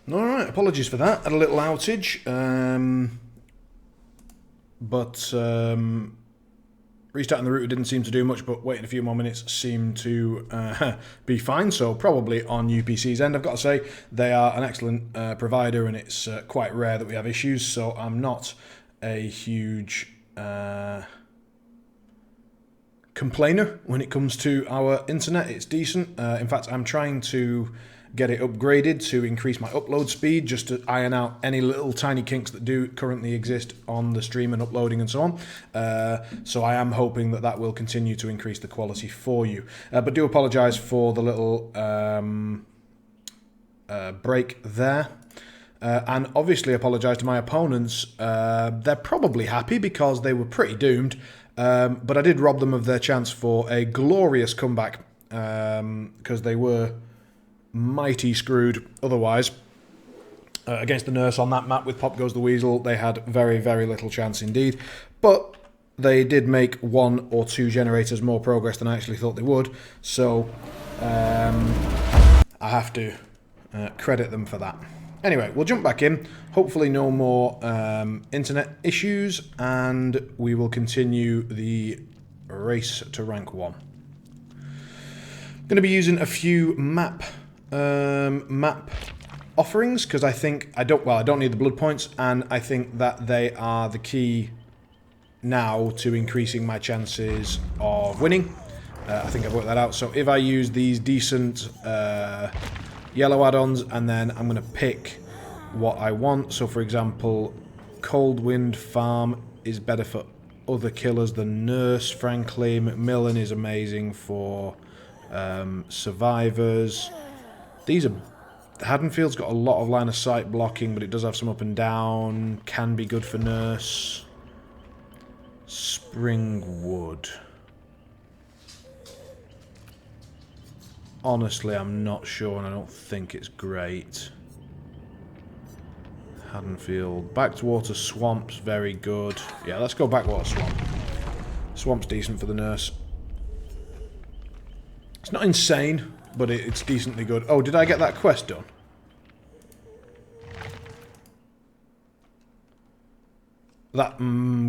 Alright, apologies for that. Had a little outage. Restarting the router didn't seem to do much, but waiting a few more minutes seemed to be fine. So probably on UPC's end, I've got to say, they are an excellent provider, and it's quite rare that we have issues. So I'm not a huge complainer when it comes to our internet. It's decent. In fact, I'm trying to get it upgraded to increase my upload speed, just to iron out any little tiny kinks that do currently exist on the stream and uploading and so on. So I am hoping that that will continue to increase the quality for you. But do apologise for the little break there. And obviously apologise to my opponents. They're probably happy because they were pretty doomed. But I did rob them of their chance for a glorious comeback, because they were mighty screwed otherwise. Against the Nurse on that map with Pop Goes the Weasel, they had very, very little chance indeed. But they did make 1 or 2 generators more progress than I actually thought they would. So I have to credit them for that. Anyway, we'll jump back in. Hopefully no more internet issues, and we will continue the race to rank 1. Going to be using a few map offerings, because I think I don't need the blood points, and I think that they are the key now to increasing my chances of winning. I think I've worked that out. So if I use these decent yellow add-ons, and then I'm going to pick what I want. So for example, Cold Wind Farm is better for other killers than Nurse, frankly. Macmillan is amazing for survivors. These are... Haddonfield's got a lot of line of sight blocking, but it does have some up and down. Can be good for Nurse. Springwood. Honestly, I'm not sure, and I don't think it's great. Haddonfield. Backwater Swamp's very good. Yeah, let's go Backwater Swamp. Swamp's decent for the Nurse. It's not insane, but it's decently good. Oh, did I get that quest done? That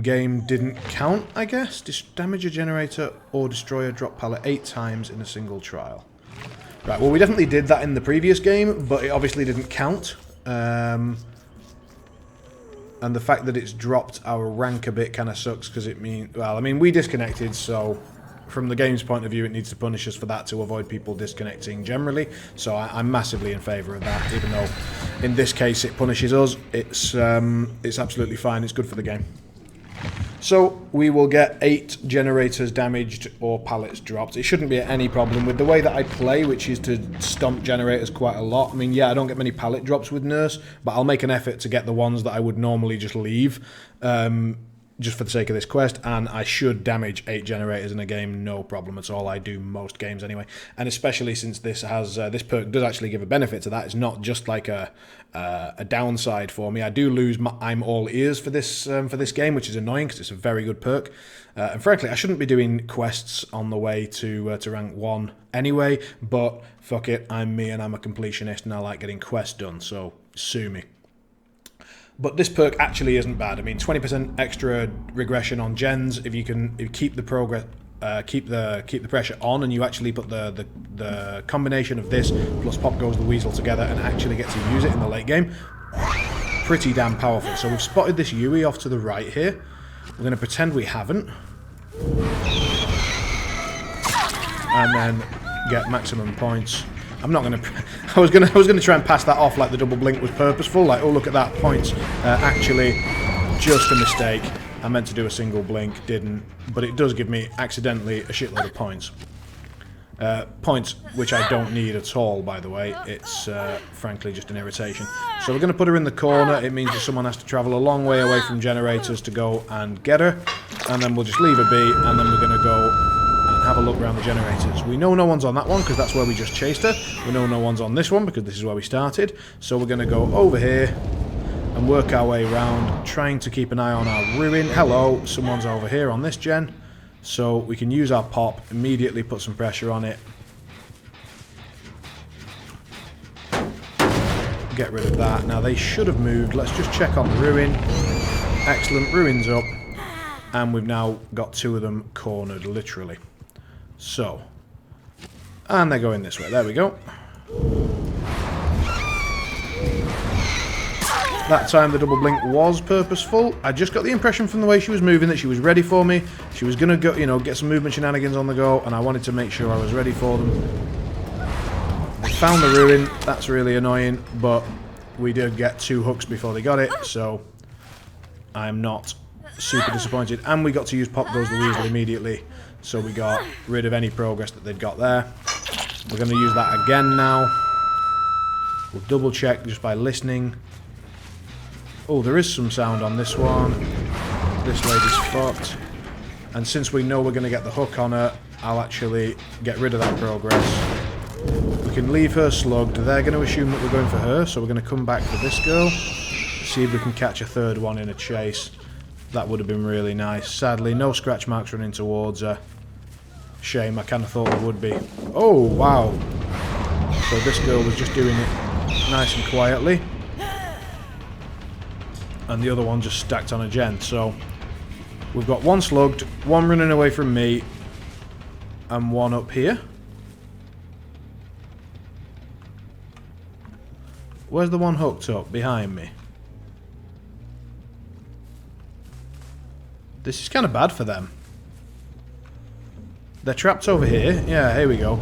game didn't count, I guess. Damage a generator or destroy a drop pallet 8 times in a single trial. Right, well, we definitely did that in the previous game, but it obviously didn't count. And the fact that it's dropped our rank a bit kind of sucks, because it means... Well, I mean, we disconnected, so from the game's point of view, it needs to punish us for that to avoid people disconnecting generally. So I'm massively in favour of that, even though in this case it punishes us. It's absolutely fine. It's good for the game. So we will get 8 generators damaged or pallets dropped. It shouldn't be any problem with the way that I play, which is to stomp generators quite a lot. I mean, yeah, I don't get many pallet drops with Nurse, but I'll make an effort to get the ones that I would normally just leave, just for the sake of this quest, and I should damage 8 generators in a game, no problem at all. I do most games anyway, and especially since this has this perk does actually give a benefit to that. It's not just like a downside for me. I do lose I'm all ears for this game, which is annoying because it's a very good perk. And frankly, I shouldn't be doing quests on the way to rank 1 anyway. But fuck it, I'm me and I'm a completionist, and I like getting quests done. So sue me. But this perk actually isn't bad. I mean, 20% extra regression on gens. If you keep the progress, keep the pressure on, and you actually put the combination of this plus Pop Goes the Weasel together and actually get to use it in the late game, pretty damn powerful. So we've spotted this Yui off to the right here. We're going to pretend we haven't, and then get maximum points. I'm not going to... I was going to try and pass that off like the double blink was purposeful. Like, oh, look at that, points. Actually, just a mistake. I meant to do a single blink, didn't. But it does give me, accidentally, a shitload of points. Points which I don't need at all, by the way. It's, frankly, just an irritation. So we're going to put her in the corner. It means that someone has to travel a long way away from generators to go and get her. And then we'll just leave her be, and then we're going to go... have a look around the generators. We know no one's on that one because that's where we just chased her. We know no one's on this one because this is where we started. So we're going to go over here and work our way around, trying to keep an eye on our ruin. Hello, someone's over here on this gen. So we can use our pop, immediately put some pressure on it. get rid of that. Now they should have moved. Let's just check on the ruin. Excellent, ruin's up. And we've now got 2 of them cornered, literally. So, and they're going this way. There we go. That time the double blink was purposeful. I just got the impression from the way she was moving that she was ready for me. She was going to go, you know, get some movement shenanigans on the go, and I wanted to make sure I was ready for them. They found the ruin. That's really annoying, but we did get 2 hooks before they got it, so I'm not super disappointed. And we got to use Pop Goes the Weasel immediately, so we got rid of any progress that they'd got there. We're going to use that again now. We'll double check just by listening. Oh, there is some sound on this one. This lady's fucked. And since we know we're going to get the hook on her, I'll actually get rid of that progress. We can leave her slugged. They're going to assume that we're going for her, so we're going to come back for this girl. See if we can catch a 3rd one in a chase. That would have been really nice. Sadly, no scratch marks running towards her. Shame, I kind of thought there would be. Oh, wow. So this girl was just doing it nice and quietly. And the other one just stacked on a gen. So we've got 1 slugged, 1 running away from me, and 1 up here. Where's the one hooked up? Behind me. This is kind of bad for them. They're trapped over here. Yeah, here we go.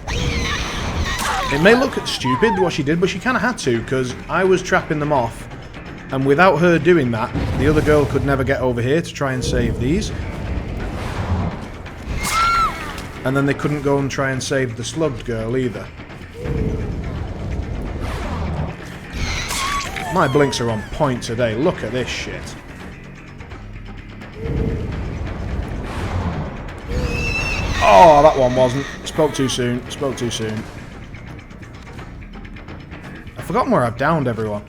It may look stupid what she did, but she kind of had to, because I was trapping them off. And without her doing that, the other girl could never get over here to try and save these. And then they couldn't go and try and save the slugged girl either. My blinks are on point today. Look at this shit. Oh, that one wasn't. Spoke too soon. Spoke too soon. I've forgotten where I've downed everyone.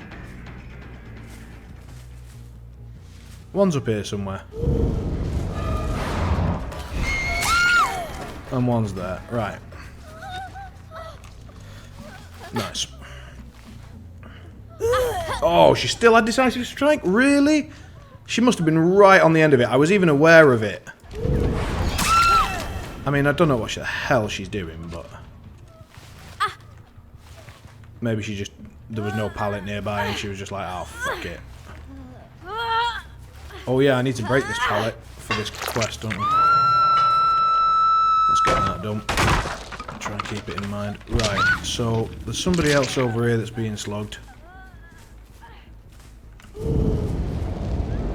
One's up here somewhere. And one's there. Right. Nice. Oh, she still had decisive strike? Really? She must have been right on the end of it. I was even aware of it. I mean, I don't know what the hell she's doing, but... maybe she just... there was no pallet nearby and she was just like, oh, fuck it. Oh yeah, I need to break this pallet for this quest, don't we? Let's get that done. Try and keep it in mind. Right, so there's somebody else over here that's being slugged.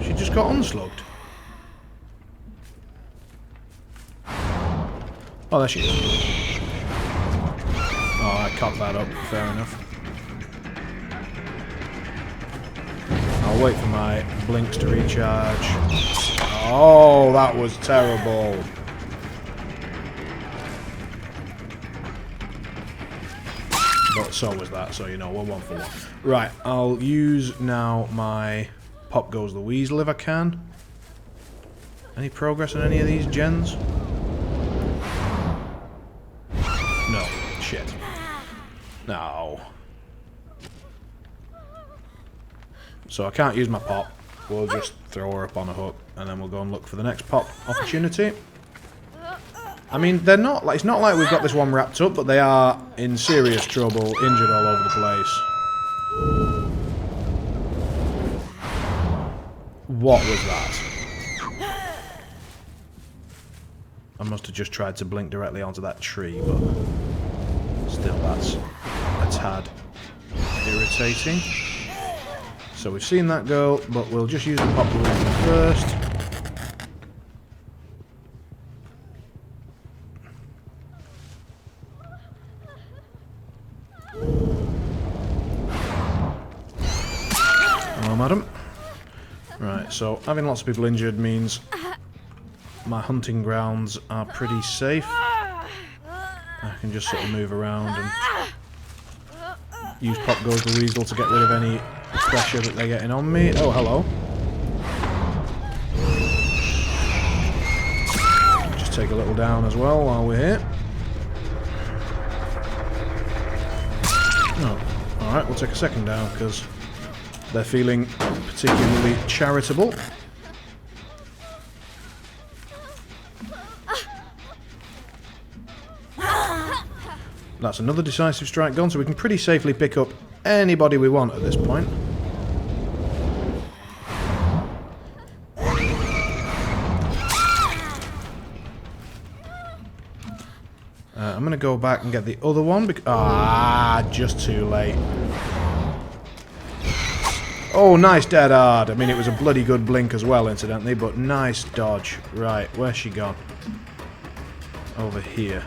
She just got unslugged. Oh, there she is. Oh, I cocked that up. Fair enough. I'll wait for my blinks to recharge. Oh, that was terrible. But so was that, so you know, we're 1 for 1. Right, I'll use now my Pop Goes the Weasel if I can. Any progress on any of these gens? No. Shit. No. So I can't use my pop. We'll just throw her up on a hook, and then we'll go and look for the next pop opportunity. I mean, they're not like, it's not like we've got this one wrapped up, but they are in serious trouble, injured all over the place. What was that? I must have just tried to blink directly onto that tree, but still, that's a tad irritating. So we've seen that girl, but we'll just use the pop balloon first. Hello, madam. Right, so having lots of people injured means my hunting grounds are pretty safe. I can just sort of move around and use Pop Goes the Weasel to get rid of any pressure that they're getting on me. Oh, hello. Just take a little down as well while we're here. Oh, alright, we'll take a second down because they're feeling particularly charitable. That's another decisive strike gone, so we can pretty safely pick up anybody we want at this point. I'm going to go back and get the other one. Just too late. Oh, nice dead hard. I mean, it was a bloody good blink as well, incidentally, but nice dodge. Right, where's she gone? Over here.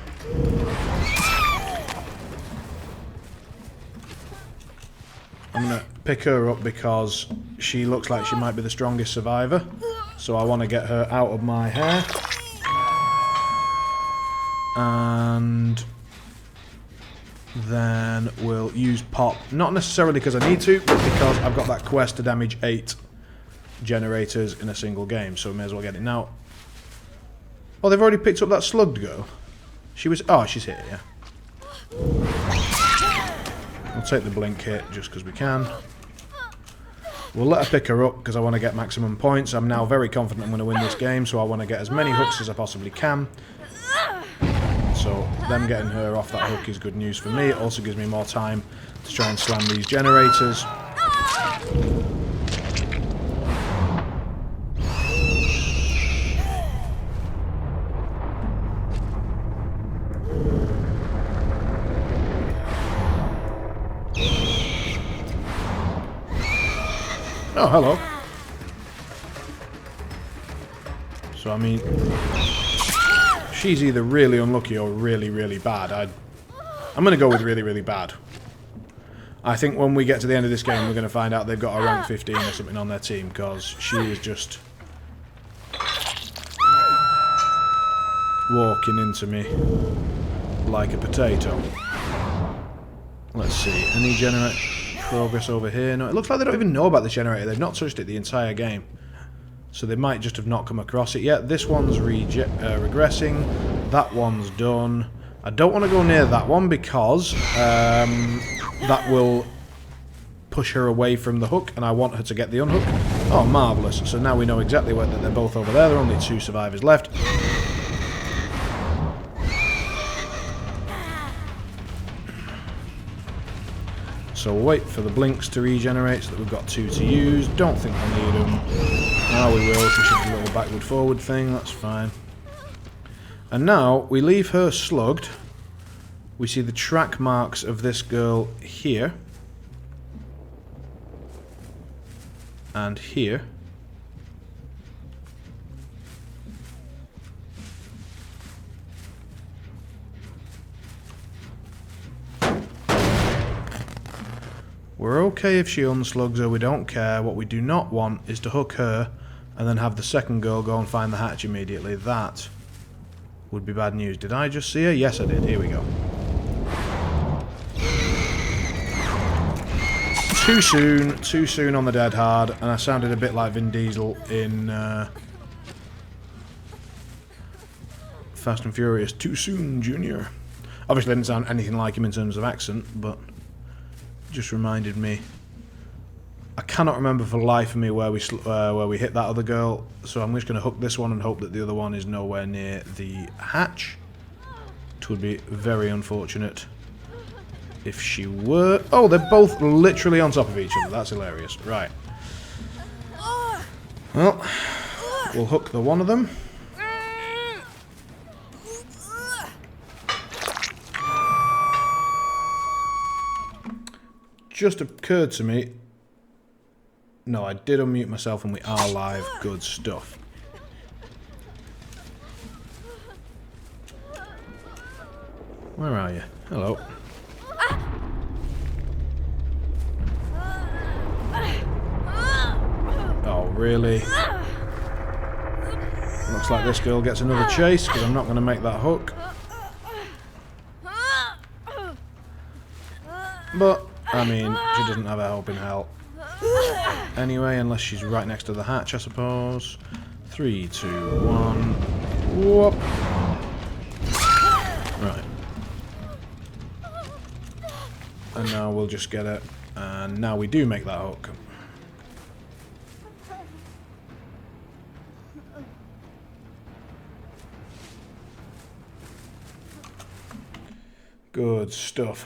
I'm going to pick her up because she looks like she might be the strongest survivor. So I want to get her out of my hair. And then we'll use pop. Not necessarily because I need to, but because I've got that quest to damage 8 generators in a single game. So we may as well get it now. Oh, they've already picked up that slug to go. She was... Oh, she's here, yeah. We'll take the blink hit just because we can. We'll let her pick her up because I want to get maximum points. I'm now very confident I'm going to win this game, so I want to get as many hooks as I possibly can. So them getting her off that hook is good news for me. It also gives me more time to try and slam these generators. Oh, hello. So, I mean, she's either really unlucky or really, really bad. I'm going to go with really, really bad. I think when we get to the end of this game, we're going to find out they've got a rank 15 or something on their team, because she is just walking into me like a potato. Let's see, any progress over here? No, it looks like they don't even know about this generator. They've not touched it the entire game. So they might just have not come across it yet. This one's regressing. That one's done. I don't want to go near that one because that will push her away from the hook, and I want her to get the unhook. Oh, marvellous. So now we know exactly where they're both over there. There are only 2 survivors left. So we'll wait for the blinks to regenerate so that we've got 2 to use. Don't think we'll need them. Now we will, because she's a little backward-forward thing. That's fine. And now we leave her slugged. We see the track marks of this girl here. And here. We're okay if she unslugs her, we don't care. What we do not want is to hook her and then have the second girl go and find the hatch immediately. That would be bad news. Did I just see her? Yes, I did. Here we go. Too soon on the dead hard, and I sounded a bit like Vin Diesel in Fast and Furious. Too soon, Junior. Obviously, I didn't sound anything like him in terms of accent, but just reminded me. I cannot remember for the life of me where we hit that other girl, so I'm just going to hook this one and hope that the other one is nowhere near the hatch. It would be very unfortunate if she were. Oh, they're both literally on top of each other. That's hilarious. Right. Well, we'll hook the one of them. Just occurred to me. No, I did unmute myself and we are live. Good stuff. Where are you? Hello. Oh, really? Looks like this girl gets another chase because I'm not going to make that hook. But, I mean, she doesn't have a helping hell. Anyway, unless she's right next to the hatch, I suppose. 3, 2, 1. Whoop. Right. And now we'll just get it. And now we do make that hook. Good stuff.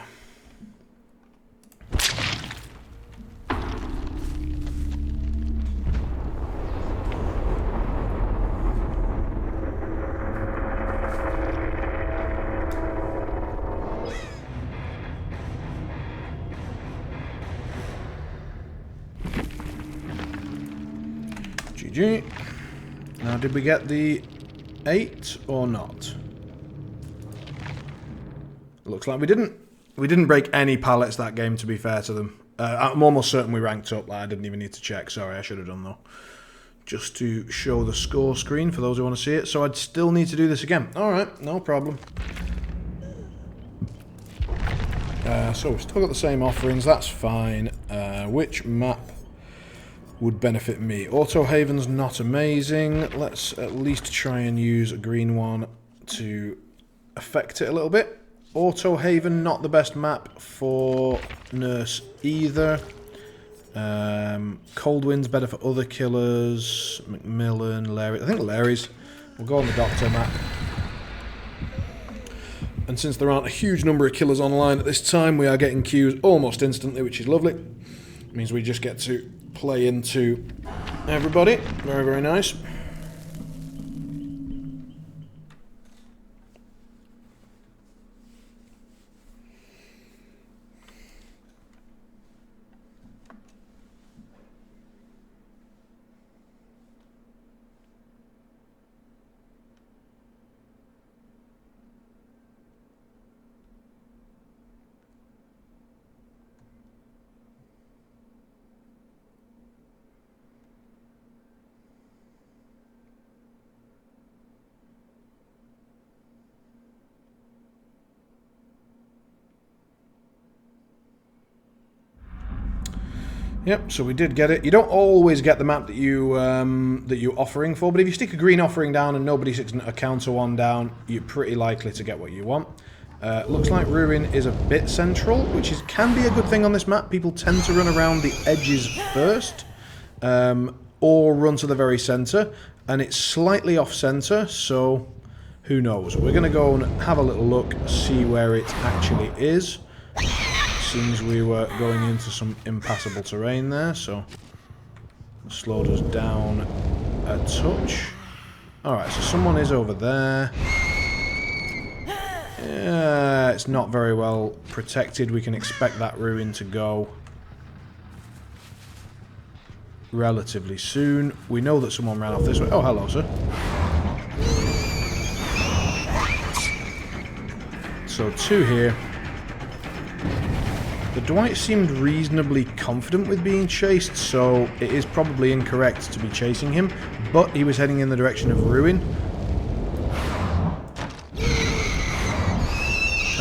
GG. Now, did we get the 8 or not? Looks like we didn't. We didn't break any pallets that game, to be fair to them. I'm almost certain we ranked up. I didn't even need to check. Sorry, I should have done though. Just to show the score screen for those who want to see it. So I'd still need to do this again. Alright, no problem. So we've still got the same offerings. That's fine. Which map would benefit me? Auto Haven's not amazing. Let's at least try and use a green one to affect it a little bit. Auto Haven, not the best map for Nurse either. Cold Wind's better for other killers. Macmillan, Larry. I think Larry's. We'll go on the Doctor map. And since there aren't a huge number of killers online at this time, we are getting queues almost instantly, which is lovely. It means we just get to play into everybody. Very, very nice. Yep, so we did get it. You don't always get the map that you're offering for, but if you stick a green offering down and nobody sticks a counter one down, you're pretty likely to get what you want. Looks like Ruin is a bit central, which can be a good thing on this map. People tend to run around the edges first, or run to the very centre, and it's slightly off-centre, so who knows. We're going to go and have a little look, see where it actually is. Seems we were going into some impassable terrain there, so slowed us down a touch. Alright, so someone is over there. Yeah, it's not very well protected. We can expect that ruin to go relatively soon. We know that someone ran off this way. Oh, hello, sir. So 2 here. The Dwight seemed reasonably confident with being chased, so it is probably incorrect to be chasing him, but he was heading in the direction of Ruin.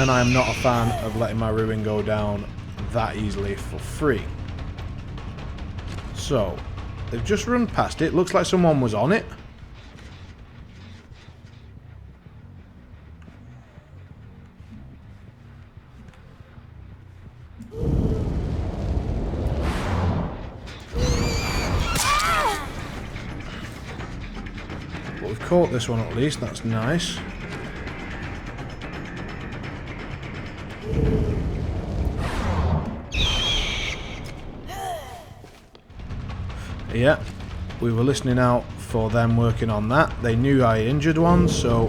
And I am not a fan of letting my Ruin go down that easily for free. So, they've just run past it. Looks like someone was on it. We've caught this one at least, that's nice. Yeah, we were listening out for them working on that. They knew I injured one, so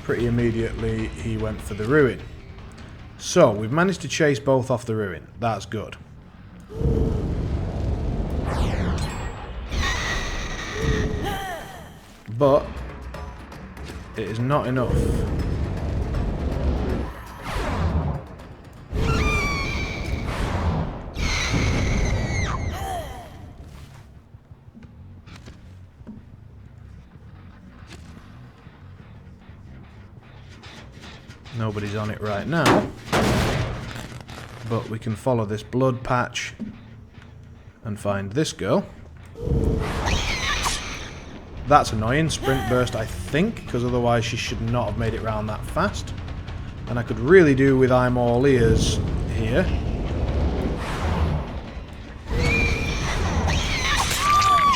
pretty immediately he went for the ruin. So, we've managed to chase both off the ruin. That's good. But it is not enough. Nobody's on it right now, but we can follow this blood patch and find this girl. That's annoying. Sprint burst, I think, because otherwise she should not have made it round that fast. And I could really do with I'm all ears here.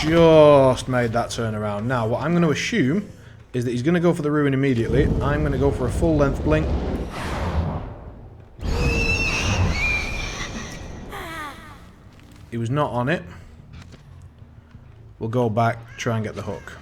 Just made that turnaround. Now, what I'm going to assume is that he's going to go for the ruin immediately. I'm going to go for a full length blink. He was not on it. We'll go back, try and get the hook.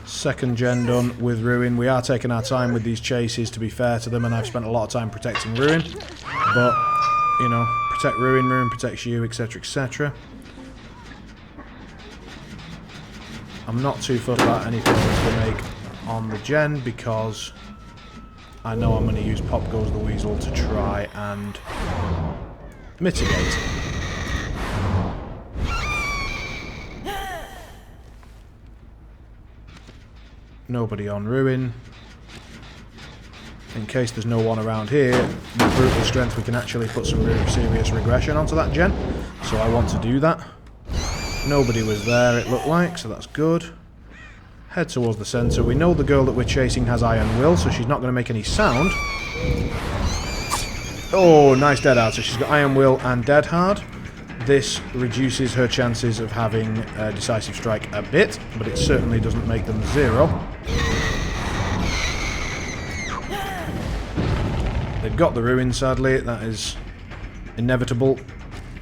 Second gen done with Ruin. We are taking our time with these chases, to be fair to them, and I've spent a lot of time protecting Ruin. But, you know, protect Ruin, Ruin protects you, etc, etc. I'm not too fussed about any progress to make on the gen, because I know I'm going to use Pop Goes the Weasel to try and mitigate. Nobody on Ruin. In case there's no one around here, with Brutal Strength we can actually put some really serious regression onto that gen. So I want to do that. Nobody was there, it looked like, so that's good. Head towards the centre. We know the girl that we're chasing has Iron Will, so she's not going to make any sound. Oh, nice dead hard. So she's got Iron Will and Dead Hard. This reduces her chances of having a Decisive Strike a bit, but it certainly doesn't make them 0. They've got the Ruin, sadly. That is inevitable.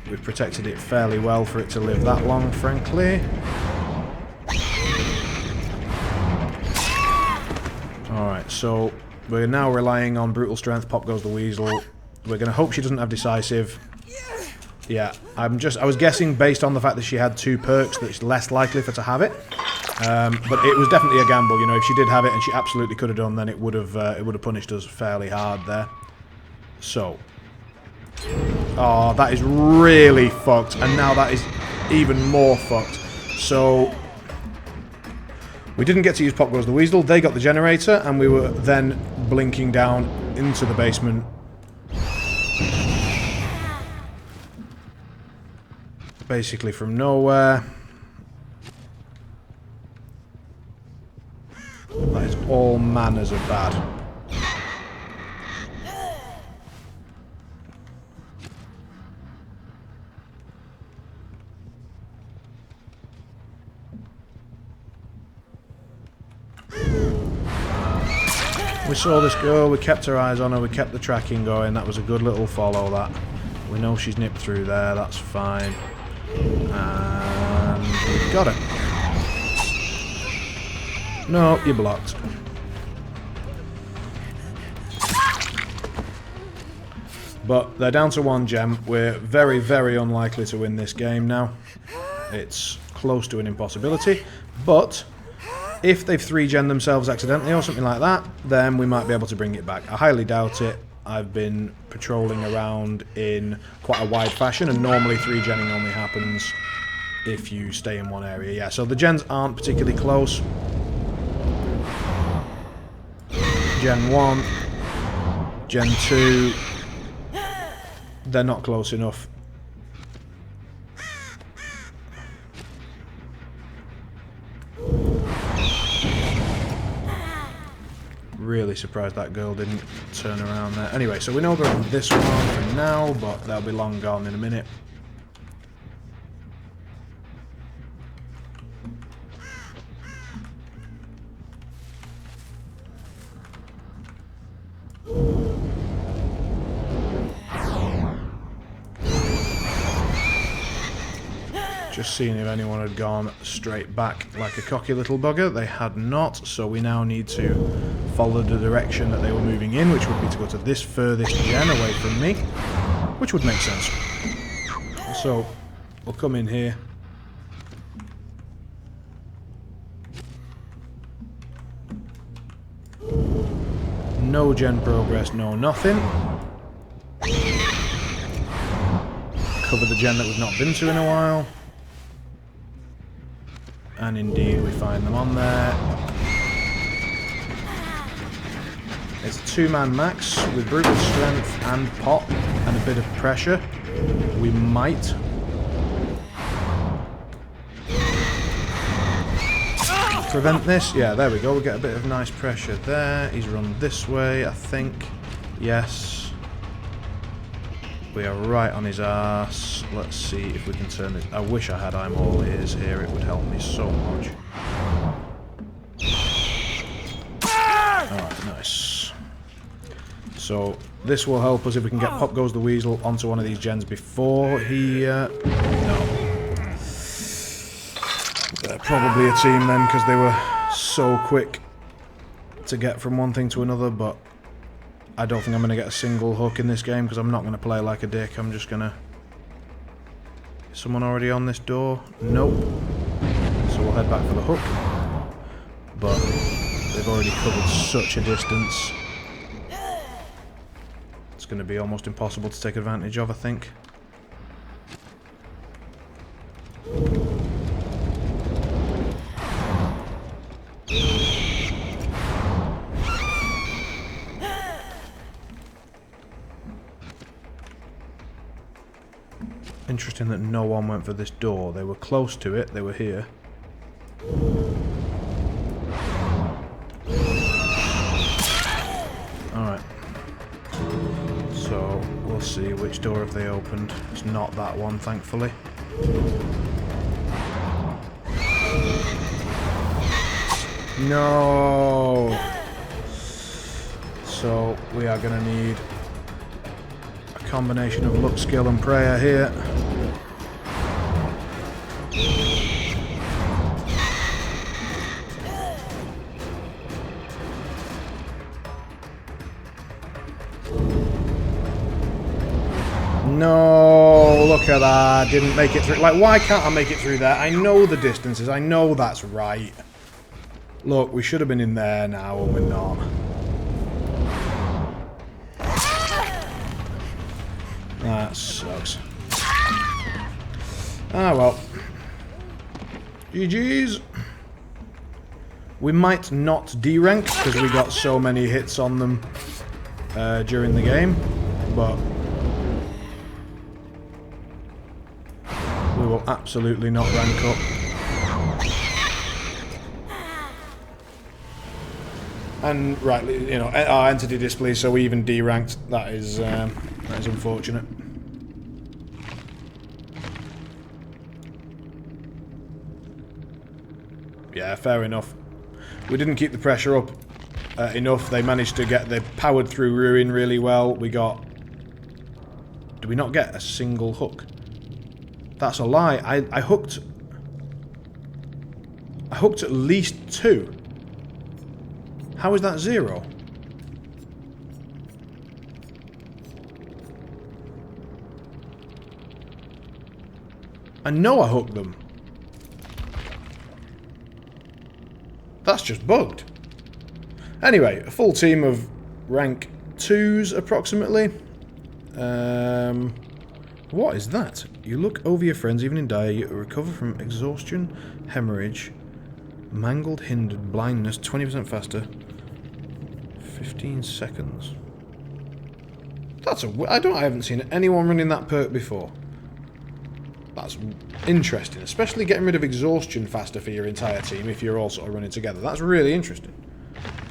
We've protected it fairly well for it to live that long, frankly. Alright, so we're now relying on Brutal Strength. Pop Goes the Weasel. We're going to hope she doesn't have Decisive. Yeah, I was guessing based on the fact that she had 2 perks that it's less likely for her to have it. But it was definitely a gamble, you know. If she did have it, and she absolutely could have done, then it would have punished us fairly hard there. So, oh, that is really fucked, and now that is even more fucked. So, we didn't get to use Pop Goes the Weasel. They got the generator, and we were then blinking down into the basement. Basically from nowhere. That is all manners of bad. We saw this girl, we kept our eyes on her, we kept the tracking going. That was a good little follow, that. We know she's nipped through there, that's fine. And we got it. No, you're blocked. But they're down to 1 gem. We're very, very unlikely to win this game now. It's close to an impossibility. But if they've 3-gen themselves accidentally or something like that, then we might be able to bring it back. I highly doubt it. I've been patrolling around in quite a wide fashion, and normally 3-genning only happens if you stay in one area. Yeah, so the gens aren't particularly close. Gen 1, Gen 2, they're not close enough. Really surprised that girl didn't turn around there. Anyway, so we know they're on this one for now, but they'll be long gone in a minute. Just seeing if anyone had gone straight back like a cocky little bugger. They had not, so we now need to follow the direction that they were moving in, which would be to go to this furthest gen away from me, which would make sense. So, we'll come in here. No gen progress, no nothing. Cover the gen that we've not been to in a while. And indeed, we find them on there. It's a two-man max with brutal strength and pop and a bit of pressure. We might prevent this. Yeah, there we go. We get a bit of nice pressure there. He's run this way, I think. Yes. We are right on his ass. Let's see if we can turn this. I wish I had I'm all ears here. It would help me so much. Alright, nice. So, this will help us if we can get Pop Goes the Weasel onto one of these gens before he... no. They're probably a team then, because they were so quick to get from one thing to another, but I don't think I'm going to get a single hook in this game, because I'm not going to play like a dick. I'm just going to... Is someone already on this door? Nope. So we'll head back for the hook. But they've already covered such a distance. It's going to be almost impossible to take advantage of, I think. Interesting that no one went for this door. They were close to it. They were here. Alright. So, we'll see. Which door have they opened? It's not that one, thankfully. No! So, we are going to need a combination of luck, skill and prayer here. No, look at that. Didn't make it through. Like, why can't I make it through there? I know the distances. I know that's right. Look, we should have been in there now, and we're not. That sucks. Ah, well. GG's. We might not D-rank, because we got so many hits on them during the game, but... we will absolutely not rank up. And right, you know, our entity display, so we even D-ranked. That is unfortunate. Yeah, fair enough. We didn't keep the pressure up enough. They managed to get... they powered through Ruin really well. We got... did we not get a single hook? That's a lie. I hooked at least 2. How is that 0? I know I hooked them. That's just bugged. Anyway, a full team of rank 2s approximately. What is that? You look over your friends, even in dire, you recover from exhaustion, hemorrhage, mangled, hindered, blindness, 20% faster, 15 seconds. That's a... I haven't seen anyone running that perk before. That's interesting, especially getting rid of exhaustion faster for your entire team if you're all sort of running together. That's really interesting.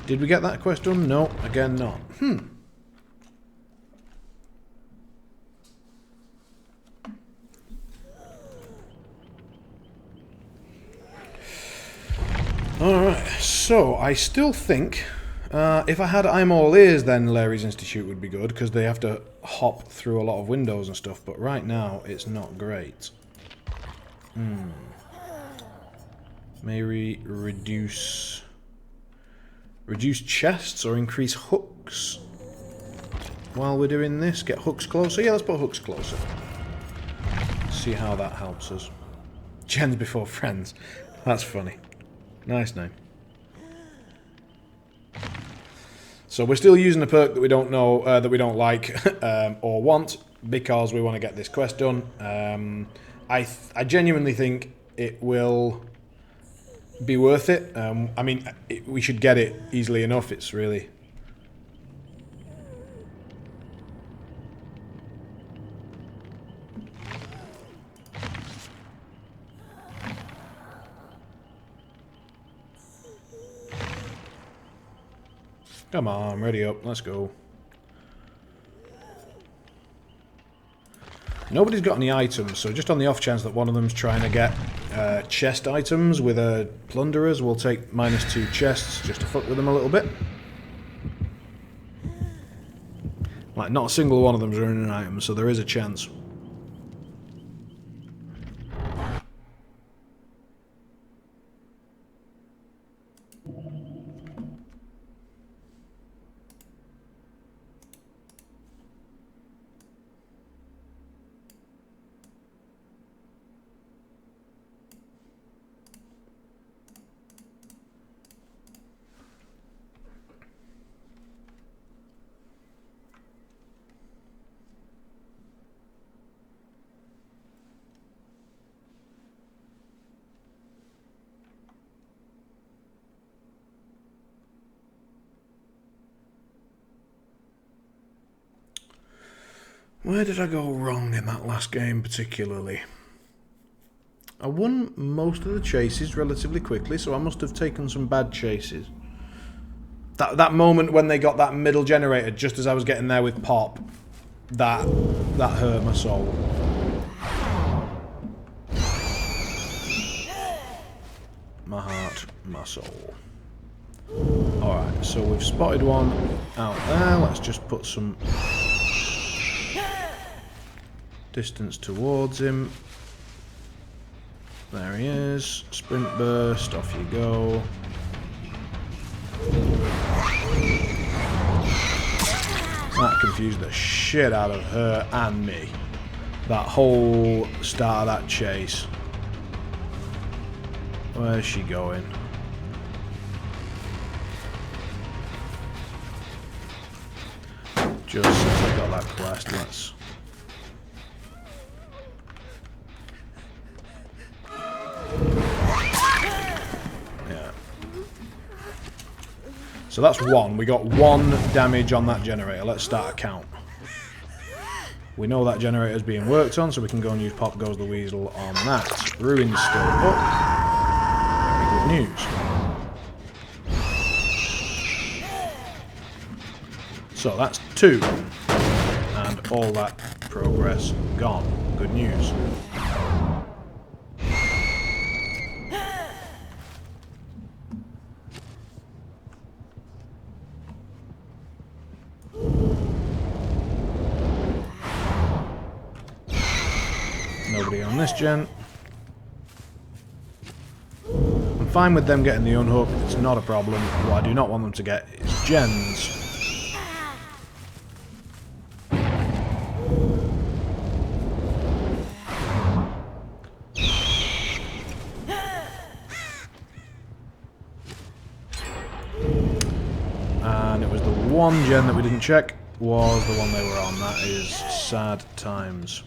Did we get that quest done? No, again not. Alright, so I still think if I had I'm All Ears, then Larry's Institute would be good, because they have to hop through a lot of windows and stuff, but right now it's not great. Maybe reduce chests or increase hooks while we're doing this. Get hooks closer. Yeah, let's put hooks closer. See how that helps us. Gens before friends. That's funny. Nice name. So we're still using a perk that we don't know, that we don't like or want, because we want to get this quest done. I genuinely think it will be worth it. I mean, we should get it easily enough. It's really Come on, ready up. Let's go. Nobody's got any items, so just on the off chance that one of them's trying to get chest items with plunderers, we'll take -2 chests just to fuck with them a little bit. Like, not a single one of them's running an item, so there is a chance. Where did I go wrong in that last game particularly? I won most of the chases relatively quickly, so I must have taken some bad chases. That moment when they got that middle generator just as I was getting there with Pop, that hurt my soul. My heart, my soul. Alright, so we've spotted one out there. Let's just put some distance towards him. There he is. Sprint burst, off you go. That confused the shit out of her and me. That whole start of that chase. Where's she going? Just since I got that quest, let's... Yeah. So that's one. We got 1 damage on that generator. Let's start a count. We know that generator is being worked on, so we can go and use Pop Goes the Weasel on that. Ruin's still up. Very good news. So that's 2. And all that progress gone. Good news. Nobody on this gen. I'm fine with them getting the unhook, it's not a problem. What I do not want them to get is gens. And it was the one gen that we didn't check was the one they were on. That is sad times.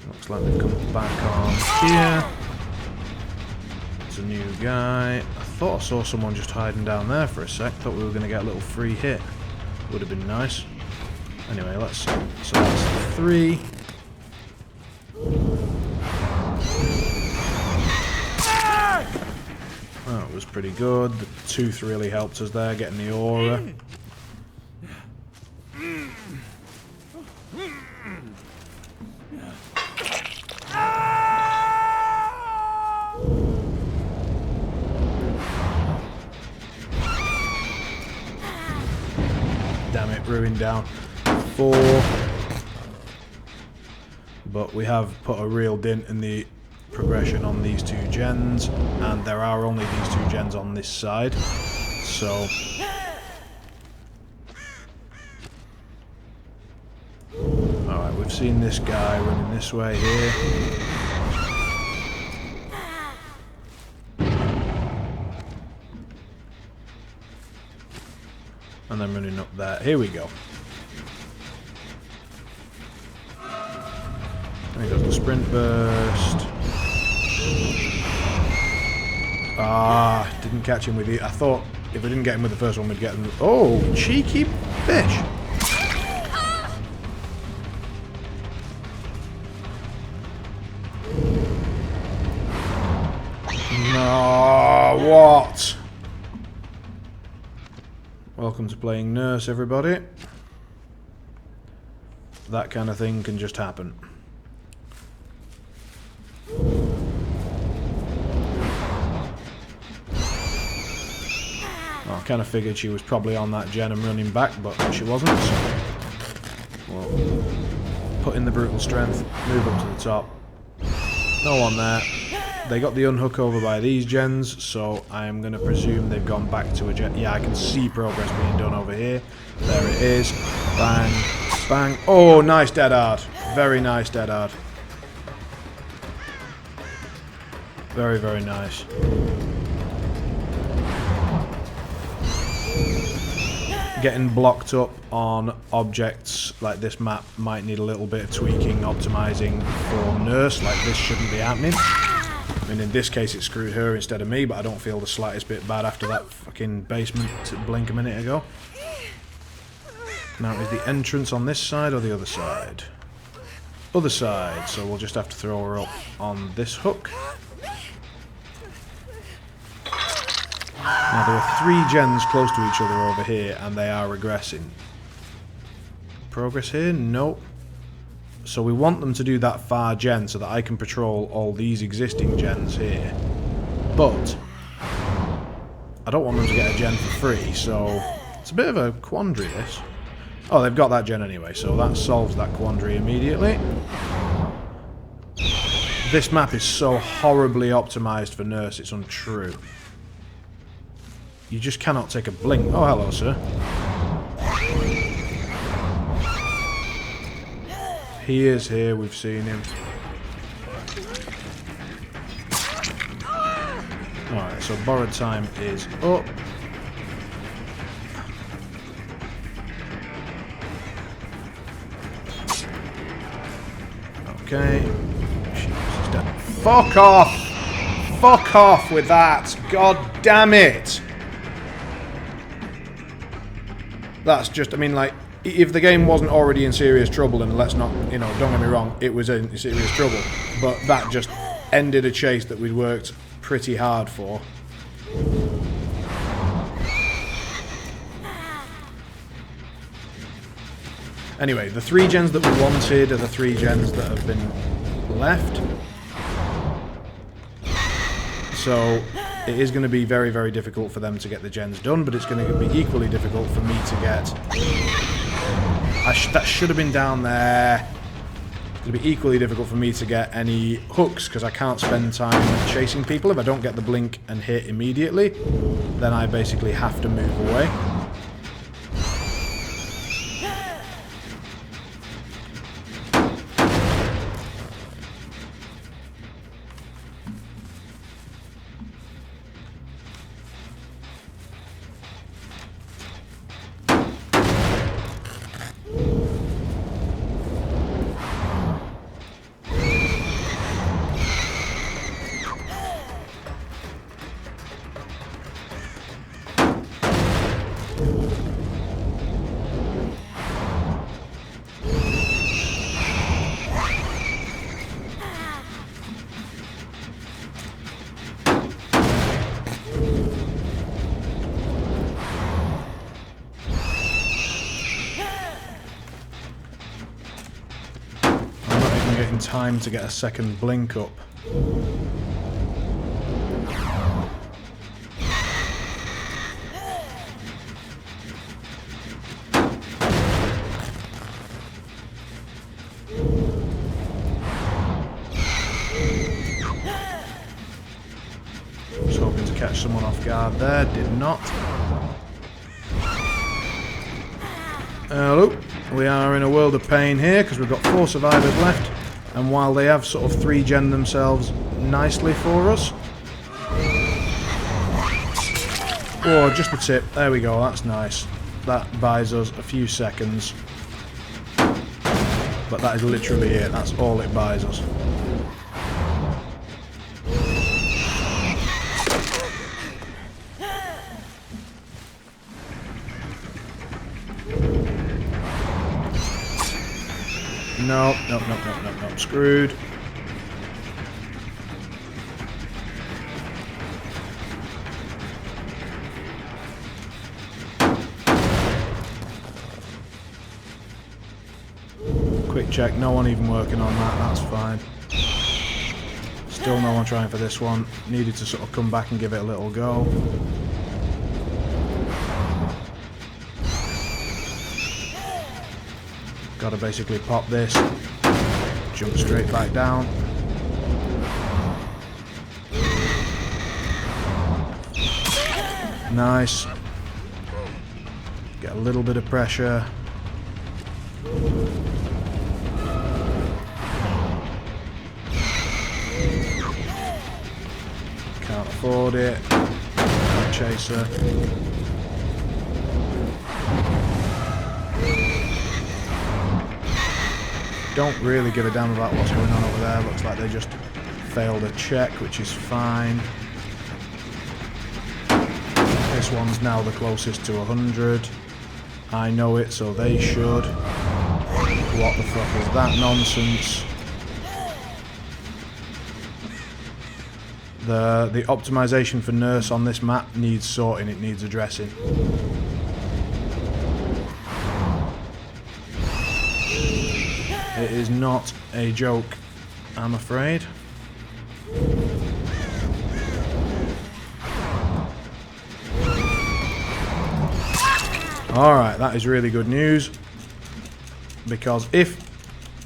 Looks like they've come back on here. It's a new guy. I thought I saw someone just hiding down there for a sec. Thought we were going to get a little free hit. Would have been nice. Anyway, let's... So that's 3. That was pretty good. The tooth really helped us there, getting the aura. Damn it, ruined down 4. But we have put a real dent in the progression on these 2 gens, and there are only these 2 gens on this side, so alright, we've seen this guy running this way here. And then running up there. Here we go. There goes the sprint burst. Ah, didn't catch him with it. I thought if we didn't get him with the first one, we'd get him. Oh, cheeky fish! Oh, what? Welcome to playing Nurse, everybody. That kind of thing can just happen. I kind of figured she was probably on that gen and running back, but she wasn't, so we'll put in the brutal strength, move up to the top. No one there. They got the unhook over by these gens, so I am going to presume they've gone back to a gen. Yeah, I can see progress being done over here. There it is. Bang, bang. Oh, nice dead hard. Very nice dead hard. Very, very nice. Getting blocked up on objects like this map might need a little bit of tweaking, optimizing for Nurse. Like, this shouldn't be happening. I mean, in this case it screwed her instead of me, but I don't feel the slightest bit bad after that fucking basement blink a minute ago. Now, is the entrance on this side or the other side? Other side, so we'll just have to throw her up on this hook. Now, there are 3 gens close to each other over here, and they are regressing. Progress here? Nope. So we want them to do that far gen so that I can patrol all these existing gens here. But I don't want them to get a gen for free, so it's a bit of a quandary, this. Oh, they've got that gen anyway, so that solves that quandary immediately. This map is so horribly optimized for Nurse, it's untrue. You just cannot take a blink. Oh, hello, sir. He is here, we've seen him. Alright, so borrowed time is up. Okay. She's dead. Fuck off! Fuck off with that! God damn it! That's just, I mean, like, if the game wasn't already in serious trouble, and let's not, you know, don't get me wrong, it was in serious trouble, but that just ended a chase that we'd worked pretty hard for. Anyway, the 3 gens that we wanted are the 3 gens that have been left. So it is going to be very, very difficult for them to get the gens done, but it's going to be equally difficult for me to get... that should have been down there. It's going to be equally difficult for me to get any hooks, because I can't spend time chasing people. If I don't get the blink and hit immediately, then I basically have to move away. Time to get a second blink up. Was hoping to catch someone off guard there, did not. Hello, we are in a world of pain here because we've got 4 survivors left. And while they have sort of 3 gen themselves nicely for us... Oh, just the tip. There we go, that's nice. That buys us a few seconds. But that is literally it, that's all it buys us. No, no, no, no, no, no, screwed. Quick check, no one even working on that, that's fine. Still no one trying for this one. Needed to sort of come back and give it a little go. Gotta basically pop this, jump straight back down. Nice. Get a little bit of pressure. Can't afford it. Chaser. Don't really give a damn about what's going on over there. Looks like they just failed a check, which is fine. This one's now the closest to 100. I know it, so they should. What the fuck is that nonsense? The optimization for Nurse on this map needs sorting, it needs addressing. It is not a joke, I'm afraid. Alright, that is really good news. Because if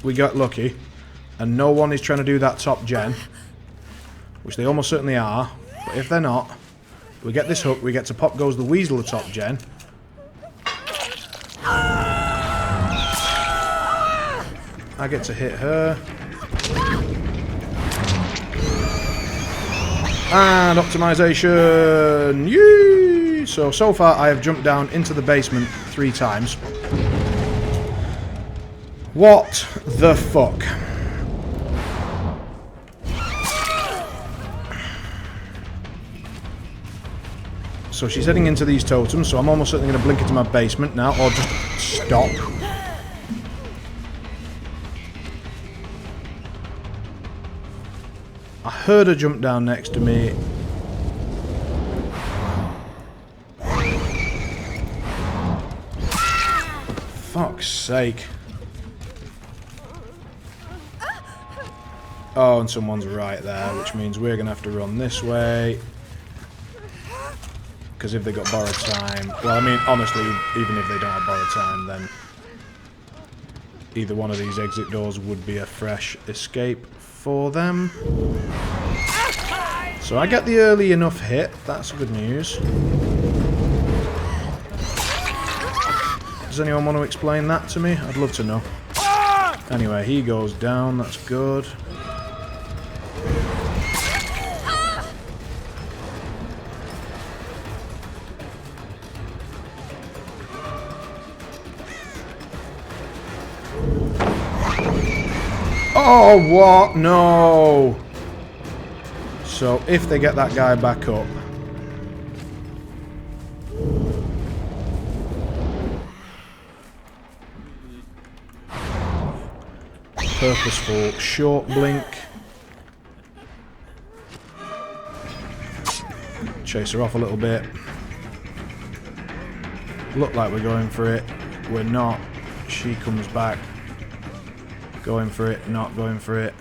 we get lucky and no one is trying to do that top gen, which they almost certainly are, but if they're not, we get this hook, we get to pop goes the Weasel the top gen. I get to hit her. And optimization! Yee! So far I have jumped down into the basement 3 times. What the fuck? So she's heading into these totems, so I'm almost certainly going to blink into my basement now, or just stop. I heard her jump down next to me. Fuck's sake. Oh, and someone's right there, which means we're going to have to run this way. Because if they got borrowed time... Well, I mean, honestly, even if they don't have borrowed time, then either one of these exit doors would be a fresh escape for them. So I get the early enough hit. That's good news. Does anyone want to explain that to me? I'd love to know. Anyway, he goes down. That's good. Oh, what? No! So, if they get that guy back up... Purposeful short blink. Chase her off a little bit. Look like we're going for it. We're not. She comes back. Going for it, not going for it.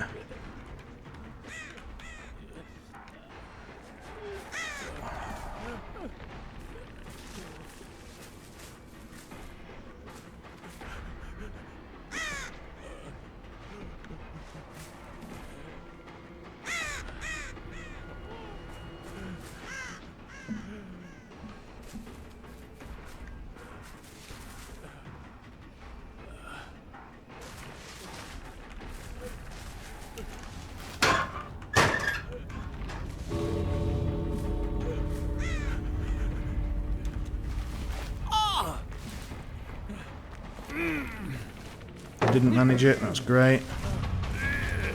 Didn't manage it, that's great.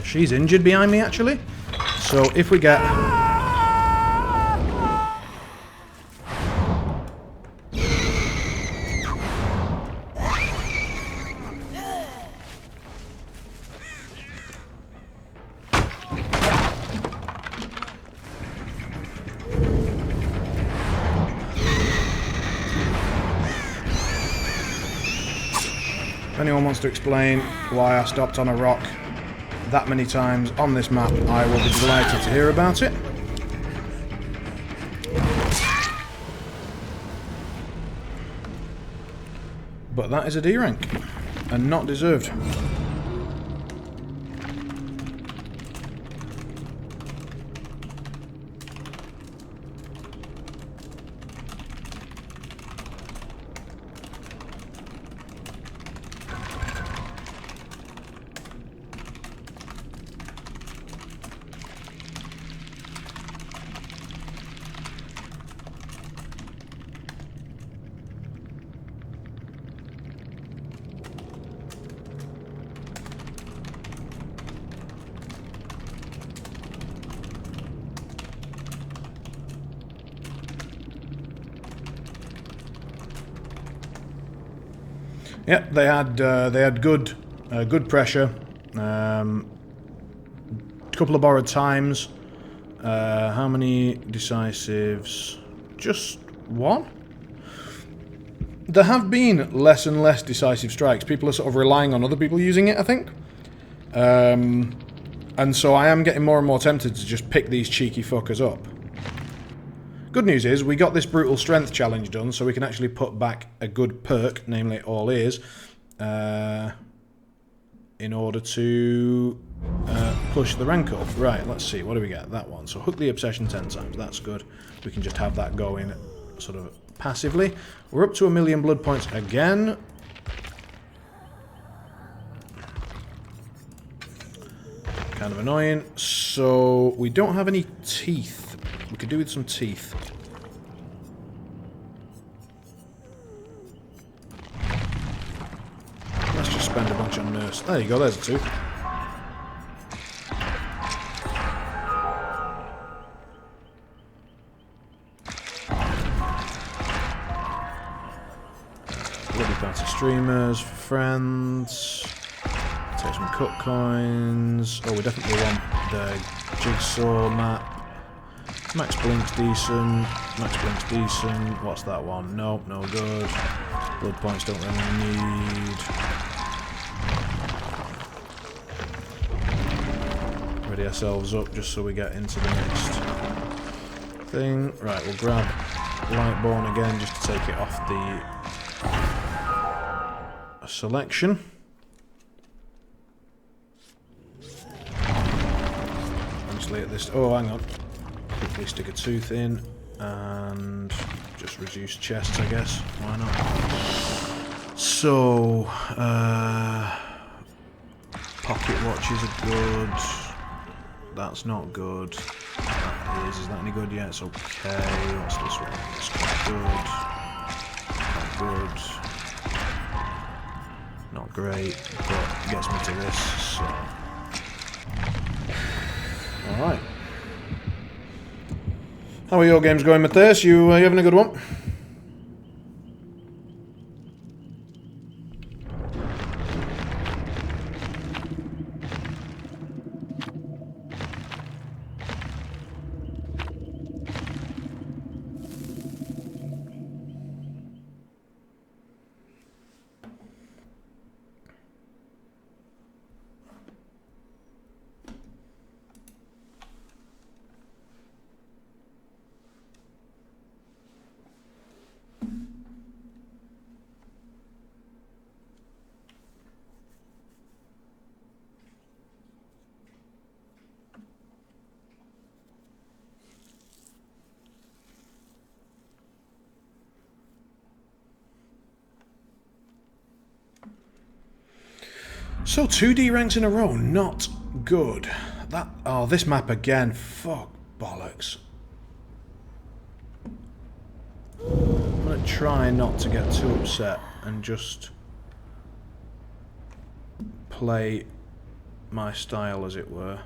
She's injured behind me actually. So if we get... anyone wants to explain why I stopped on a rock that many times on this map, I will be delighted to hear about it. But that is a D rank, and not deserved. Yep, they had good pressure. A couple of borrowed times. How many decisives? Just one. There have been less and less decisive strikes. People are sort of relying on other people using it, I think. And so I am getting more and more tempted to just pick these cheeky fuckers up. Good news is, we got this brutal strength challenge done, so we can actually put back a good perk, namely all ears, in order to push the rank up. Right, let's see, what do we get? That one. So hook the obsession 10 times, that's good. We can just have that going sort of passively. We're up to 1,000,000 blood points again. Kind of annoying. So we don't have any teeth. We could do with some teeth. Let's just spend a bunch on nurse. There you go, there's a tooth. Bloody party streamers for friends. Take some cut coins. Oh, we definitely want the jigsaw map. Max Blink's decent. Max Blink's decent. What's that one? Nope, no good. Blood points don't really need. Ready ourselves up just so we get into the next thing. Right, we'll grab Lightborn again just to take it off the selection. Honestly, at this. Oh, hang on. Quickly stick a tooth in and just reduce chests, I guess. Why not? So, pocket watches are good. That's not good. That is that any good? Yeah, it's okay. What's this one? It's quite good. Not good. Not great, but gets me to this, so. Alright. How are your games going, Matthias? You having a good one? So 2D ranks in a row, not good. Oh, this map again, fuck bollocks. I'm gonna try not to get too upset and just play my style, as it were.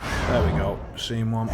There we go, scene one.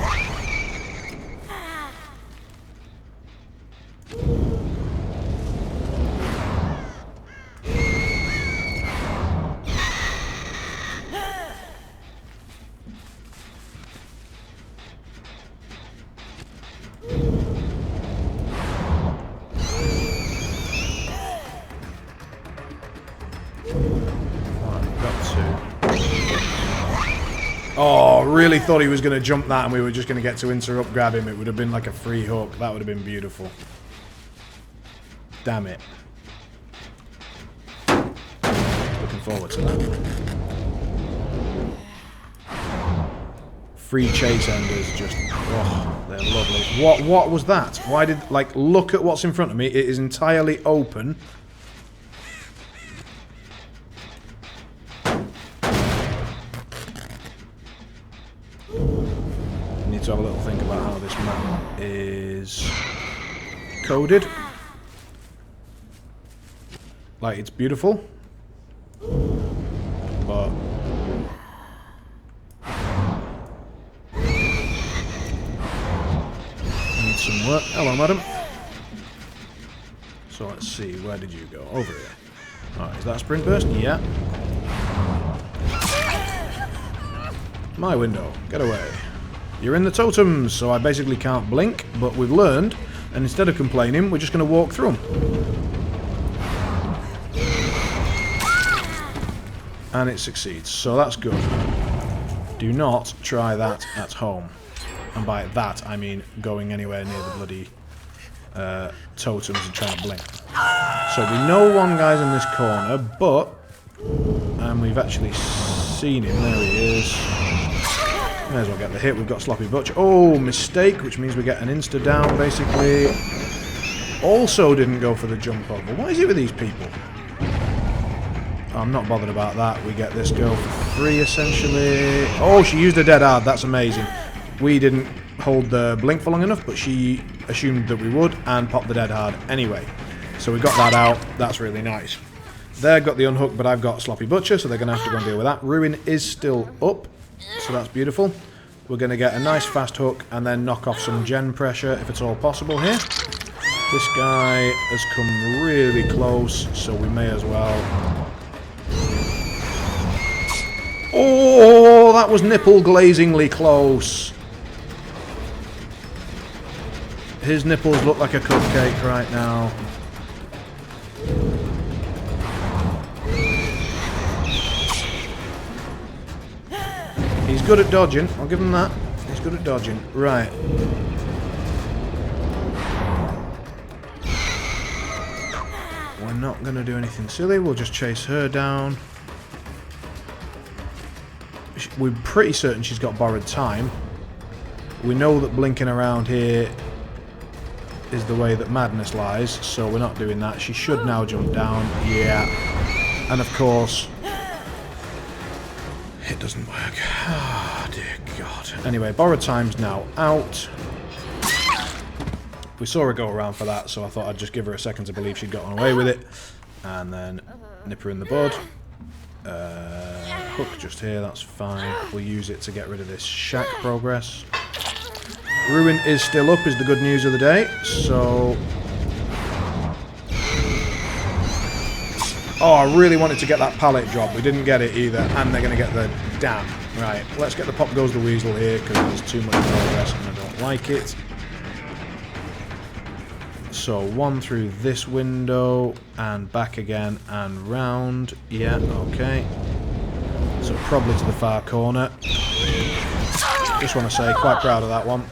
Oh, really thought he was going to jump that and we were just going to get to interrupt grab him. It would have been like a free hook. That would have been beautiful. Damn it. Looking forward to that. Free chase enders just... Oh, they're lovely. What was that? Why did... Like, look at what's in front of me. It is entirely open. Need to have a little think about how this map is coded. Like, it's beautiful, but needs some work. Hello, madam. So let's see, where did you go? Over here. Alright, is that a sprint burst? Yeah. My window. Get away. You're in the totems, so I basically can't blink, but we've learned, and instead of complaining, we're just going to walk through them. And it succeeds, so that's good. Do not try that at home. And by that, I mean going anywhere near the bloody totems and trying to blink. So we know one guy's in this corner, but... And we've actually seen him. There he is. May as well get the hit. We've got Sloppy Butch. Oh, mistake, which means we get an insta down, basically. Also didn't go for the jump over. What is it with these people? I'm not bothered about that. We get this girl for free, essentially. Oh, she used a dead hard. That's amazing. We didn't hold the blink for long enough, but she assumed that we would and popped the dead hard anyway. So we got that out. That's really nice. They've got the unhook, but I've got Sloppy Butcher, so they're going to have to go and deal with that. Ruin is still up, so that's beautiful. We're going to get a nice fast hook and then knock off some gen pressure, if it's all possible here. This guy has come really close, so we may as well... Oh, that was nipple glazingly close. His nipples look like a cupcake right now. He's good at dodging, I'll give him that. He's good at dodging. Right. We're not going to do anything silly, we'll just chase her down. We're pretty certain she's got borrowed time. We know that blinking around here is the way that madness lies, so we're not doing that. She should now jump down. Yeah. And of course, it doesn't work. Oh, dear God. Anyway, borrowed time's now out. We saw her go around for that, so I thought I'd just give her a second to believe she'd gotten away with it. And then nip her in the bud. Hook just here, that's fine. We'll use it to get rid of this shack progress. Ruin is still up, is the good news of the day. So... Oh, I really wanted to get that pallet drop. We didn't get it either. And they're going to get the... Damn. Right, let's get the Pop Goes the Weasel here, because there's too much progress and I don't like it. So, one through this window, and back again, and round. Yeah, okay. So, probably to the far corner. Just want to say, quite proud of that one.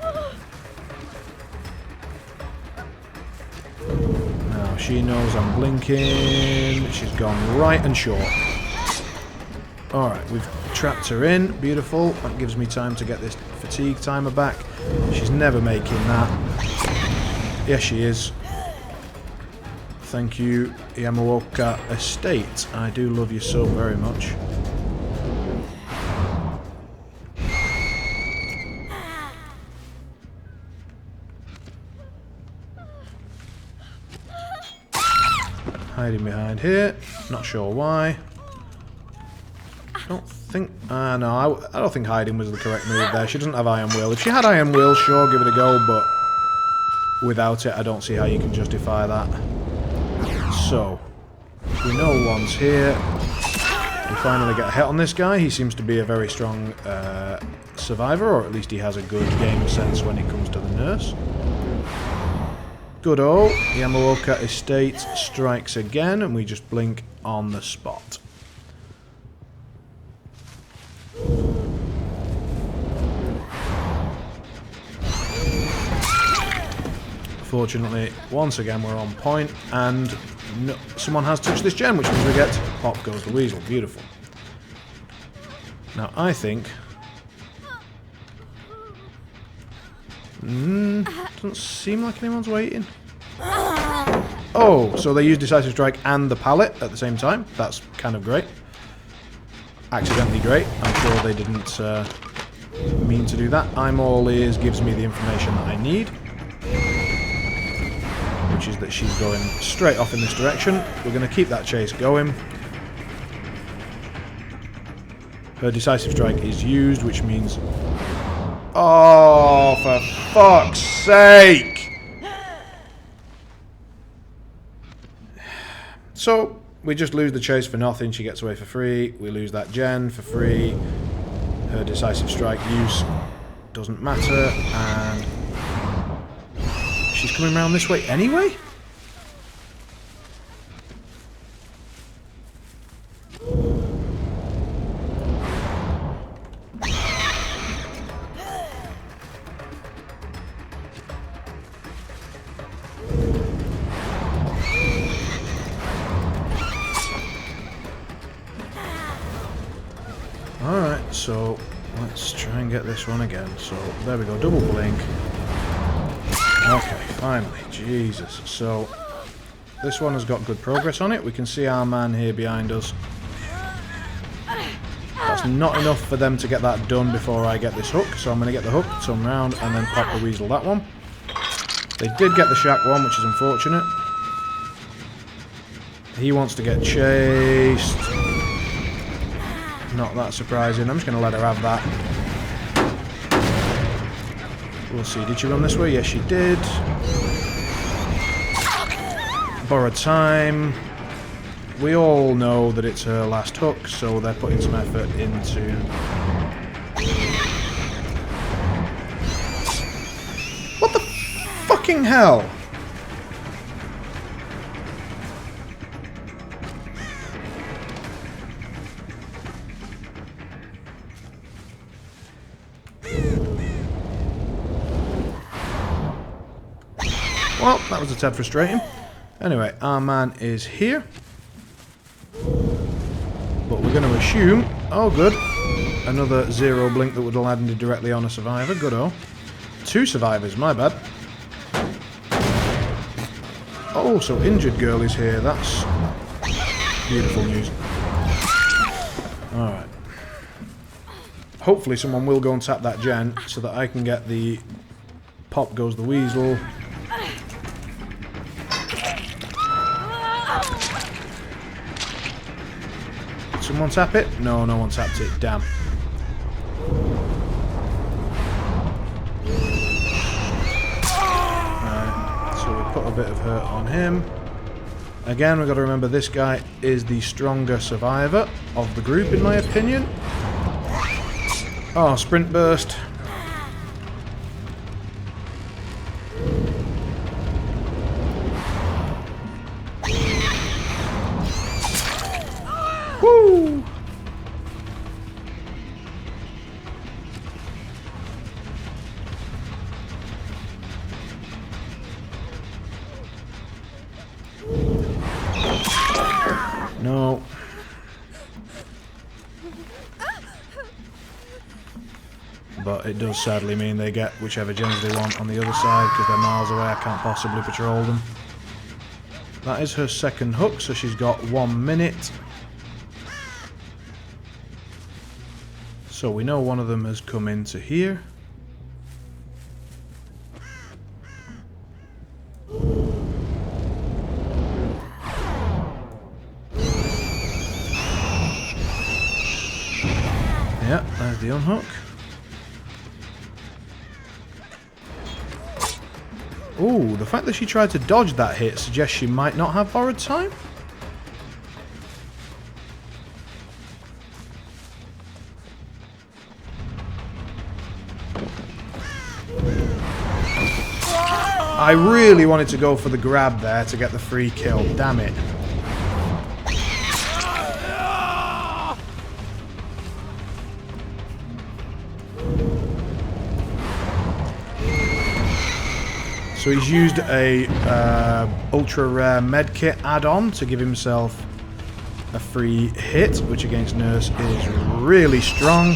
Now, she knows I'm blinking. She's gone right and short. Alright, we've trapped her in. Beautiful. That gives me time to get this fatigue timer back. She's never making that. Yes, she is. Thank you, Yamaoka Estate. I do love you so very much. Hiding behind here. Not sure why. I don't think... no, I don't think hiding was the correct move there. She doesn't have Iron Will. If she had Iron Will, sure, give it a go, but without it, I don't see how you can justify that. So, we know one's here. We finally get a hit on this guy. He seems to be a very strong survivor, or at least he has a good game sense when it comes to the nurse. Good old Yamaoka Estate strikes again, and we just blink on the spot. Unfortunately, once again we're on point, and no, someone has touched this gem, which means we get pop goes the weasel. Beautiful. Now I think... doesn't seem like anyone's waiting. Oh, so they used Decisive Strike and the pallet at the same time. That's kind of great. Accidentally great. I'm sure they didn't mean to do that. I'm all ears gives me the information that I need, which is that she's going straight off in this direction. We're going to keep that chase going. Her Decisive Strike is used, which means... Oh, for fuck's sake! So, we just lose the chase for nothing. She gets away for free. We lose that gen for free. Her Decisive Strike use doesn't matter. And she's coming around this way anyway? Alright, so let's try and get this one again. So there we go, double blink. Okay, finally, Jesus. So this one has got good progress on it. We can see our man here behind us. That's not enough for them to get that done before I get this hook, so I'm going to get the hook, turn round, and then pop the weasel that one. They did get the shack one, which is unfortunate. He wants to get chased. Not that surprising. I'm just going to let her have that. We'll see. Did she run this way? Yes, she did. Borrowed time. We all know that it's her last hook, so they're putting some effort into... What the fucking hell? Well, that was a tad frustrating. Anyway, our man is here. But we're going to assume... Oh, good. Another zero blink that would have landed directly on a survivor. Good-o. 2 survivors, my bad. Oh, so Injured Girl is here. That's beautiful news. Alright. Hopefully someone will go and tap that gen so that I can get the pop goes the weasel. Someone tap it? No, no one tapped it. Damn. Right, so we put a bit of hurt on him. Again, we've got to remember this guy is the stronger survivor of the group, in my opinion. Oh, sprint burst. Woo! No. But it does sadly mean they get whichever gens they want on the other side because they're miles away. I can't possibly patrol them. That is her second hook, so she's got 1 minute. So we know one of them has come into here. Yeah, there's the unhook. Ooh, the fact that she tried to dodge that hit suggests she might not have borrowed time. I really wanted to go for the grab there to get the free kill, damn it. So he's used a ultra rare medkit add-on to give himself a free hit, which against Nurse is really strong.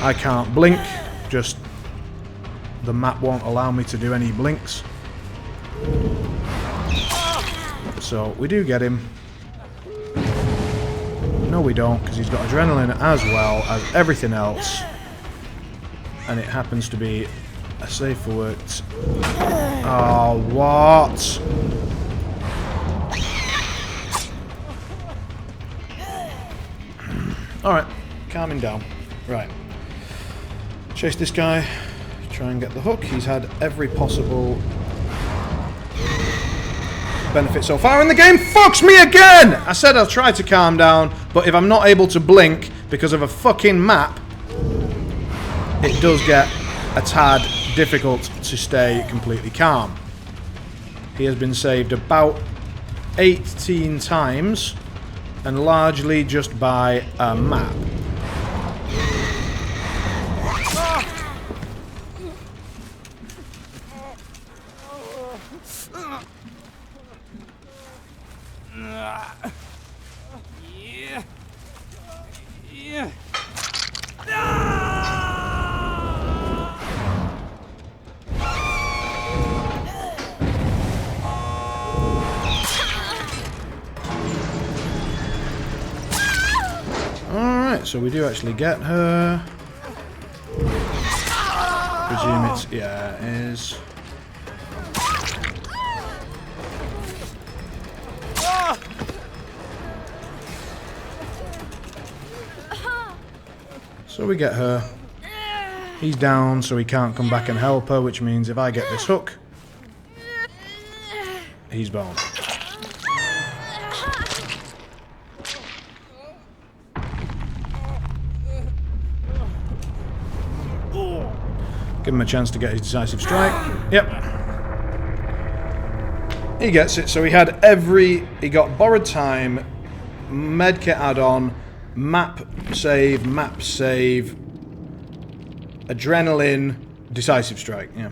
I can't blink, just the map won't allow me to do any blinks. So we do get him. No we don't, because he's got adrenaline as well as everything else. And it happens to be a save for work. Oh, what? Alright, calming down. Right. Chase this guy, try and get the hook. He's had every possible benefit so far, and the game fucks me again! I said I'll try to calm down, but if I'm not able to blink because of a fucking map, it does get a tad difficult to stay completely calm. He has been saved about 18 times, and largely just by a map. Alright, so we do actually get her. Presume it's, yeah, it is. So we get her. He's down, so he can't come back and help her, which means if I get this hook, he's boned. Give him a chance to get his decisive strike. Yep. He gets it. So he had he got borrowed time, medkit add-on, map save, adrenaline, decisive strike. Yeah.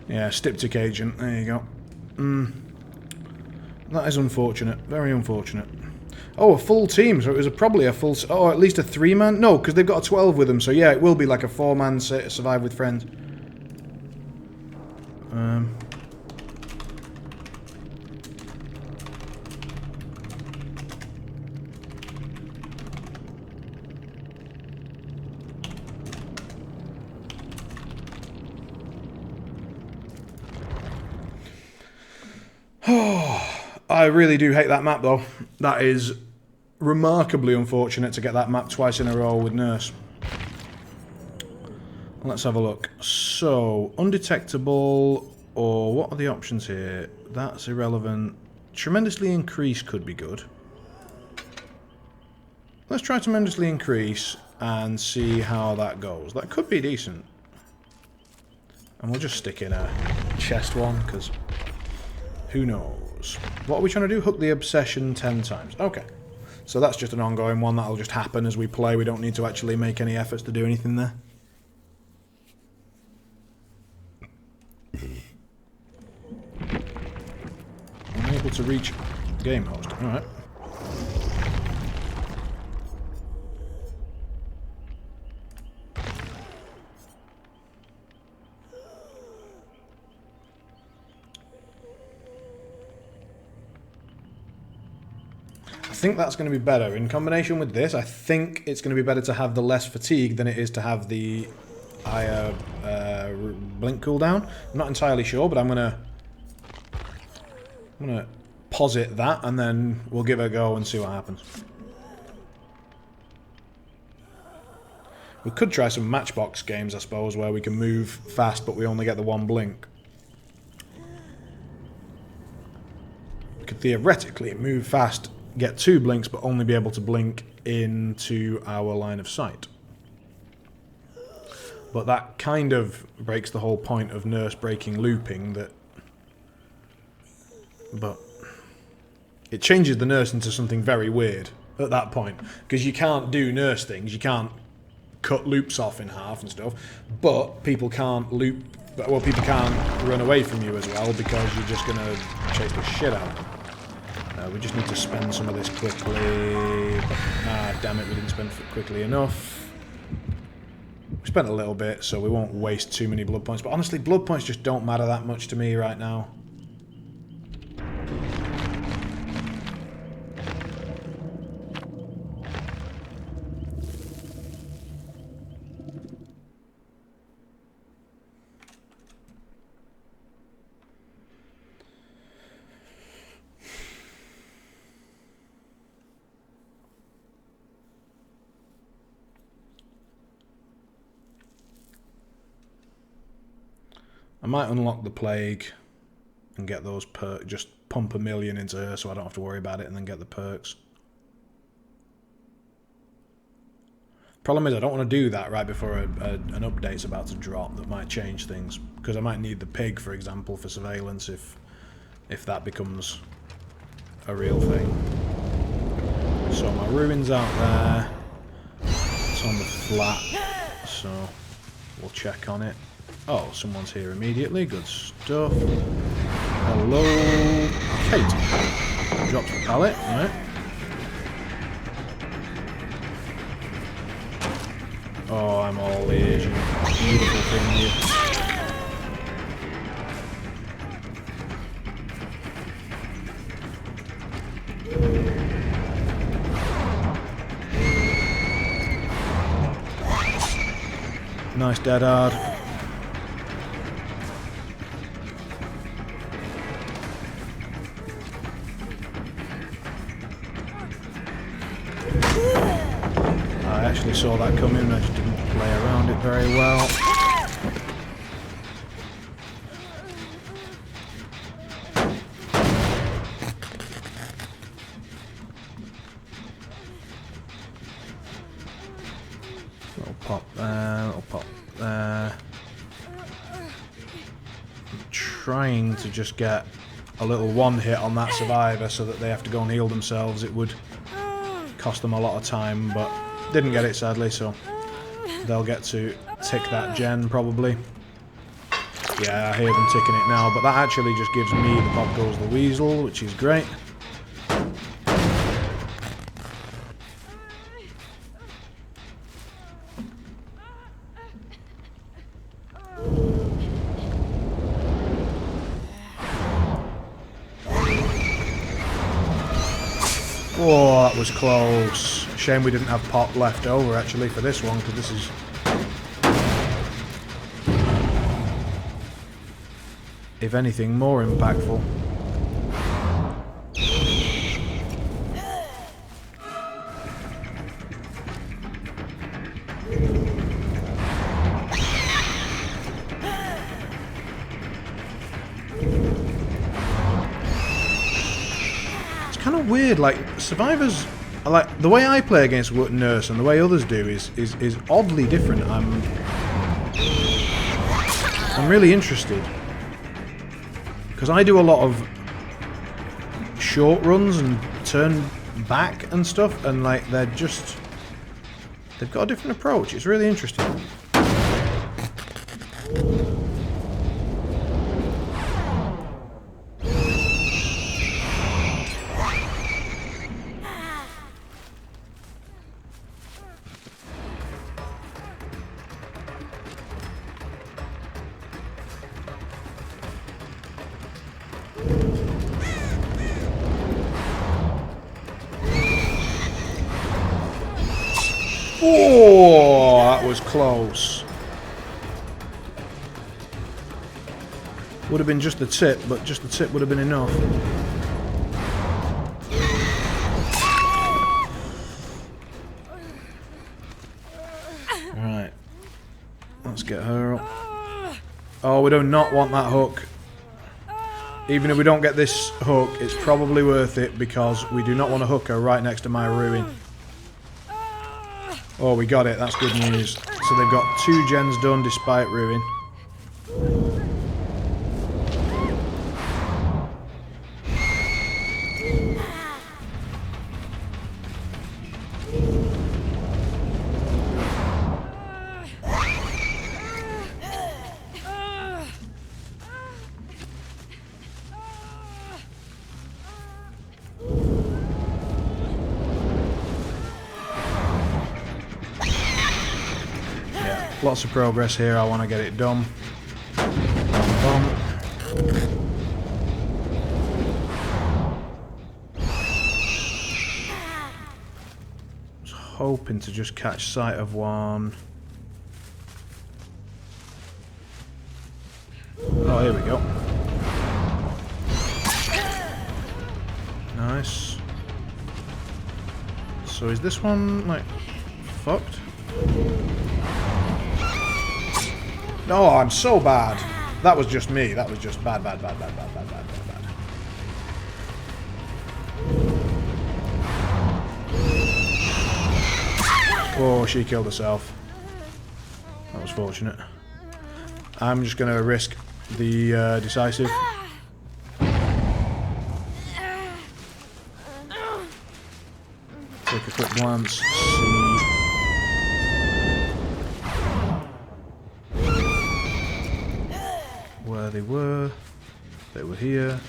Yeah, Styptic agent. There you go. That is unfortunate. Very unfortunate. Oh, a full team. So it was probably a full... Oh, at least a 3-man? No, because they've got a 12 with them. So yeah, it will be like a 4-man survive with friends. I really do hate that map, though. That is remarkably unfortunate to get that map twice in a row with Nurse. Let's have a look. So, undetectable, or what are the options here? That's irrelevant. Tremendously increase could be good. Let's try tremendously increase and see how that goes. That could be decent. And we'll just stick in a chest one, because who knows? What are we trying to do? Hook the obsession 10 times. Okay. So that's just an ongoing one. That'll just happen as we play. We don't need to actually make any efforts to do anything there. Unable to reach game host. Alright. I think that's going to be better. In combination with this, I think it's going to be better to have the less fatigue than it is to have the higher blink cooldown. I'm not entirely sure, but I'm going to I'm going to posit that, and then we'll give it a go and see what happens. We could try some matchbox games, I suppose, where we can move fast, but we only get the one blink. We could theoretically move fast, get 2 blinks, but only be able to blink into our line of sight. But that kind of breaks the whole point of nurse breaking looping, that... But it changes the nurse into something very weird at that point, because you can't do nurse things, you can't cut loops off in half and stuff, but people can't loop, well, people can't run away from you as well, because you're just going to chase the shit out of them. We just need to spend some of this quickly. Ah, damn it, we didn't spend it quickly enough. We spent a little bit, so we won't waste too many blood points, but honestly, blood points just don't matter that much to me right now. I might unlock the plague and get those perks, just pump 1,000,000 into her so I don't have to worry about it, and then get the perks. Problem is, I don't want to do that right before an update's about to drop that might change things, because I might need the pig, for example, for surveillance if that becomes a real thing. So my ruin's out there. It's on the flat, so we'll check on it. Oh, someone's here immediately. Good stuff. Hello, Kate. Drops the pallet, right? Oh, I'm all ears, you beautiful thing here. Nice dead hard. I actually saw that coming, I just didn't play around it very well. Little pop there, little pop there. I'm trying to just get a little one hit on that survivor so that they have to go and heal themselves. It would cost them a lot of time, but didn't get it sadly, so they'll get to tick that gen probably. Yeah, I hear them ticking it now, but that actually just gives me the Pop Goes the Weasel, which is great. Oh, that was close. Shame we didn't have pop left over actually for this one, because this is... if anything, more impactful. Kind of weird, like survivors, like the way I play against nurse and the way others do is oddly different. I'm really interested, because I do a lot of short runs and turn back and stuff, and like they've got a different approach. It's really interesting. Oh, that was close. Would have been just the tip, but just the tip would have been enough. Right. Let's get her up. Oh, we do not want that hook. Even if we don't get this hook, it's probably worth it because we do not want to hook her right next to my ruin. Oh, we got it. That's good news. So they've got 2 gens done despite ruin. Lots of progress here, I want to get it done. Bum, bum. Was hoping to just catch sight of one. Oh, here we go. Nice. So is this one, like, fucked? No, I'm so bad. That was just me. That was just bad. Oh, she killed herself. That was fortunate. I'm just going to risk the decisive. Take a quick glance, see... where they were. They were here.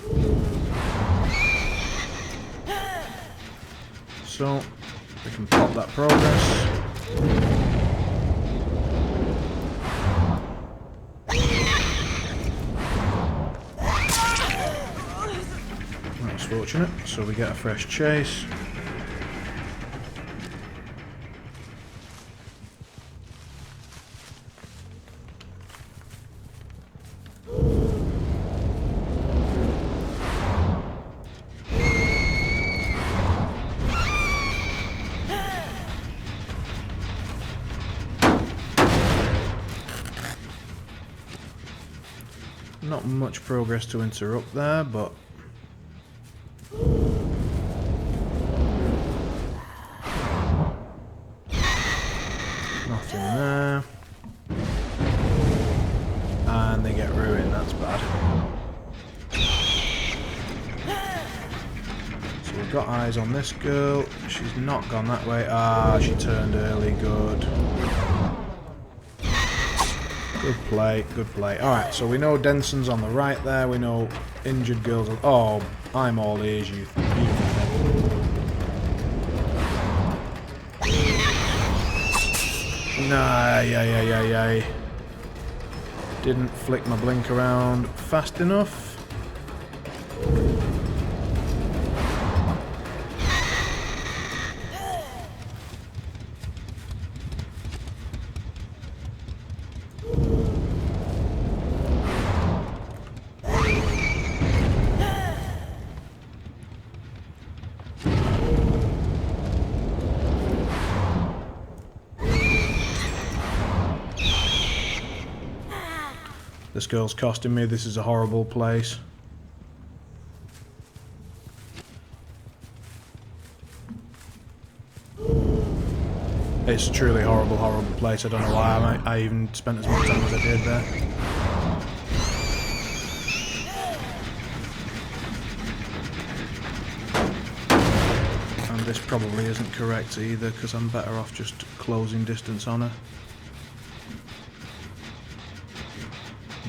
So, we can pop that progress. That's fortunate. So we get a fresh chase. Not much progress to interrupt there, but nothing there. And they get ruined, that's bad. So we've got eyes on this girl. She's not gone that way. Ah, she turned early, good. Good play, good play. Alright, so we know Denson's on the right there, we know injured girls are... Oh, I'm all ears, you Nah, yeah. Didn't flick my blink around fast enough. This girl's costing me, this is a horrible place. It's a truly horrible, horrible place. I don't know why I even spent as much time as I did there. And this probably isn't correct either, because I'm better off just closing distance on her.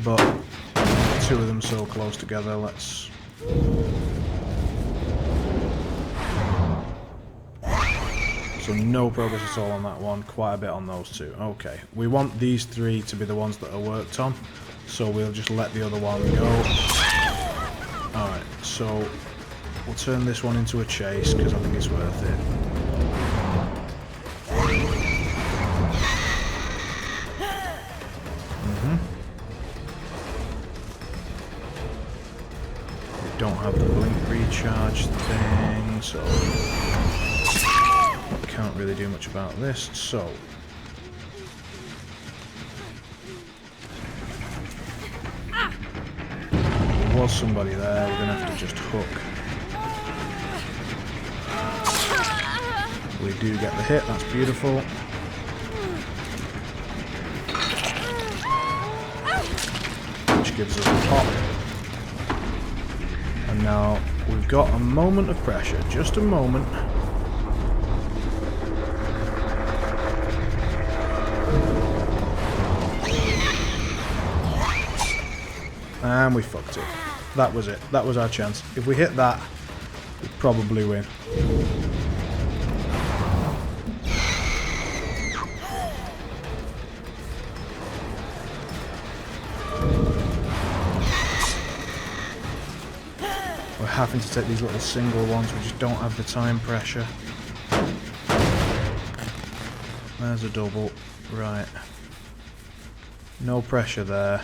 But 2 of them so close together, let's... So no progress at all on that one, quite a bit on those 2. Okay, we want these 3 to be the ones that are worked on, so we'll just let the other one go. Alright, so we'll turn this one into a chase, because I think it's worth it. don't have the blink recharge thing, so can't really do much about this. So there was somebody there, we're gonna have to just hook. We do get the hit, that's beautiful. Which gives us a pop. And now we've got a moment of pressure, just a moment. And we fucked it. That was it. That was our chance. If we hit that, we'd probably win. We're having to take these little single ones. We just don't have the time pressure. There's a double. Right. No pressure there.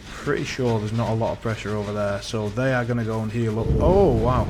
Pretty sure there's not a lot of pressure over there, so they are going to go and heal up. Oh, wow.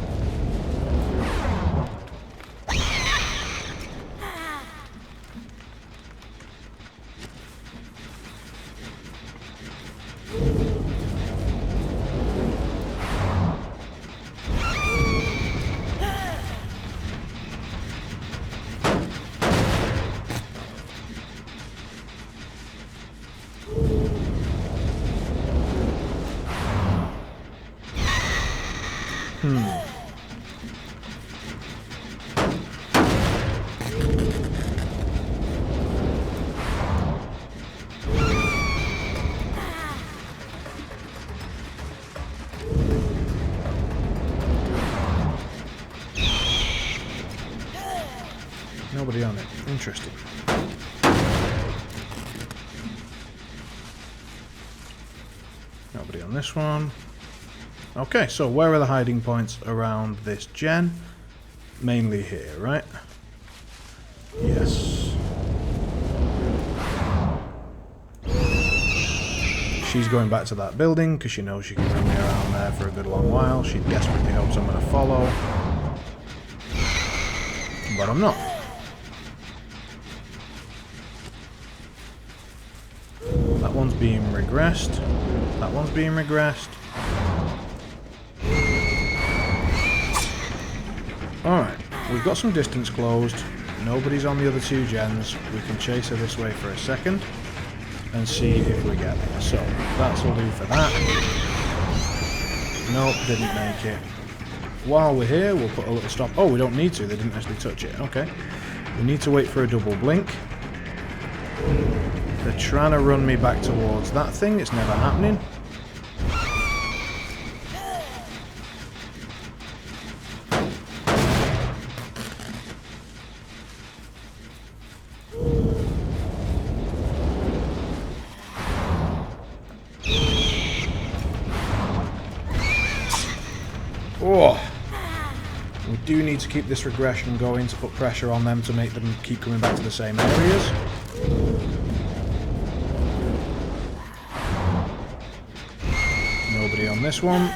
Nobody on it. Interesting. Nobody on this one. Okay, so where are the hiding points around this gen? Mainly here, right? Yes. She's going back to that building because she knows she can run me around there for a good long while. She desperately hopes I'm going to follow. But I'm not. That one's being regressed. That one's being regressed. Alright, we've got some distance closed. Nobody's on the other two gens. We can chase her this way for a second and see if we get her. So, that'll do for that. Nope, didn't make it. While we're here, we'll put a little stop. Oh, we don't need to. They didn't actually touch it. Okay. We need to wait for a double blink. They're trying to run me back towards that thing. It's never happening. Oh, we do need to keep this regression going to put pressure on them to make them keep coming back to the same areas. Nobody on this one.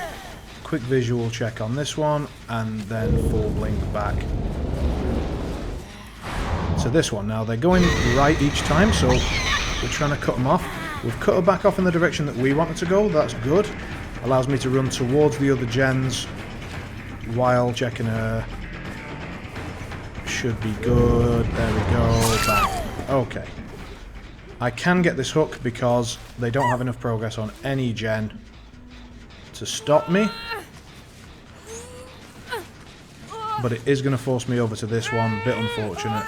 Quick visual check on this one, and then full blink back to this one. Now they're going right each time, so we're trying to cut them off. We've cut her back off in the direction that we wanted to go. That's good. Allows me to run towards the other gens while checking her. Should be good. There we go. Back. Okay. I can get this hook because they don't have enough progress on any gen to stop me. But it is going to force me over to this one. Bit unfortunate.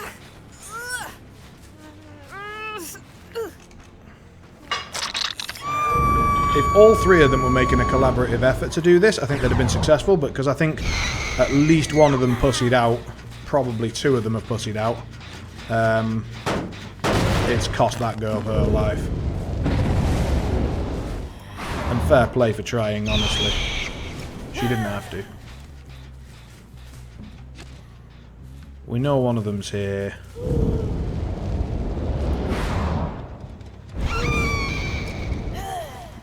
If all three of them were making a collaborative effort to do this, I think they'd have been successful, but because I think at least one of them pussied out, probably two of them have pussied out, it's cost that girl her life. And fair play for trying, honestly. She didn't have to. We know one of them's here.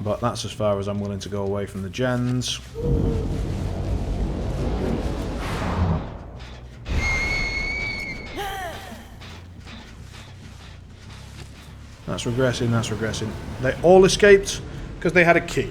But that's as far as I'm willing to go away from the gens. That's regressing, that's regressing. They all escaped because they had a key.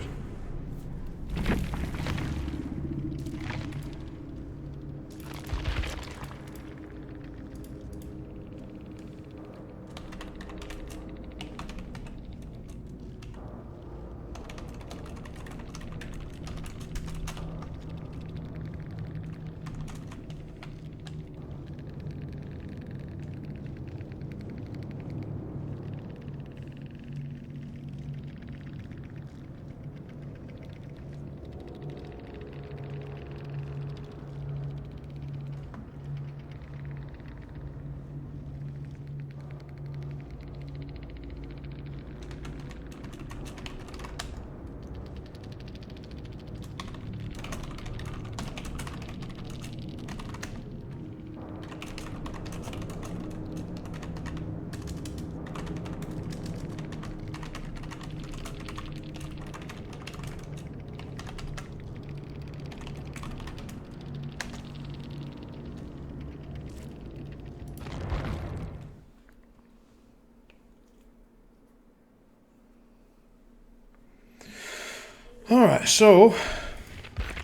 Alright, so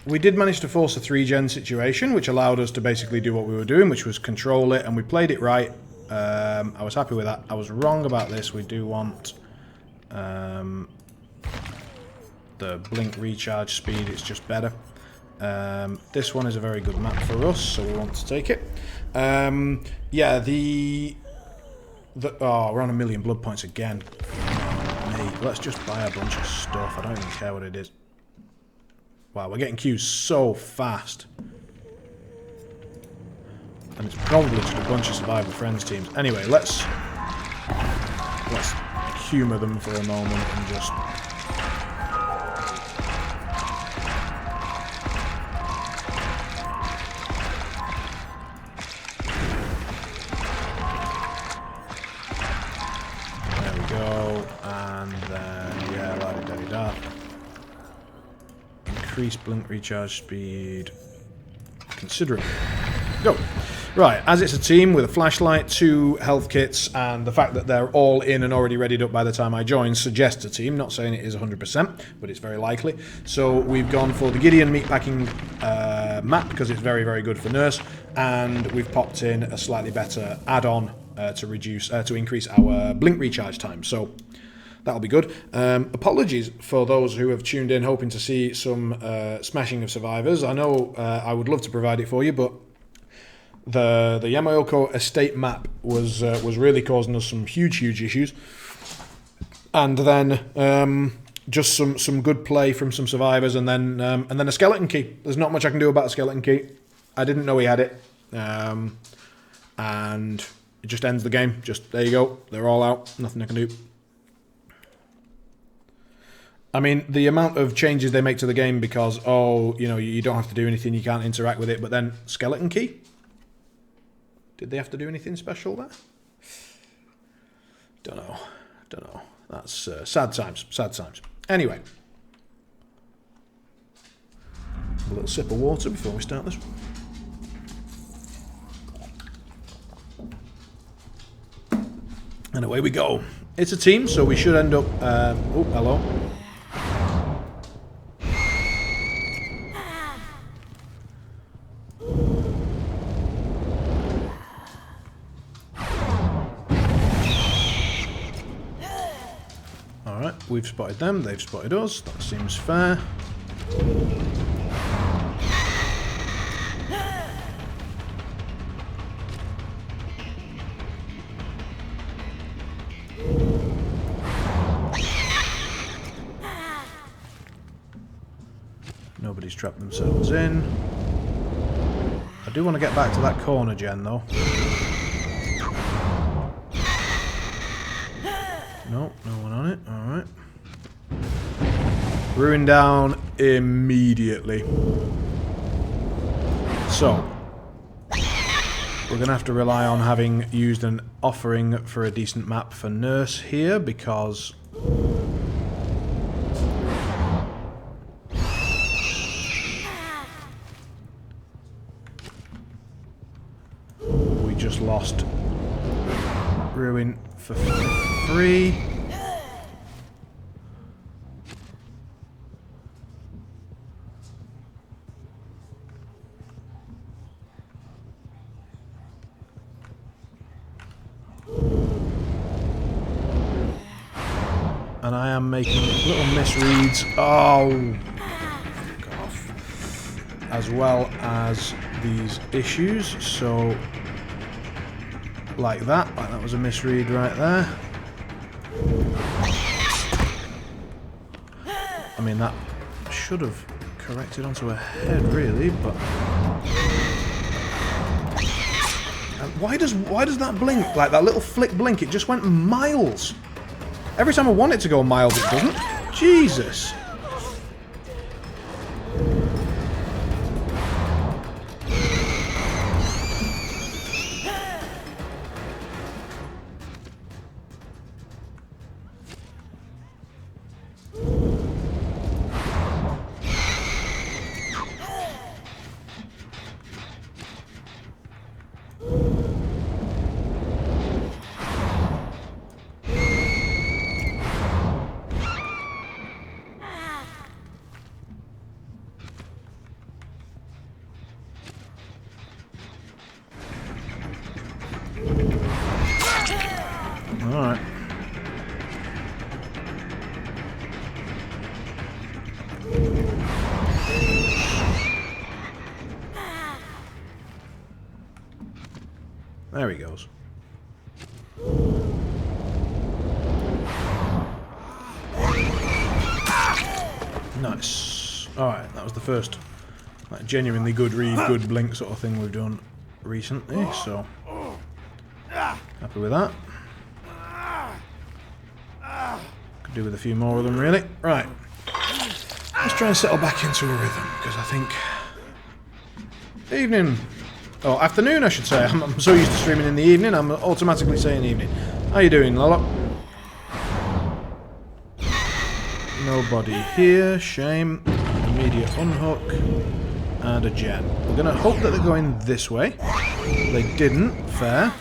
we did manage to force a 3-gen situation, which allowed us to basically do what we were doing, which was control it, and we played it right. I was happy with that. I was wrong about this. We do want the blink recharge speed. It's just better. This one is a very good map for us, so we want to take it. Yeah, oh, we're on 1 million blood points again. Let's just buy a bunch of stuff. I don't even care what it is. Wow, we're getting queues so fast. And it's probably just a bunch of Survival Friends teams. Anyway, let's humour them for a moment and just... There we go. And then, yeah, la-di-da-di-da. Increase blink recharge speed considerably. Go. Right, as it's a team with a flashlight, 2 health kits, and the fact that they're all in and already readied up by the time I join suggests a team. Not saying it is 100%, but it's very likely. So we've gone for the Gideon meatpacking map because it's very, very good for nurse, and we've popped in a slightly better add-on to increase our blink recharge time. So that'll be good. Apologies for those who have tuned in hoping to see some smashing of survivors. I know I would love to provide it for you, but the Yamaoka estate map was really causing us some huge issues. And then just some good play from some survivors, and then a skeleton key. There's not much I can do about a skeleton key. I didn't know he had it, and it just ends the game. Just there you go. They're all out. Nothing I can do. I mean, the amount of changes they make to the game because, oh, you know, you don't have to do anything, you can't interact with it, but then skeleton key? Did they have to do anything special there? Don't know. That's sad times. Anyway. A little sip of water before we start this. And away we go. It's a team, so we should end up... oh, hello. Alright, we've spotted them, they've spotted us. That seems fair. Nobody's trapped themselves in. I do want to get back to that corner gen though. No, no one on it. Alright. Ruin down immediately. So, we're going to have to rely on having used an offering for a decent map for nurse here, because just lost Ruin for free. And I am making little misreads. Oh, fuck off. As well as these issues. So, like that. Like that was a misread right there. I mean, that should have corrected onto her head, really, but... And why does that blink? Like, that little flick blink, it just went miles. Every time I want it to go miles, it doesn't. Jesus. Alright. There he goes. Nice. Alright, that was the first like, genuinely good read, good blink sort of thing we've done recently, so happy with that. Could do with a few more of them, really. Right. Let's try and settle back into a rhythm, because I think... Evening. Oh, afternoon, I should say. I'm so used to streaming in the evening, I'm automatically saying evening. How you doing, Lolo? Nobody here. Shame. Immediate unhook. And a gem. We're going to hope that they're going this way. They didn't. Fair.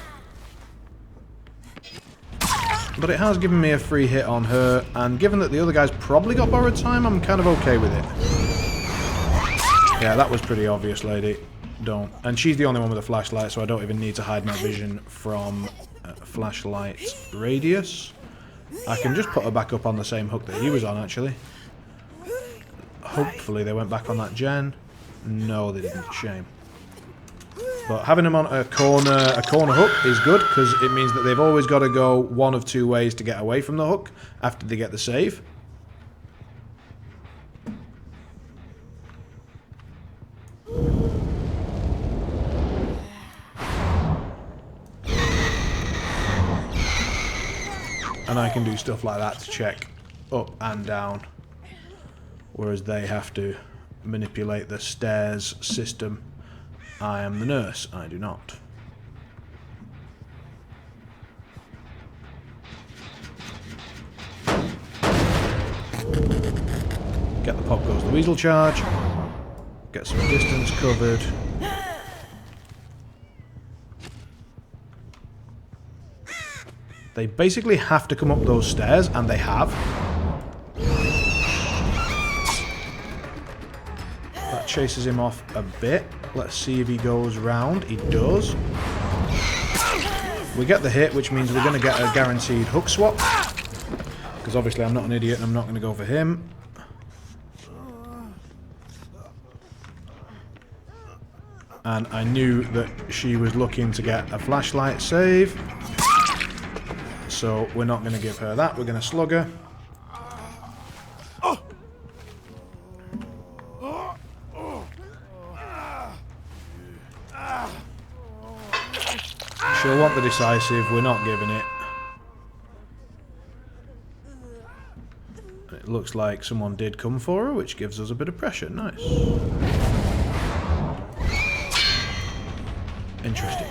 But it has given me a free hit on her, and given that the other guys probably got borrowed time, I'm kind of okay with it. Yeah, that was pretty obvious, lady. Don't. And she's the only one with a flashlight, so I don't even need to hide my vision from flashlight radius. I can just put her back up on the same hook that he was on, actually. Hopefully they went back on that gen. No, they didn't. Shame. But having them on a corner hook is good, because it means that they've always got to go one of two ways to get away from the hook after they get the save. And I can do stuff like that to check up and down, whereas they have to manipulate the stairs system. I am the nurse, I do not. Get the pop goes the weasel charge. Get some distance covered. They basically have to come up those stairs, and they have. That chases him off a bit. Let's see if he goes round. He does. We get the hit, which means we're going to get a guaranteed hook swap. Because obviously I'm not an idiot and I'm not going to go for him. And I knew that she was looking to get a flashlight save. So we're not going to give her that. We're going to slug her. She'll want the decisive. We're not giving it. It looks like someone did come for her, which gives us a bit of pressure. Nice. Interesting.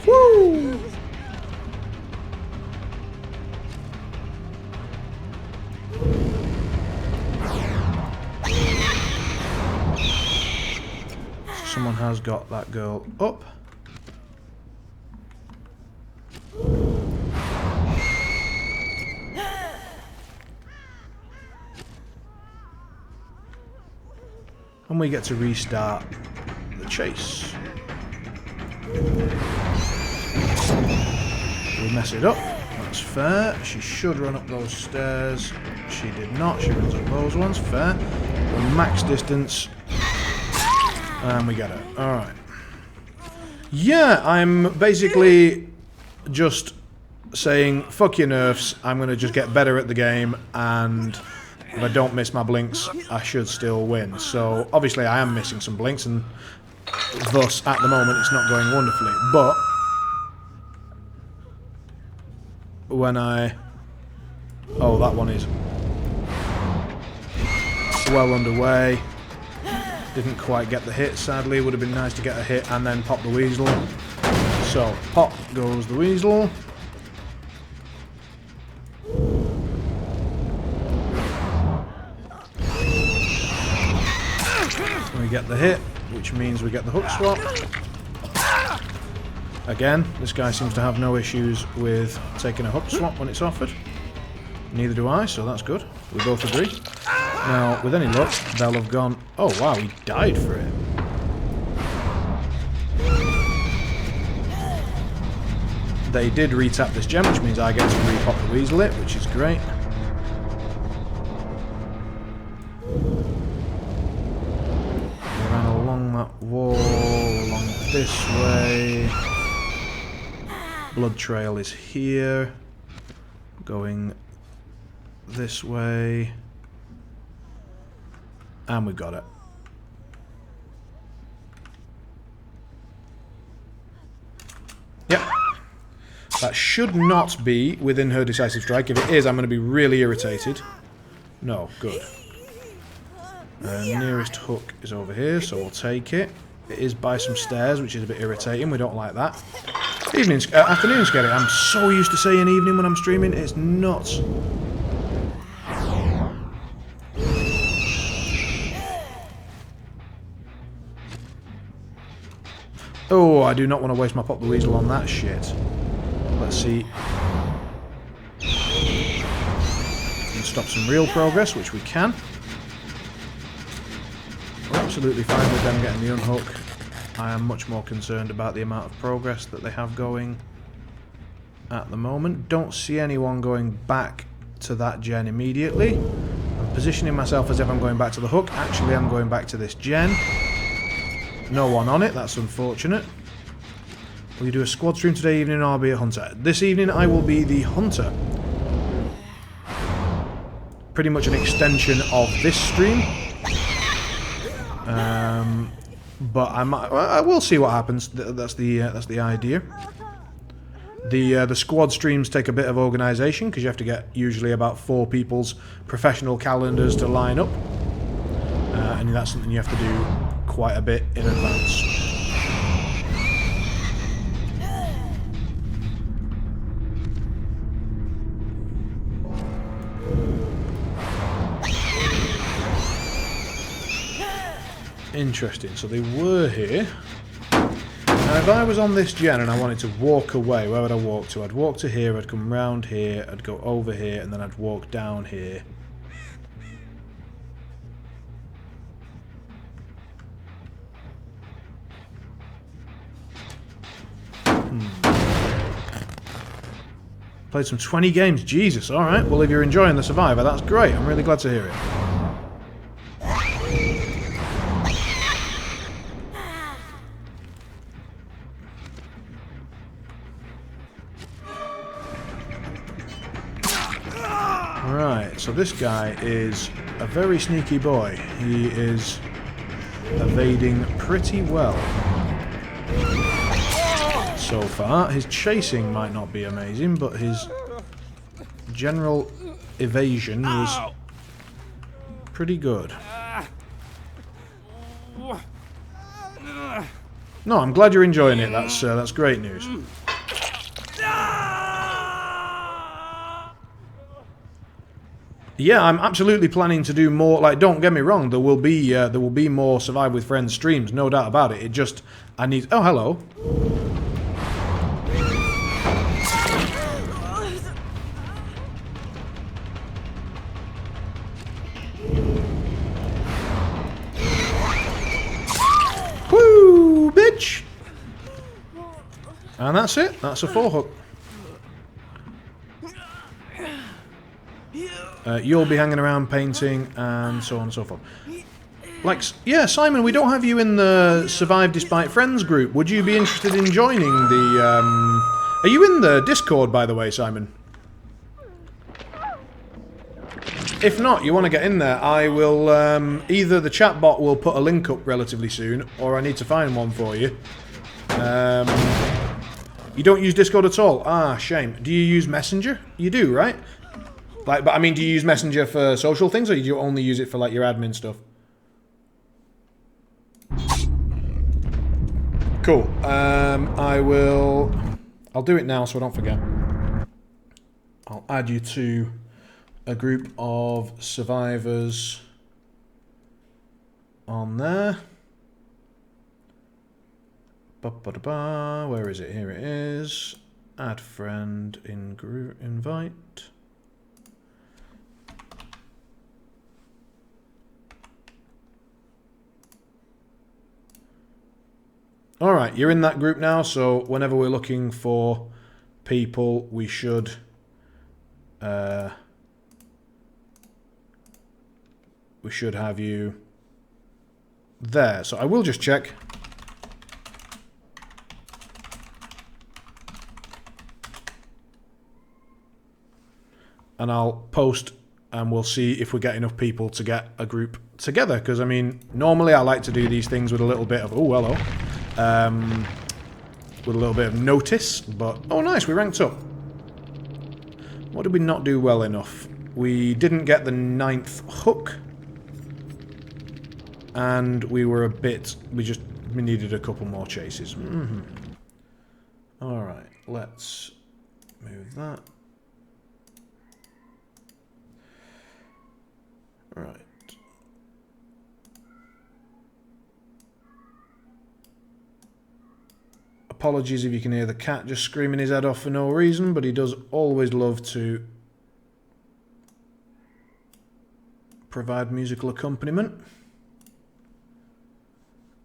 Woo! has got that girl up. And we get to restart the chase. We mess it up. That's fair. She should run up those stairs. She did not. She runs up those ones. Fair. Max distance. And we get it. Alright. Yeah, I'm basically just saying, fuck your nerfs. I'm going to just get better at the game. And if I don't miss my blinks, I should still win. So, obviously, I am missing some blinks. And thus, at the moment, it's not going wonderfully. But when I... Oh, that one is well underway. Didn't quite get the hit, sadly. Would have been nice to get a hit and then pop the weasel. So, pop goes the weasel. We get the hit, which means we get the hook swap. Again, this guy seems to have no issues with taking a hook swap when it's offered. Neither do I, so that's good. We both agree. Now, with any luck, they'll have gone... Oh, wow, he died for it. They did re-tap this gem, which means I get to re-pop the weasel it, which is great. We ran along that wall, along this way. Blood trail is here. Going this way. And we got it. Yep. That should not be within her decisive strike. If it is, I'm going to be really irritated. No, good. Nearest hook is over here, so we'll take it. It is by some stairs, which is a bit irritating. We don't like that. Afternoon scary. I'm so used to saying evening when I'm streaming. It's nuts. Oh, I do not want to waste my Pop the Weasel on that shit. Let's see. We can stop some real progress, which we can. We're absolutely fine with them getting the unhook. I am much more concerned about the amount of progress that they have going at the moment. Don't see anyone going back to that gen immediately. I'm positioning myself as if I'm going back to the hook. Actually, I'm going back to this gen. No one on it, that's unfortunate. Will you do a squad stream today evening or I'll be a hunter? This evening I will be the hunter. Pretty much an extension of this stream. But I will see what happens. That's the idea. The squad streams take a bit of organisation because you have to get usually about 4 people's professional calendars to line up. And that's something you have to do quite a bit in advance. Interesting, so they were here. Now if I was on this gen and I wanted to walk away, where would I walk to? I'd walk to here, I'd come round here, I'd go over here, and then I'd walk down here. Played some 20 games, Jesus, alright. Well, if you're enjoying the Survivor, that's great. I'm really glad to hear it. Alright, so this guy is a very sneaky boy. He is evading pretty well. So far, his chasing might not be amazing, but his general evasion was pretty good. No, I'm glad you're enjoying it. That's great news. Yeah, I'm absolutely planning to do more. Like, don't get me wrong, there will be more Survive with Friends streams, no doubt about it. It just, I need. Oh, hello. Woo, bitch! And that's it. That's a 4-hook. You'll be hanging around painting and so on and so forth. Like, yeah, Simon, we don't have you in the Survive Despite Friends group. Would you be interested in joining the, Are you in the Discord, by the way, Simon? If not, you want to get in there, I will, either the chat bot will put a link up relatively soon, or I need to find one for you. You don't use Discord at all? Ah, shame. Do you use Messenger? You do, right? Like, but I mean, do you use Messenger for social things, or do you only use it for, like, your admin stuff? Cool. I'll do it now so I don't forget. I'll add you to a group of survivors on there. Ba-ba-da-ba. Where is it? Here it is. Add friend in group invite. Alright, you're in that group now, so whenever we're looking for people, we should have you there. So I will just check. And I'll post and we'll see if we get enough people to get a group together. Because, I mean, normally I like to do these things with a little bit of... Oh, hello. With a little bit of notice, but... Oh, nice, we ranked up. What did we not do well enough? We didn't get the 9th hook. And we were a bit... We needed a couple more chases. Mm-hmm. Alright, let's move that. Right. Apologies if you can hear the cat just screaming his head off for no reason, but he does always love to provide musical accompaniment.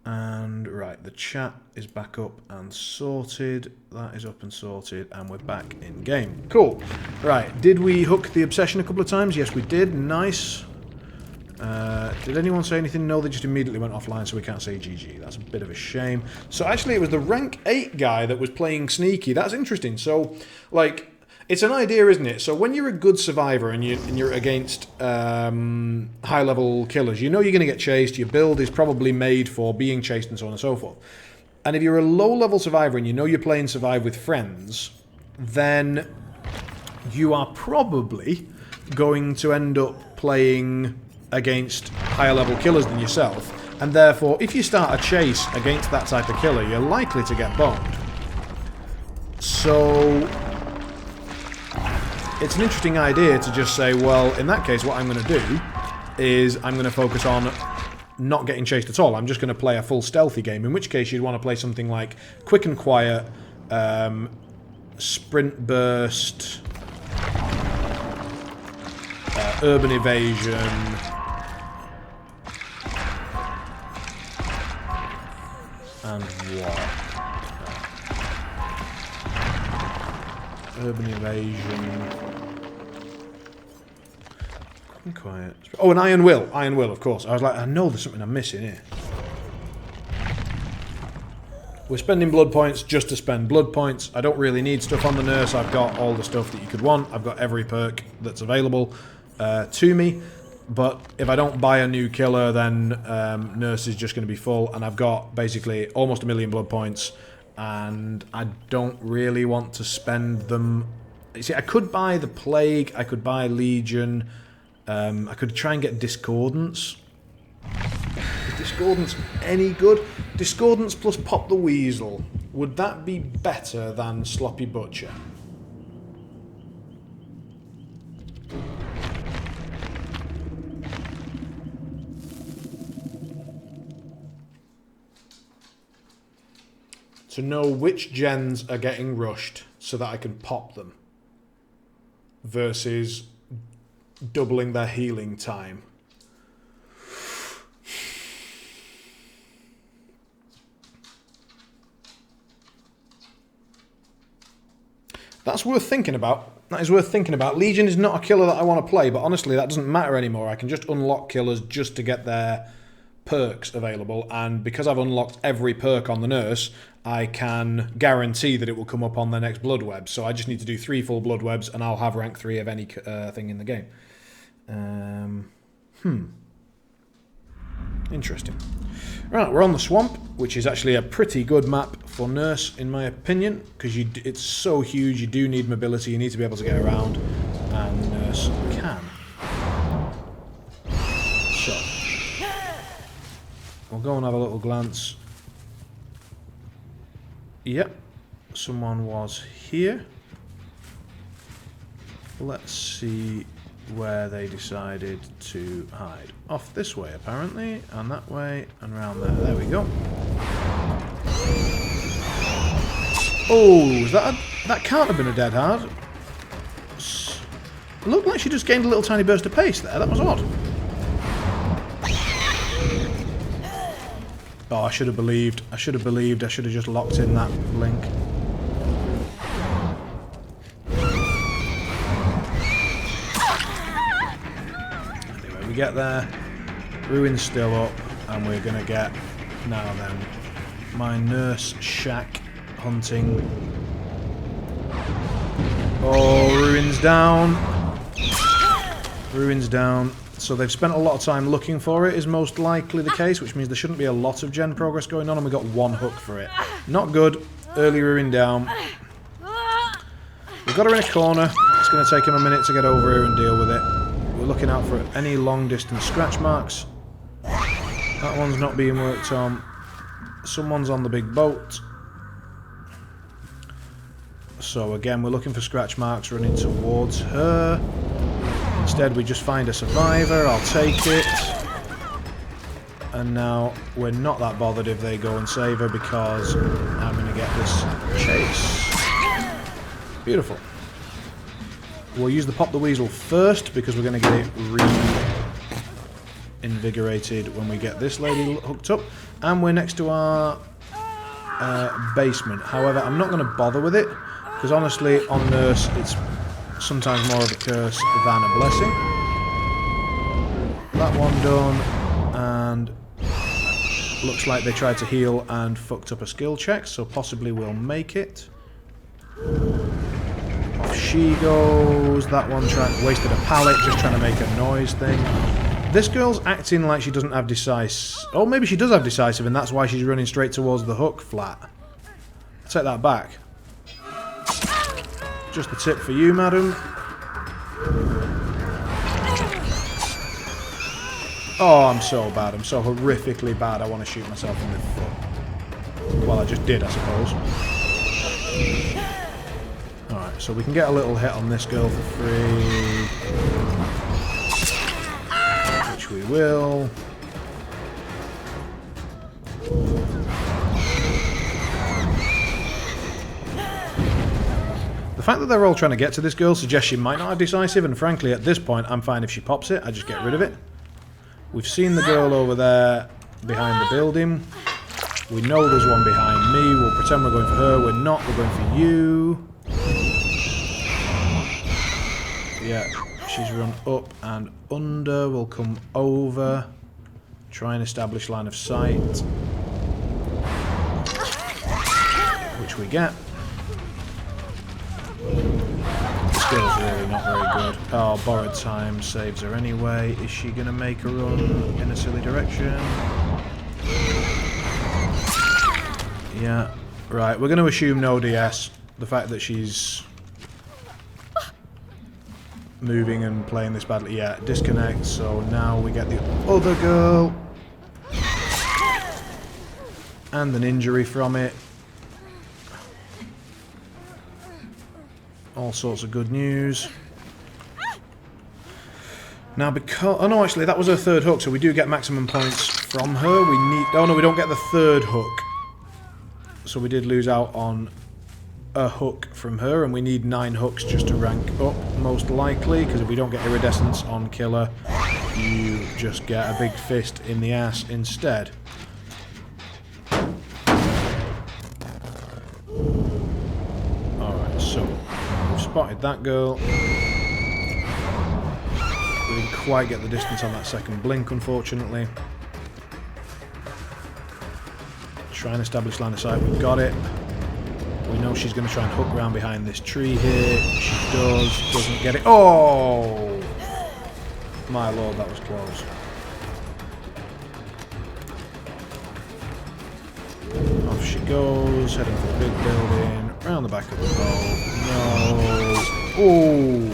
And right, the chat is back up and sorted. That is up and sorted, and we're back in game. Cool. Right, did we hook the obsession a couple of times? Yes, we did. Nice. Did anyone say anything? No, they just immediately went offline, so we can't say GG. That's a bit of a shame. So actually, it was the rank 8 guy that was playing sneaky. That's interesting. So, like, it's an idea, isn't it? So when you're a good survivor and you're against high-level killers, you know you're going to get chased. Your build is probably made for being chased and so on and so forth. And if you're a low-level survivor and you know you're playing Survive with friends, then you are probably going to end up playing against higher level killers than yourself, and therefore if you start a chase against that type of killer, you're likely to get boned. So it's an interesting idea to just say, well, in that case what I'm going to do is I'm going to focus on not getting chased at all. I'm just going to play a full stealthy game, in which case you'd want to play something like Quick and Quiet, Sprint Burst, Urban Evasion, and what? Urban Evasion. Quiet. Oh, and Iron Will. Iron Will, of course. I was like, I know there's something I'm missing here. We're spending blood points just to spend blood points. I don't really need stuff on the nurse. I've got all the stuff that you could want. I've got every perk that's available to me. But if I don't buy a new killer, then nurse is just going to be full. And I've got basically almost 1 million blood points. And I don't really want to spend them. You see, I could buy the Plague. I could buy Legion. I could try and get Discordance. Is Discordance any good? Discordance plus Pop the Weasel. Would that be better than Sloppy Butcher? to know which gens are getting rushed so that I can pop them versus doubling their healing time. That's worth thinking about. That is worth thinking about. Legion is not a killer that I want to play, but honestly, that doesn't matter anymore. I can just unlock killers just to get their perks available, and because I've unlocked every perk on the nurse, I can guarantee that it will come up on the next blood web. So I just need to do 3 full blood webs, and I'll have rank 3 of any thing in the game. Interesting. Right, we're on the swamp, which is actually a pretty good map for nurse, in my opinion, because it's so huge. You do need mobility. You need to be able to get around, and nurse can. So we'll go and have a little glance. Yep, someone was here. Let's see where they decided to hide. Off this way, apparently, and that way, and round there. There we go. Oh, that can't have been a dead hard. It looked like she just gained a little tiny burst of pace there. That was odd. Oh, I should have believed. I should have just locked in that blink. Anyway, we get there. Ruin's still up, and we're gonna get, now then, my nurse shack hunting. Oh, Ruin's down. Ruin's down. So they've spent a lot of time looking for it, is most likely the case, which means there shouldn't be a lot of gen progress going on, and we got 1 hook for it. Not good. Early Ruin down. We've got her in a corner. It's going to take him a minute to get over here and deal with it. We're looking out for any long distance scratch marks. That one's not being worked on. Someone's on the big boat. So again, we're looking for scratch marks running towards her. Instead, we just find a survivor. I'll take it. And now we're not that bothered if they go and save her, because I'm going to get this chase. Beautiful. We'll use the Pop the Weasel first, because we're going to get it reinvigorated when we get this lady hooked up. And we're next to our basement. However, I'm not going to bother with it, because honestly, on Nurse, it's sometimes more of a curse than a blessing. That one done, and looks like they tried to heal and fucked up a skill check, so possibly we'll make it. Off she goes. That one wasted a pallet just trying to make a noise thing. This girl's acting like she doesn't have decisive. Oh, maybe she does have decisive, and that's why she's running straight towards the hook flat. I'll take that back. Just a tip for you, madam. Oh, I'm so bad. I'm so horrifically bad. I want to shoot myself in the foot. Well, I just did, I suppose. Alright, so we can get a little hit on this girl for free. Which we will. The fact that they're all trying to get to this girl suggests she might not have decisive, and frankly, at this point, I'm fine if she pops it. I just get rid of it. We've seen the girl over there behind the building. We know there's one behind me. We'll pretend we're going for her. We're not. We're going for you. Yeah, she's run up and under. We'll come over. Try and establish line of sight. Which we get. Skill's really not very good. Oh, borrowed time saves her anyway. Is she going to make a run in a silly direction? Yeah. Right, we're going to assume no DS. The fact that she's moving and playing this badly. Yeah, disconnect. So now we get the other girl. And an injury from it. All sorts of good news. Now, because... Oh, no, actually, that was her third hook, so we do get maximum points from her. We need... Oh, no, we don't get the third hook. so we did lose out on a hook from her, and we need 9 hooks just to rank up, most likely, because if we don't get iridescence on killer, you just get a big fist in the ass instead. Alright, so we've spotted that girl. We didn't quite get the distance on that second blink, unfortunately. Try and establish line of sight. We've got it. We know she's going to try and hook around behind this tree here. She does. Doesn't get it. Oh! My lord, that was close. Off she goes, heading for the big building. Round the back of the boat. No. Oh!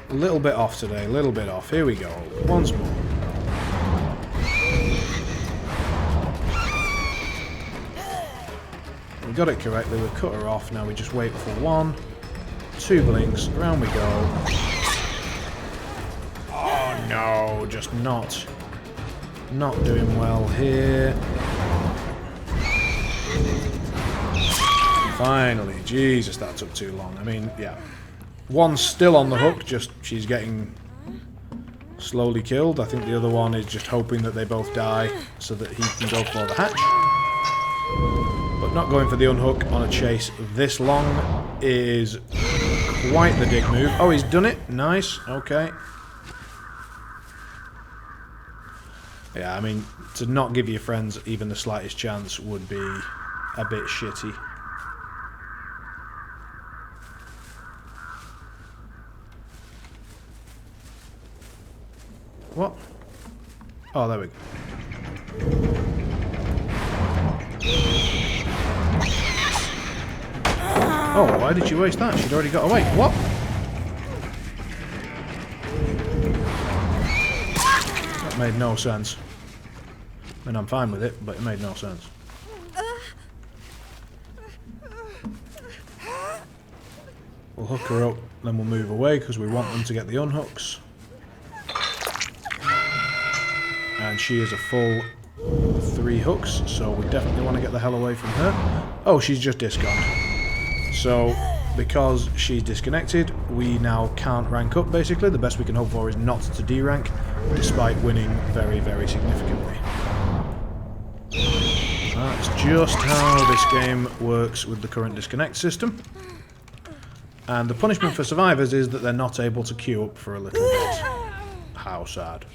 A little bit off today. A little bit off. Here we go. Once more. We got it correctly, we cut her off, now we just wait for 1, 2 blinks, around we go. Oh no, just not doing well here. Finally, Jesus, that took too long. I mean, yeah. One's still on the hook, just she's getting slowly killed. I think the other one is just hoping that they both die so that he can go for the hatch. But not going for the unhook on a chase this long is quite the dick move. Oh, he's done it. Nice. Okay. Yeah, I mean, to not give your friends even the slightest chance would be a bit shitty. What? Oh, there we go. Oh, why did she waste that? She'd already got away. What? That made no sense. I mean, I'm fine with it, but it made no sense. We'll hook her up, then we'll move away because we want them to get the unhooks. And she is a full 3 hooks, so we definitely want to get the hell away from her. Oh, she's just disconned. So, because she's disconnected, we now can't rank up, basically. The best we can hope for is not to D-rank, despite winning very, very significantly. That's just how this game works with the current disconnect system. And the punishment for survivors is that they're not able to queue up for a little bit. How sad.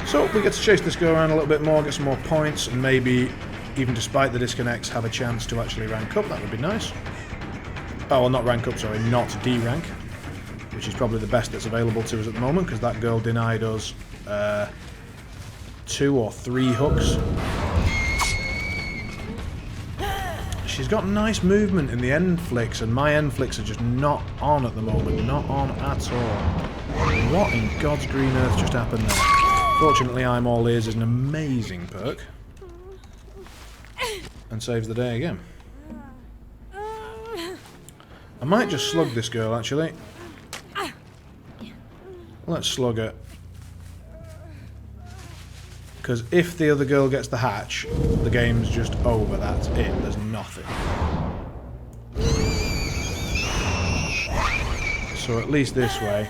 So we get to chase this girl around a little bit more, get some more points, and maybe, even despite the disconnects, have a chance to actually rank up. That would be nice. Oh, well, not rank up, sorry, not D-rank, which is probably the best that's available to us at the moment, because that girl denied us 2 or 3 hooks. She's got nice movement in the end flicks, and my end flicks are just not on at the moment. Not on at all. What in God's green earth just happened there? Fortunately, I'm all ears is an amazing perk. And saves the day again. I might just slug this girl, actually. Let's slug her. Because if the other girl gets the hatch, the game's just over. That's it. There's nothing. So at least this way.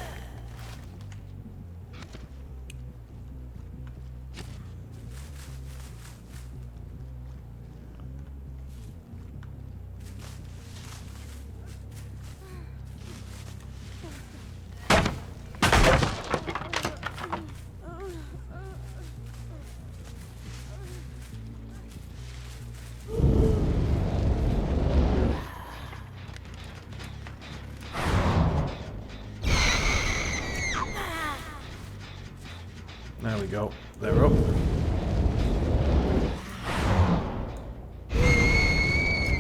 There we go. They're up.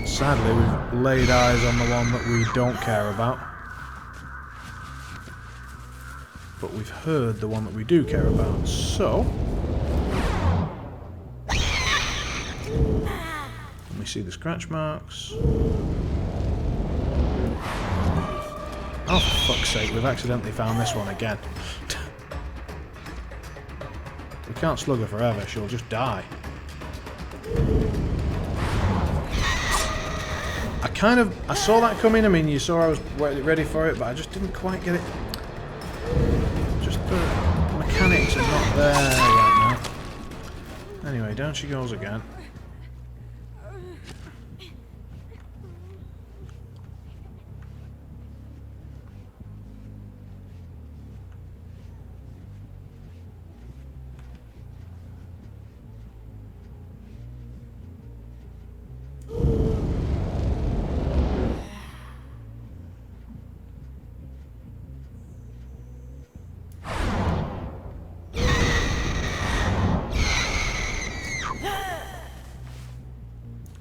Sadly, we've laid eyes on the one that we don't care about. But we've heard the one that we do care about, so... Let me see the scratch marks. Oh, for fuck's sake, we've accidentally found this one again. We can't slug her forever, she'll just die. I saw that coming. I mean, you saw I was ready for it, but I just didn't quite get it. Just the mechanics are not there right now. Anyway, down she goes again.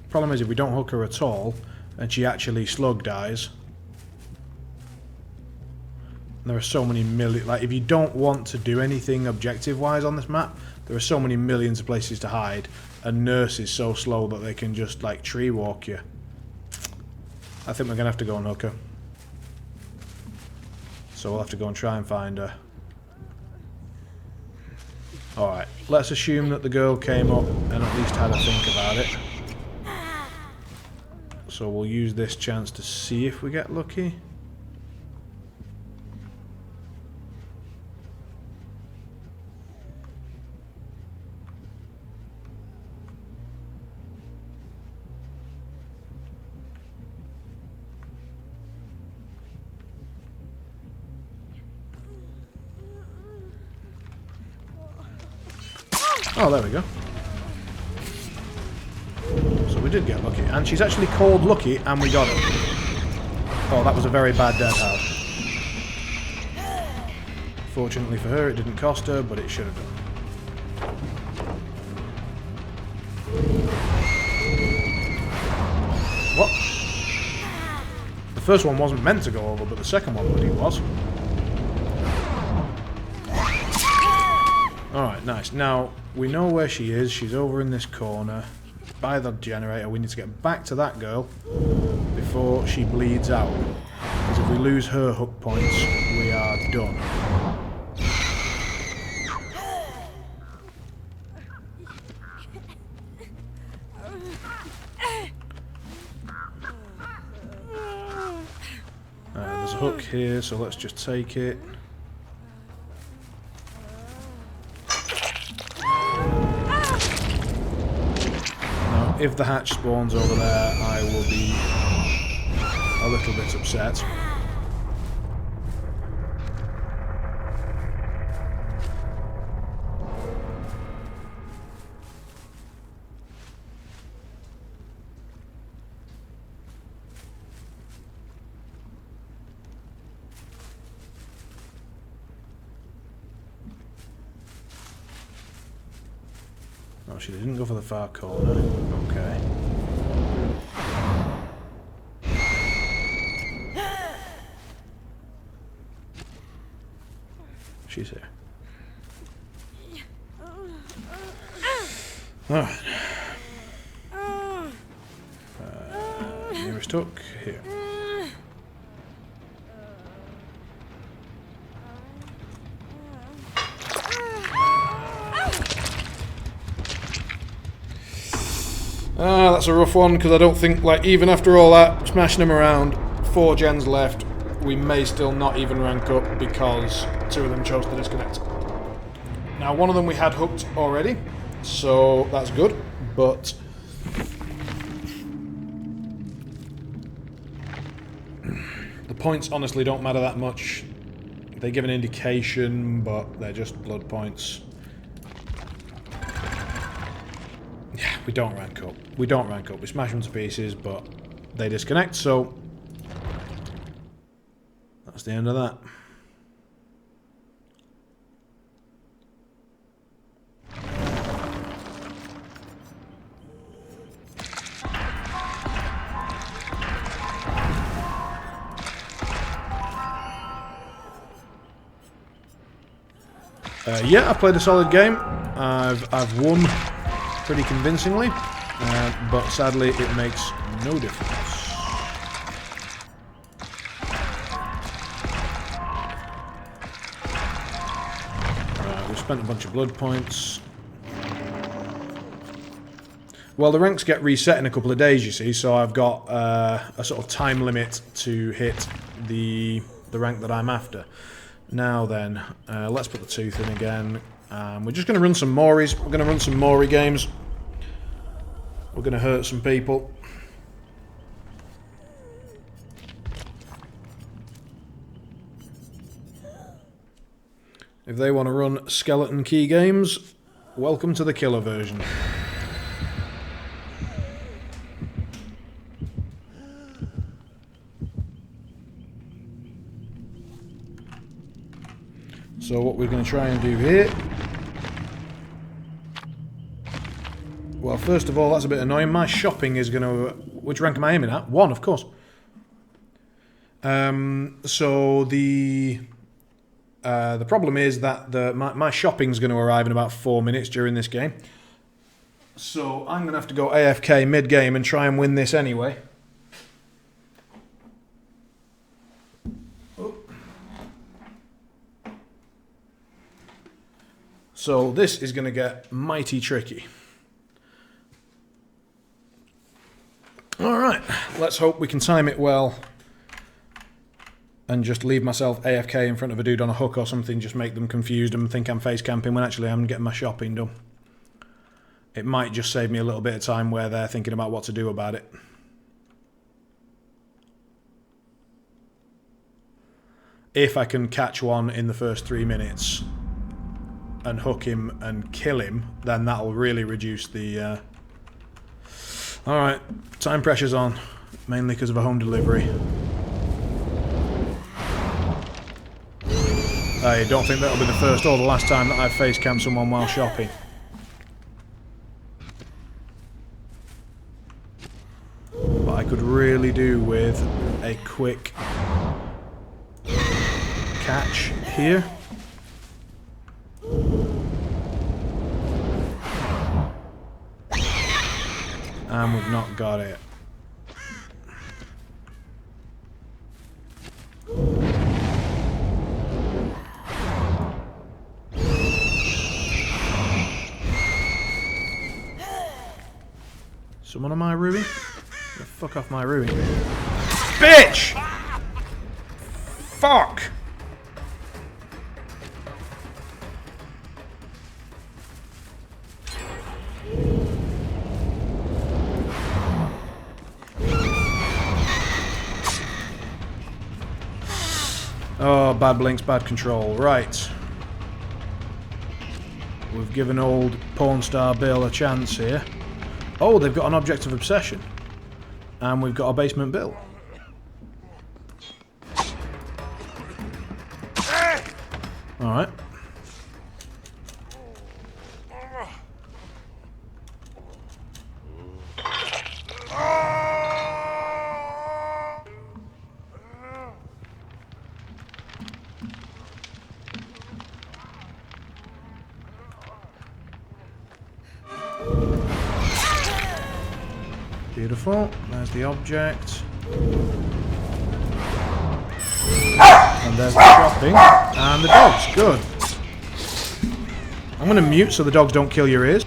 Problem is, if we don't hook her at all, and she actually slug dies, there are so many million. Like, if you don't want to do anything objective-wise on this map, there are so many millions of places to hide, and Nurse is so slow that they can just like tree walk you. I think we're gonna have to go and hook her. So we'll have to go and try and find her. Alright, let's assume that the girl came up and at least had a think about it. So we'll use this chance to see if we get lucky. Oh, there we go. So we did get lucky. And she's actually called lucky, and we got her. Oh, that was a very bad dead house. Fortunately for her, it didn't cost her, but it should have done. What? The first one wasn't meant to go over, but the second one bloody was. Alright, nice. Now, we know where she is. She's over in this corner by the generator. We need to get back to that girl before she bleeds out. Because if we lose her hook points, we are done. There's a hook here, so let's just take it. If the hatch spawns over there, I will be a little bit upset. Oh, she didn't go for the far corner. Okay. She's here. Alright. Nearest hook, here. That's a rough one, because I don't think, like, even after all that, smashing them around, 4 gens left, we may still not even rank up because 2 of them chose to disconnect. Now, one of them we had hooked already, so that's good, but the points honestly don't matter that much. They give an indication, but they're just blood points. Yeah, we don't rank up. We don't rank up. We smash them to pieces, but they disconnect, so that's the end of that. Yeah, I played a solid game. I've won pretty convincingly, but sadly it makes no difference. spent a bunch of blood points. Well, the ranks get reset in a couple of days, you see, so I've got a sort of time limit to hit the rank that I'm after. Now then, let's put the tooth in again. We're just going to run some Moris. We're going to run some Mori games. We're going to hurt some people. If they want to run skeleton key games, welcome to the killer version. So what we're going to try and do here... Well, first of all, that's a bit annoying. My shopping is going to... Which rank am I aiming at? 1, of course. So the problem is that my shopping's going to arrive in about 4 minutes during this game. So I'm going to have to go AFK mid-game and try and win this anyway. So this is going to get mighty tricky. Alright, let's hope we can time it well. And just leave myself AFK in front of a dude on a hook or something, just make them confused and think I'm face camping when actually I'm getting my shopping done. It might just save me a little bit of time where they're thinking about what to do about it. If I can catch one in the first 3 minutes and hook him and kill him, then that'll really reduce the... Alright, time pressure's on, mainly because of a home delivery. I don't think that'll be the first or the last time that I've face-cammed someone while shopping. But I could really do with a quick catch here. And we've not got it. Someone on my Ruby? Fuck off my Ruby. Bitch! Fuck! Oh, bad blinks, bad control. Right. We've given old porn star Bill a chance here. Oh, they've got an object of obsession. And we've got a basement Bill. Alright. Beautiful. There's the object. And there's the shopping. And the dogs. Good. I'm going to mute so the dogs don't kill your ears.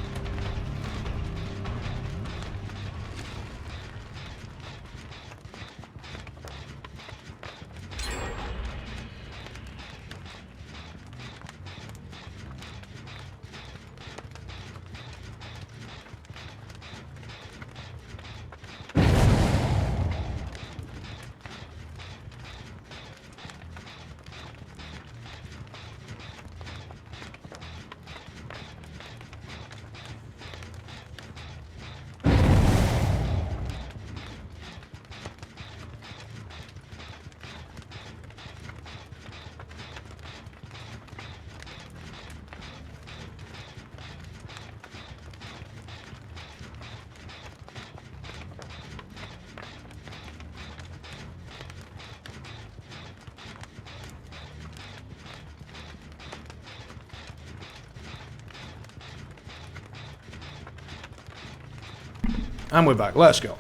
And we're back. Let's go.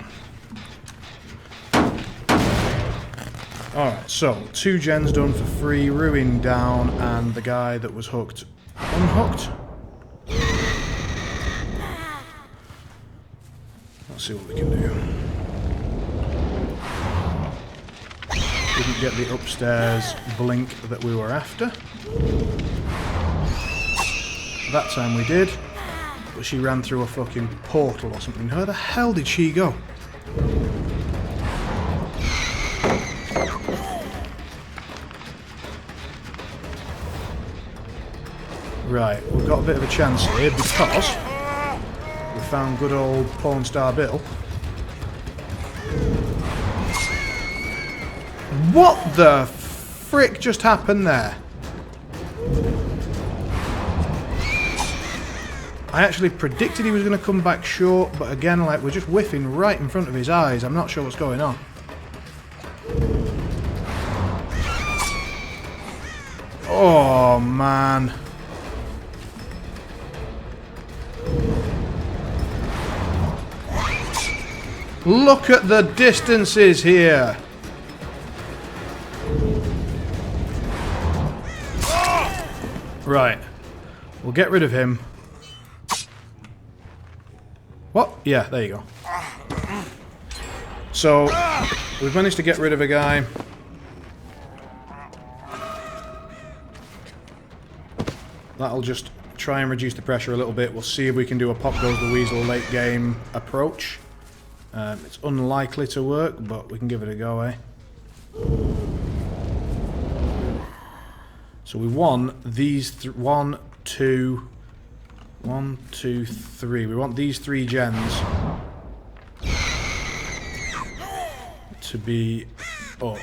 Alright, so 2 gens done for free, Ruin down, and the guy that was hooked unhooked. Let's see what we can do. Didn't get the upstairs blink that we were after. That time we did, but she ran through a fucking portal or something. Where the hell did she go? Right, we've got a bit of a chance here because we found good old porn star Bill. What the frick just happened there? I actually predicted he was going to come back short, but again, like, we're just whiffing right in front of his eyes. I'm not sure what's going on. Oh, man. Look at the distances here. Right. We'll get rid of him. What? Yeah, there you go. So, we've managed to get rid of a guy. That'll just try and reduce the pressure a little bit. We'll see if we can do a pop goes the weasel late game approach. It's unlikely to work, but we can give it a go, eh? So we won these 1, 2, 3. We want these 3 gens to be up.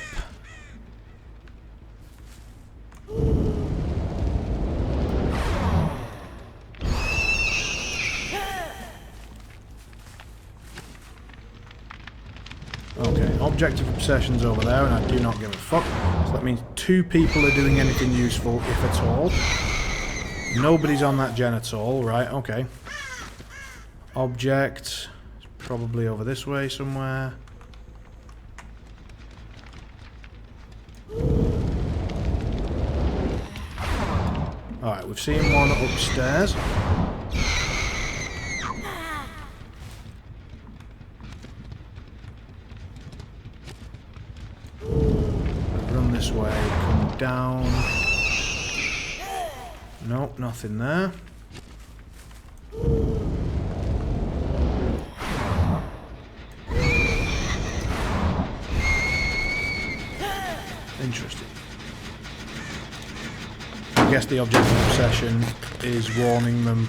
Okay, objective obsession's over there, and I do not give a fuck. So that means 2 people are doing anything useful, if at all. Nobody's on that gen at all, right, okay. Object, probably over this way somewhere. Alright, we've seen one upstairs. Run this way, come down. Nope, nothing there. Interesting. I guess the objective obsession is warning them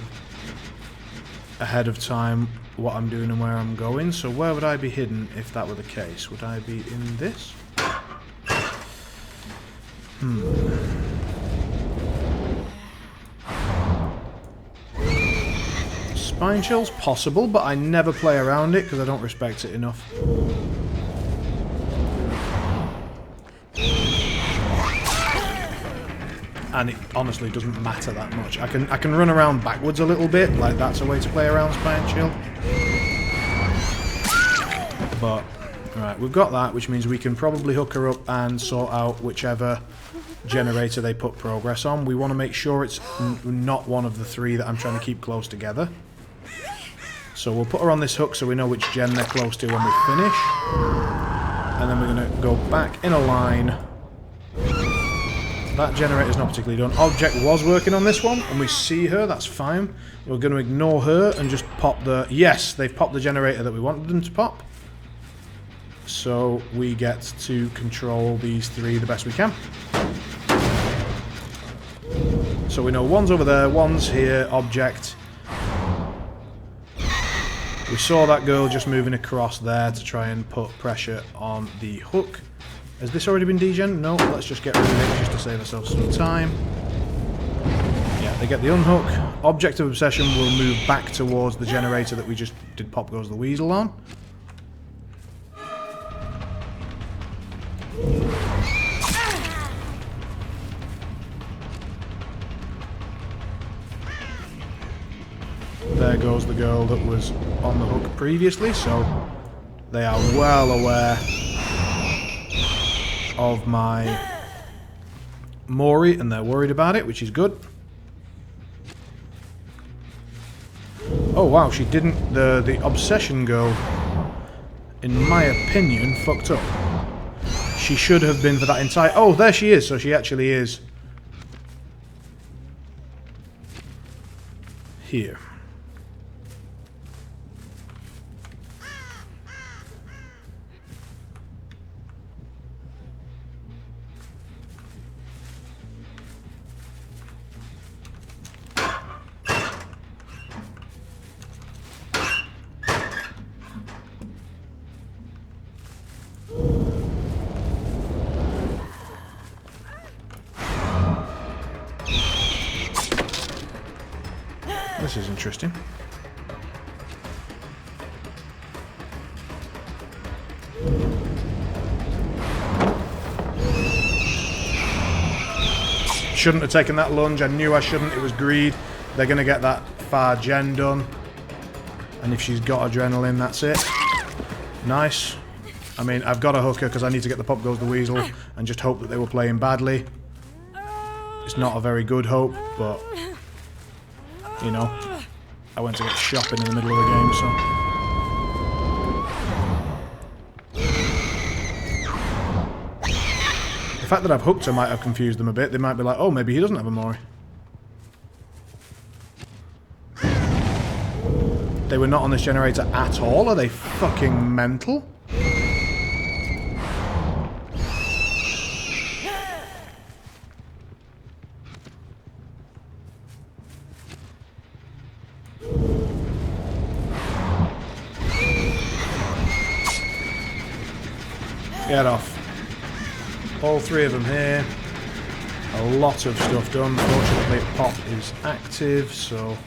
ahead of time what I'm doing and where I'm going. So where would I be hidden if that were the case? Would I be in this? Spine chill's possible, but I never play around it because I don't respect it enough. And it honestly doesn't matter that much. I can run around backwards a little bit, like that's a way to play around spine chill. But alright, we've got that, which means we can probably hook her up and sort out whichever generator they put progress on. We want to make sure it's not one of the 3 that I'm trying to keep close together. So we'll put her on this hook so we know which gen they're close to when we finish. And then we're going to go back in a line. That generator's not particularly done. Object was working on this one, and we see her, that's fine. We're going to ignore her and just pop the... Yes, they've popped the generator that we wanted them to pop. So we get to control these 3 the best we can. So we know one's over there, one's here, object. We saw that girl just moving across there to try and put pressure on the hook. Has this already been degen? No, let's just get rid of it just to save ourselves some time. Yeah, they get the unhook. Object of obsession will move back towards the generator that we just did pop goes the weasel on. There goes the girl that was on the hook previously, so they are well aware of my Mori and they're worried about it, which is good. Oh wow, she didn't... The obsession girl, in my opinion, fucked up. She should have been for that entire... Oh, there she is, so she actually is here. This is interesting. Shouldn't have taken that lunge. I knew I shouldn't. It was greed. They're going to get that far gen done. And if she's got adrenaline, that's it. Nice. I mean, I've got to hook her because I need to get the Pop Goes the Weasel and just hope that they were playing badly. It's not a very good hope, but... You know, I went to get shopping in the middle of the game, so... The fact that I've hooked her might have confused them a bit. They might be like, oh, maybe he doesn't have a Mori. They were not on this generator at all? Are they fucking mental? Get off. All three of them here. A lot of stuff done. Fortunately, Pop is active, so...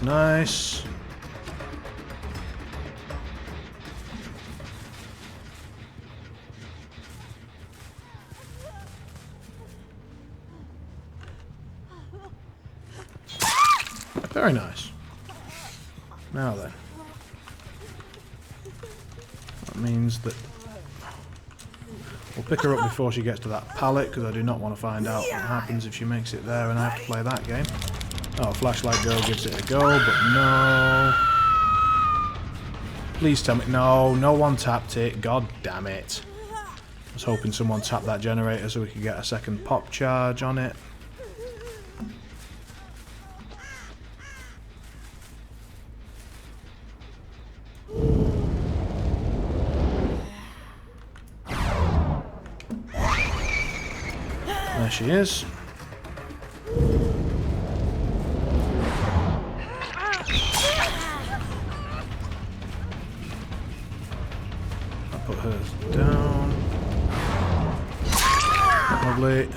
Nice. Very nice. Now then. That means that we'll pick her up before she gets to that pallet, because I do not want to find out what happens if she makes it there and I have to play that game. Oh, Flashlight Girl gives it a go, but no. Please tell me... No, no one tapped it. God damn it. I was hoping someone tapped that generator so we could get a second pop charge on it. There she is. Put hers down. Lovely.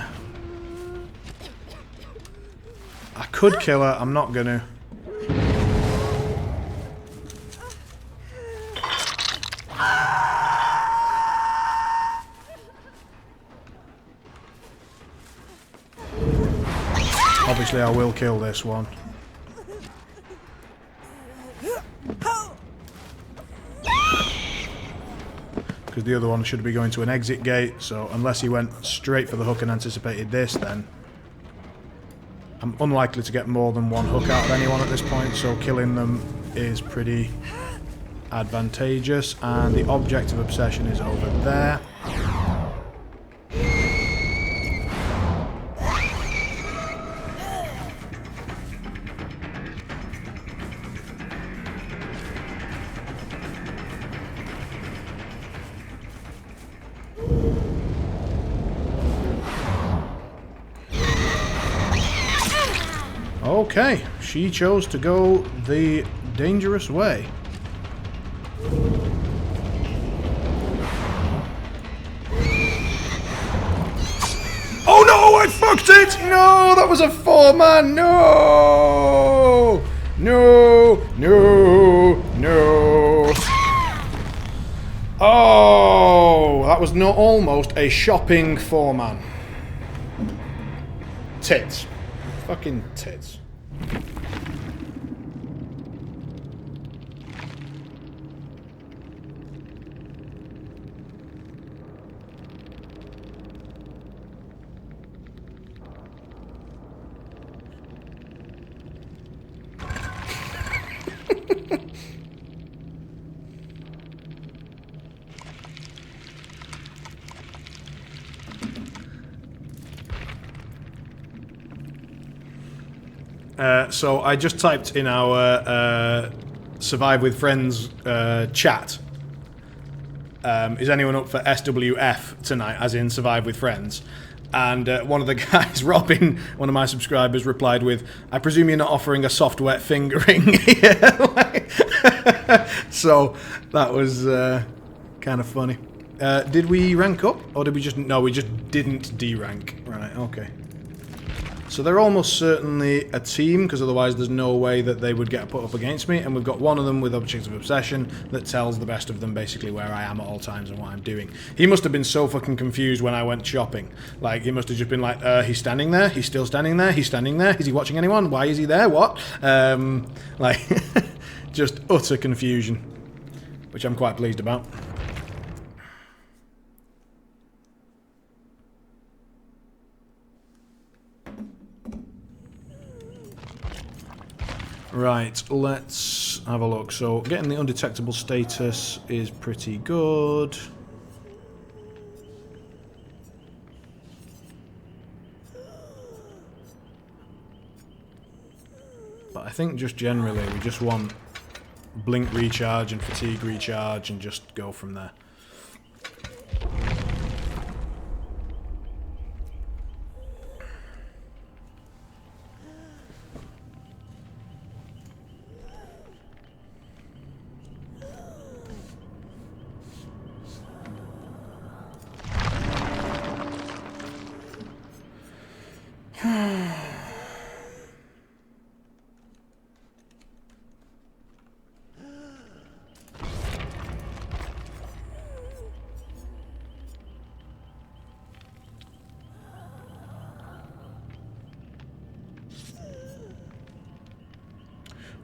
I could kill her, I'm not gonna. Obviously I will kill this one. Because the other one should be going to an exit gate, so unless he went straight for the hook and anticipated this, then I'm unlikely to get more than one hook out of anyone at this point, so killing them is pretty advantageous. And the object of obsession is over there. Okay, she chose to go the dangerous way. Oh no, I fucked it! No, that was a 4-man! No! No! No! No! Oh, that was not almost a shopping foreman. Tits. Fucking tits. So I just typed in our Survive with Friends chat. Is anyone up for SWF tonight, as in Survive with Friends? And one of the guys, Robin, one of my subscribers, replied with, I presume you're not offering a soft wet fingering here. So that was kind of funny. Did we rank up? Or did we just... No, we just didn't D-rank. Right, okay. So they're almost certainly a team, because otherwise there's no way that they would get put up against me. And we've got one of them with Objects of Obsession that tells the best of them basically where I am at all times and what I'm doing. He must have been so fucking confused when I went shopping. Like, he must have just been like, he's standing there, he's still standing there, he's standing there, is he watching anyone? Why is he there? What? Like, just utter confusion, which I'm quite pleased about. Right, let's have a look. So, getting the undetectable status is pretty good. But I think just generally we just want blink recharge and fatigue recharge and just go from there.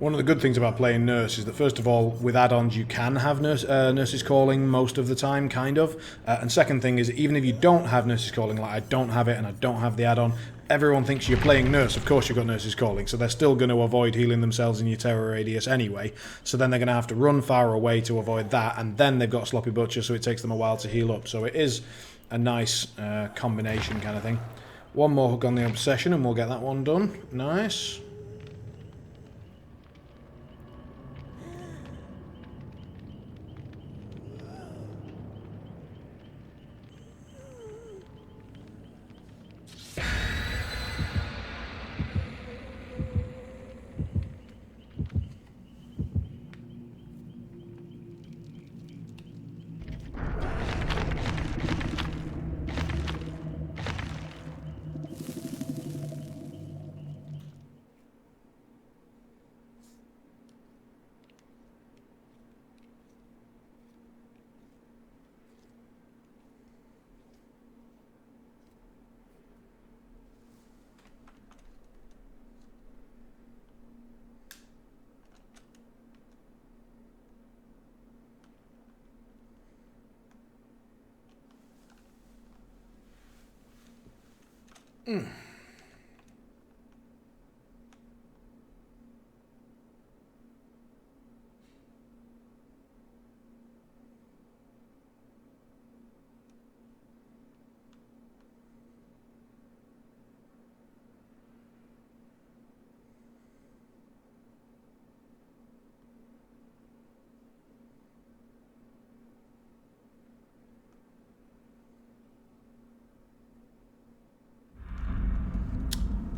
One of the good things about playing Nurse is that, first of all, with add-ons you can have Nurses Calling most of the time, kind of. And second thing is, even if you don't have Nurses Calling, like I don't have it and I don't have the add-on, everyone thinks you're playing Nurse. Of course you've got Nurses Calling, so they're still going to avoid healing themselves in your terror radius anyway. So then they're going to have to run far away to avoid that, and then they've got Sloppy Butcher, so it takes them a while to heal up. So it is a nice combination kind of thing. One more hook on the Obsession and we'll get that one done. Nice.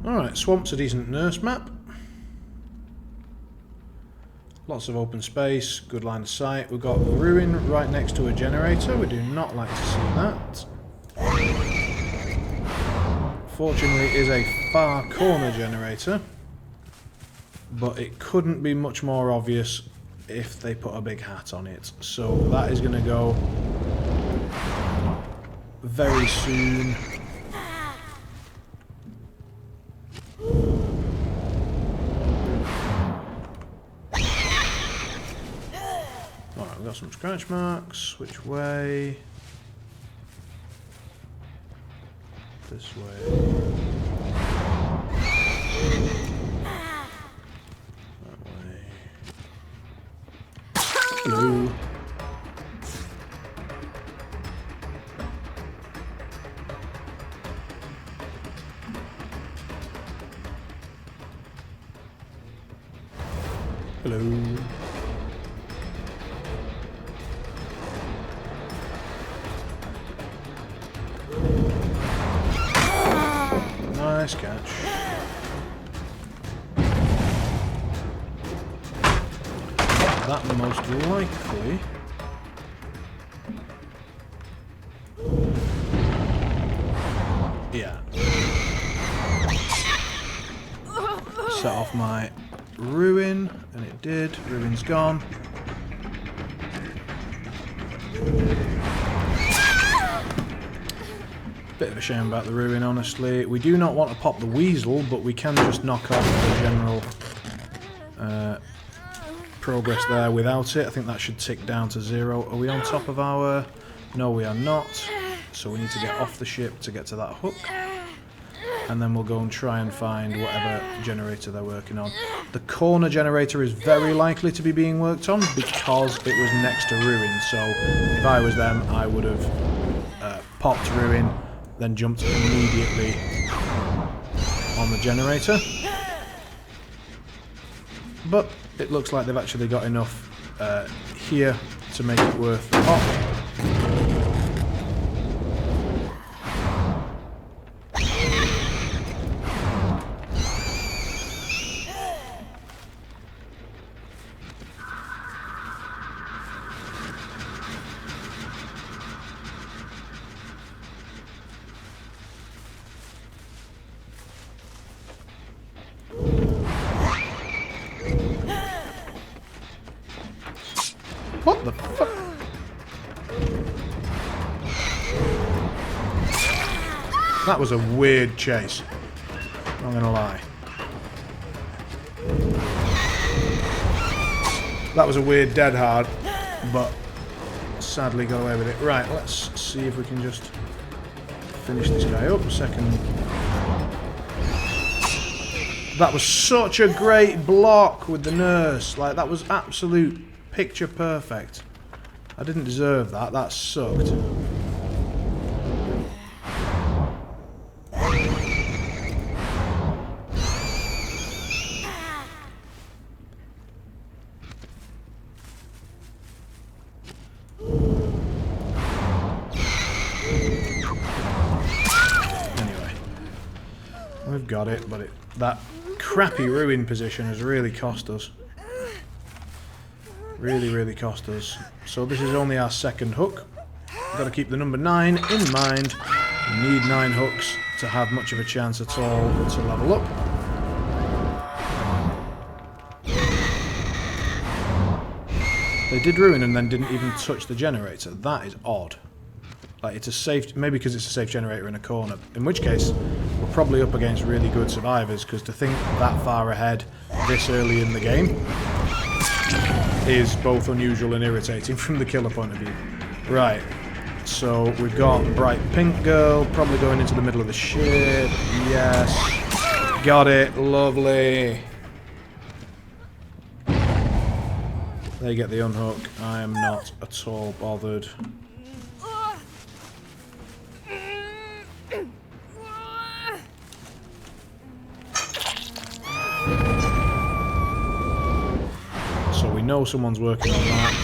Alright, Swamp's a decent Nurse map. Lots of open space, good line of sight. We've got Ruin right next to a generator. We do not like to see that. Fortunately, it is a far corner generator, but it couldn't be much more obvious if they put a big hat on it. So that is going to go very soon. Alright, we've got some scratch marks. Which way? This way. That way. Hello. Hello. Nice catch. That most likely. Yeah. Set off my ruin, and it did. Ruin's gone. Bit of a shame about the ruin, honestly. We do not want to pop the weasel, but we can just knock off the general progress there without it. I think that should tick down to 0. Are we on top of our... No, we are not. So we need to get off the ship to get to that hook. And then we'll go and try and find whatever generator they're working on. The corner generator is very likely to be being worked on because it was next to ruin. So if I was them, I would have popped ruin, then jumped immediately on the generator. But it looks like they've actually got enough here to make it worth the pop. What the fuck? That was a weird chase. Not gonna lie. That was a weird dead hard, but sadly got away with it. Right, let's see if we can just finish this guy up. Second. That was such a great block with the nurse. Like, that was absolute picture perfect. I didn't deserve that. That sucked. Anyway, we've got it, but that crappy ruin position has really cost us. Really cost us. So this is only our second hook. We've got to keep the number 9 in mind. We need 9 hooks to have much of a chance at all to level up. They did ruin and then didn't even touch the generator. That is odd. Like, it's a safe... Maybe because it's a safe generator in a corner. In which case, we're probably up against really good survivors, because to think that far ahead this early in the game is both unusual and irritating from the killer point of view. Right, so we've got bright pink girl, probably going into the middle of the ship. Yes, got it, lovely. They get the unhook. I am not at all bothered. So we know someone's working on that.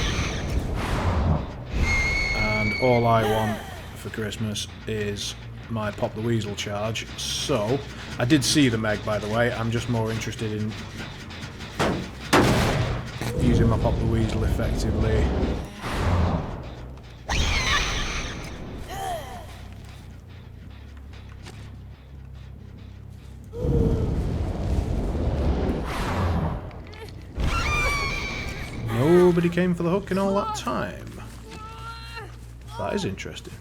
And all I want for Christmas is my Pop the Weasel charge. So, I did see the Meg, by the way. I'm just more interested in using my Pop the Weasel effectively. Nobody came for the hook in all that time. That is interesting.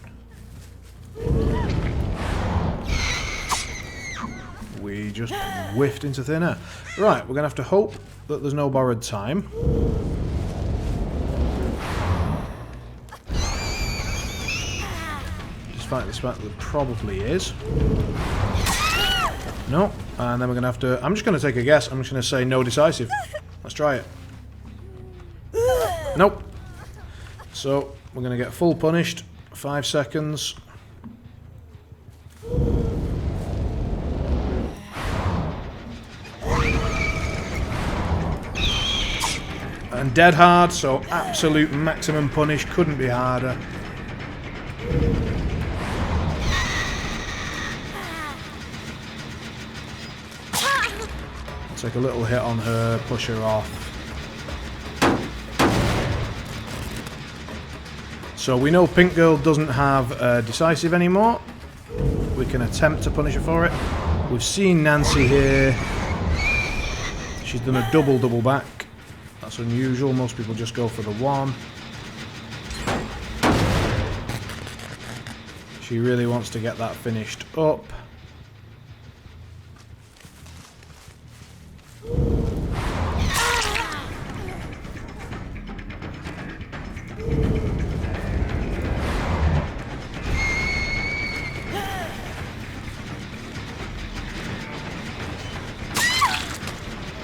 We just whiffed into thin air. Right, we're going to have to hope that there's no borrowed time. Despite the fact that there probably is. No, and then we're going to have to... I'm just going to take a guess. I'm just going to say no decisive. Let's try it. Nope. So, we're going to get full punished. 5 seconds. And dead hard, so absolute maximum punish. Couldn't be harder. Take a little hit on her, push her off. So we know Pink Girl doesn't have decisive anymore. We can attempt to punish her for it. We've seen Nancy here. She's done a double back. That's unusual. Most people just go for the one. She really wants to get that finished up.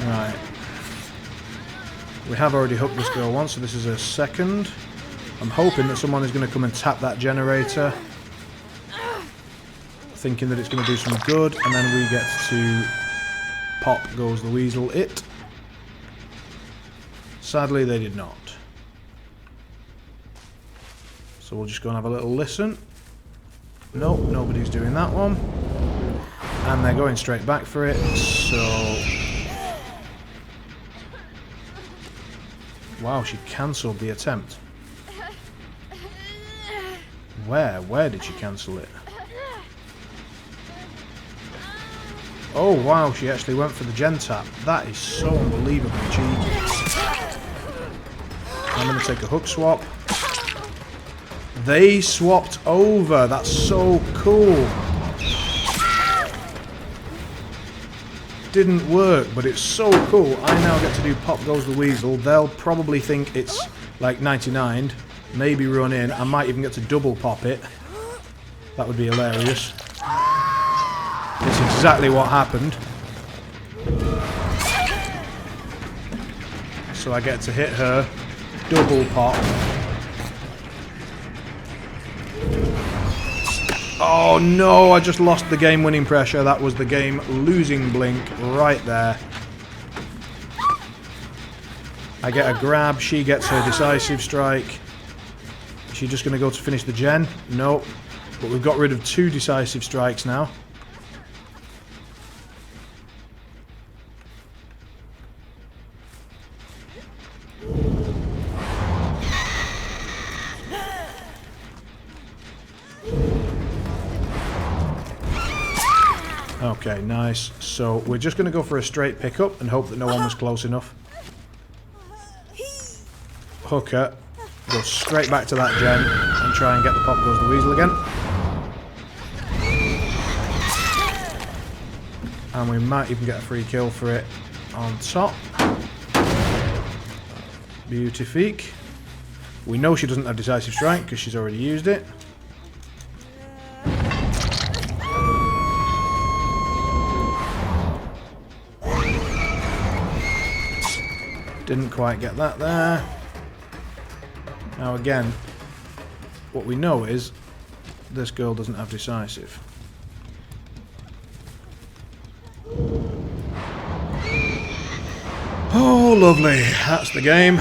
Right. We have already hooked this girl once, so this is a second. I'm hoping that someone is going to come and tap that generator, thinking that it's going to do some good, and then we get to pop goes the weasel it. Sadly, they did not. So we'll just go and have a little listen. Nope, nobody's doing that one. And they're going straight back for it, so... Wow, she cancelled the attempt. Where did she cancel it? Oh wow, she actually went for the gen tap. That is so unbelievably cheeky. I'm going to take a hook swap. They swapped over. That's so cool. Didn't work, but it's so cool. I now get to do Pop Goes the Weasel. They'll probably think it's like 99, maybe run in. I might even get to double pop it. That would be hilarious. It's exactly what happened. So I get to hit her, double pop. Oh no, I just lost the game winning pressure. That was the game losing blink right there. I get a grab, she gets her decisive strike. Is she just going to go to finish the gen? No, but we've got rid of 2 decisive strikes now. Okay, nice. So we're just going to go for a straight pickup and hope that no one was close enough. Hooker, go straight back to that gen and try and get the Pop Goes the Weasel again. And we might even get a free kill for it on top. Beautifique. We know she doesn't have decisive strike because she's already used it. Didn't quite get that there. Now again, what we know is this girl doesn't have decisive. Oh, lovely. That's the game.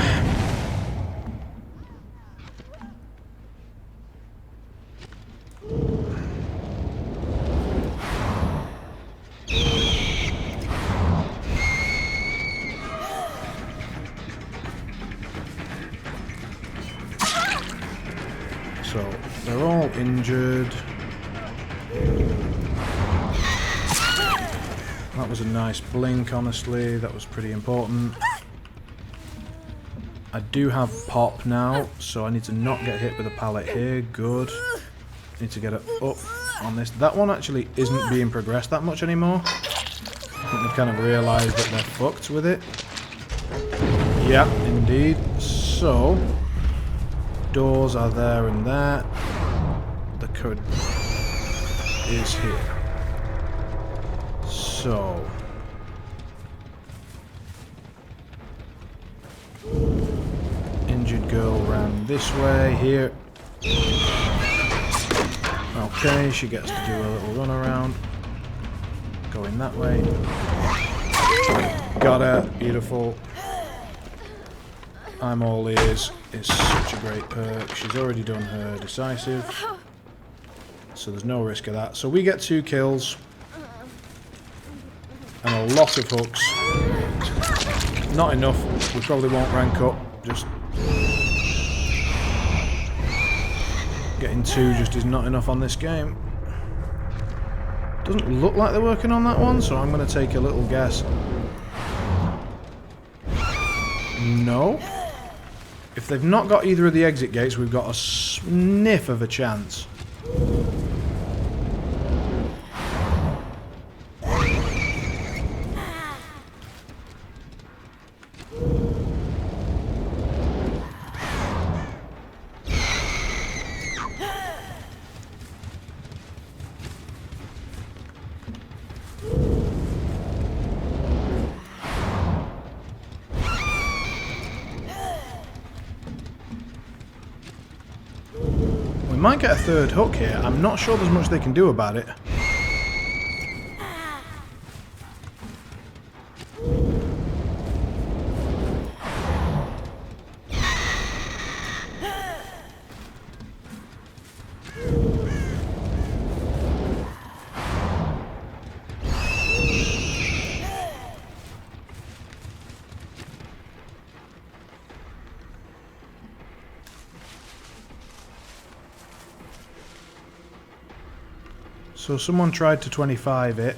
So, they're all injured. That was a nice blink, honestly. That was pretty important. I do have pop now, so I need to not get hit with a pallet here. Good. Need to get it up on this. That one actually isn't being progressed that much anymore. I think they've kind of realised that they're fucked with it. Yeah, indeed. So, doors are there and there. The code is here. So, injured girl ran this way here. Okay, she gets to do a little run around. Going that way. Got her. Beautiful. I'm all ears is such a great perk. She's already done her decisive. So there's no risk of that. So we get 2 kills. And a lot of hooks. Not enough. We probably won't rank up. Just getting 2 just is not enough on this game. Doesn't look like they're working on that one, so I'm going to take a little guess. No. If they've not got either of the exit gates, we've got a sniff of a chance. Might get a 3rd hook here. I'm not sure there's much they can do about it. So someone tried to 25 it.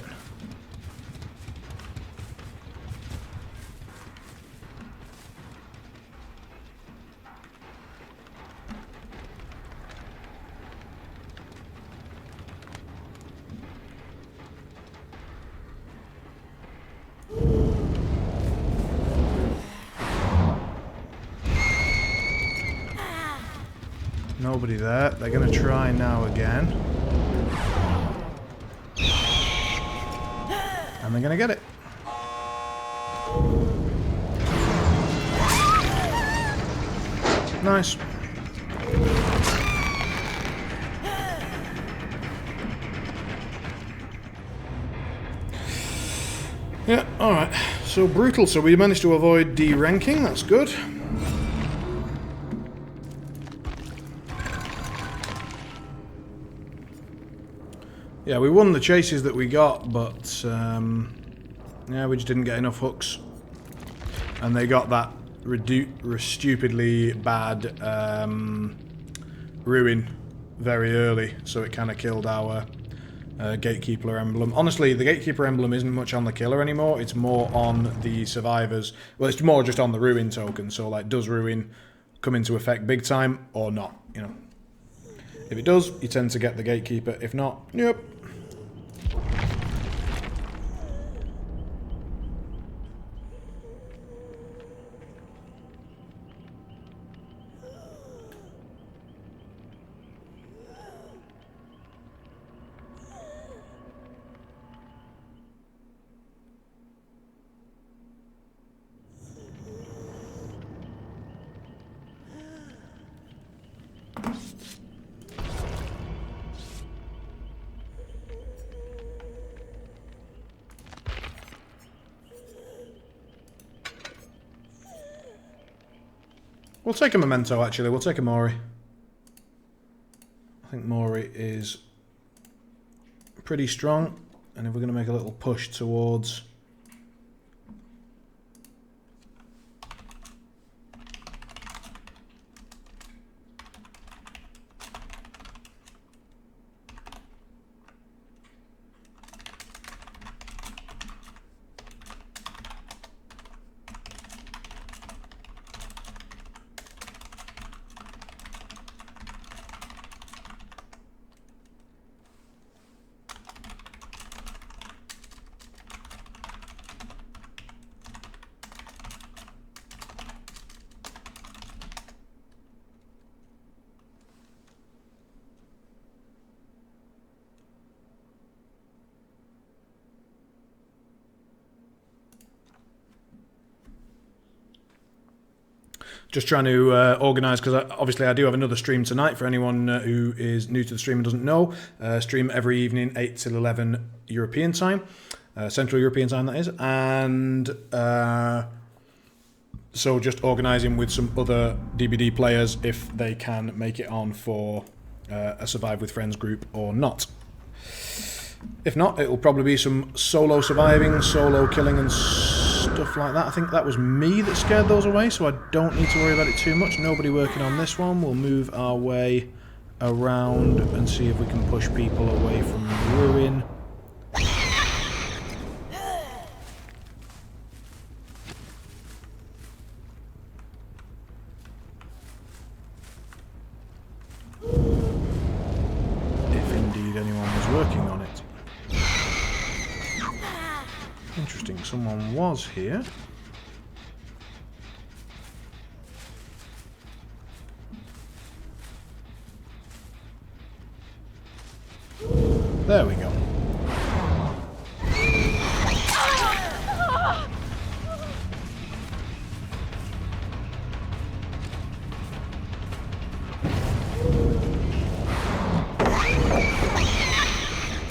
Nobody there. They're going to try now again. And they're going to get it. Nice. Yeah, alright. So brutal. So we managed to avoid de-ranking. That's good. Yeah, we won the chases that we got, but yeah, we just didn't get enough hooks. And they got that stupidly bad ruin very early, so it kind of killed our Gatekeeper emblem. Honestly, the Gatekeeper emblem isn't much on the killer anymore, it's more on the survivors. Well, it's more just on the ruin token, so like, does ruin come into effect big time or not, you know? If it does, you tend to get the Gatekeeper. If not, yep. We'll take a memento, actually. We'll take a Mori. I think Mori is pretty strong. And if we're going to make a little push towards... Just trying to organise, because obviously I do have another stream tonight for anyone who is new to the stream and doesn't know. Stream every evening, 8 till 11 European time. Central European time, that is. And so just organising with some other DbD players if they can make it on for a Survive with Friends group or not. If not, it will probably be some solo surviving, solo killing and stuff like that. I think that was me that scared those away, so I don't need to worry about it too much. Nobody working on this one. We'll move our way around and see if we can push people away from the ruin. If indeed anyone was working on it. Interesting, someone was here. There we go.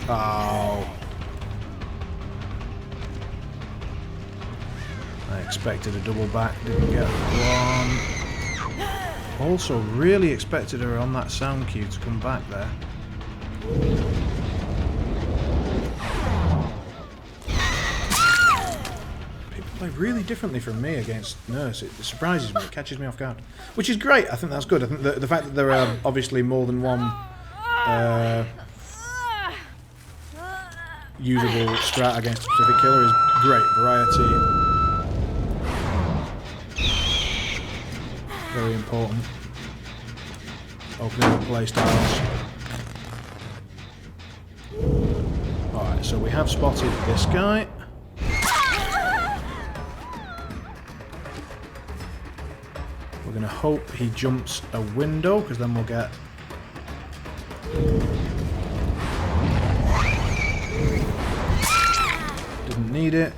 Oh. I expected a double back, didn't get one. Also really expected her on that sound cue to come back there. People play really differently from me against Nurse. It surprises me, it catches me off guard. Which is great, I think that's good. I think the fact that there are obviously more than one usable strat against a specific killer is great. Variety. Very important. Opening up playstyles. Alright, so we have spotted this guy. We're going to hope he jumps a window, because then we'll get... Didn't need it.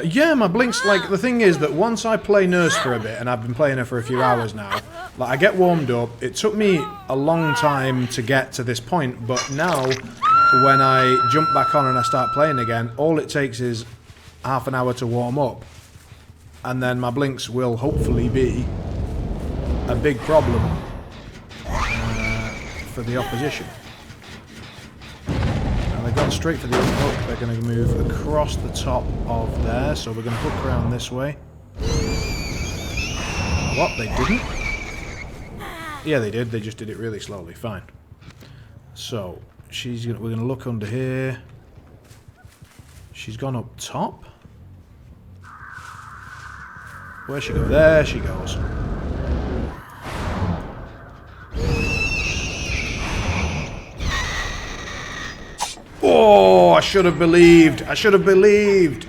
Yeah, my blinks, like, the thing is that once I play Nurse for a bit, and I've been playing her for a few hours now, like, I get warmed up. It took me a long time to get to this point, but now, when I jump back on and I start playing again, all it takes is half an hour to warm up, and then my blinks will hopefully be a big problem for the opposition. They've gone straight for the hook. They're going to move across the top of there, so we're going to hook around this way. What? They didn't? Yeah, they did. They just did it really slowly. Fine. So we're going to look under here. She's gone up top. Where's she go? There she goes. Oh, I should have believed. I should have believed.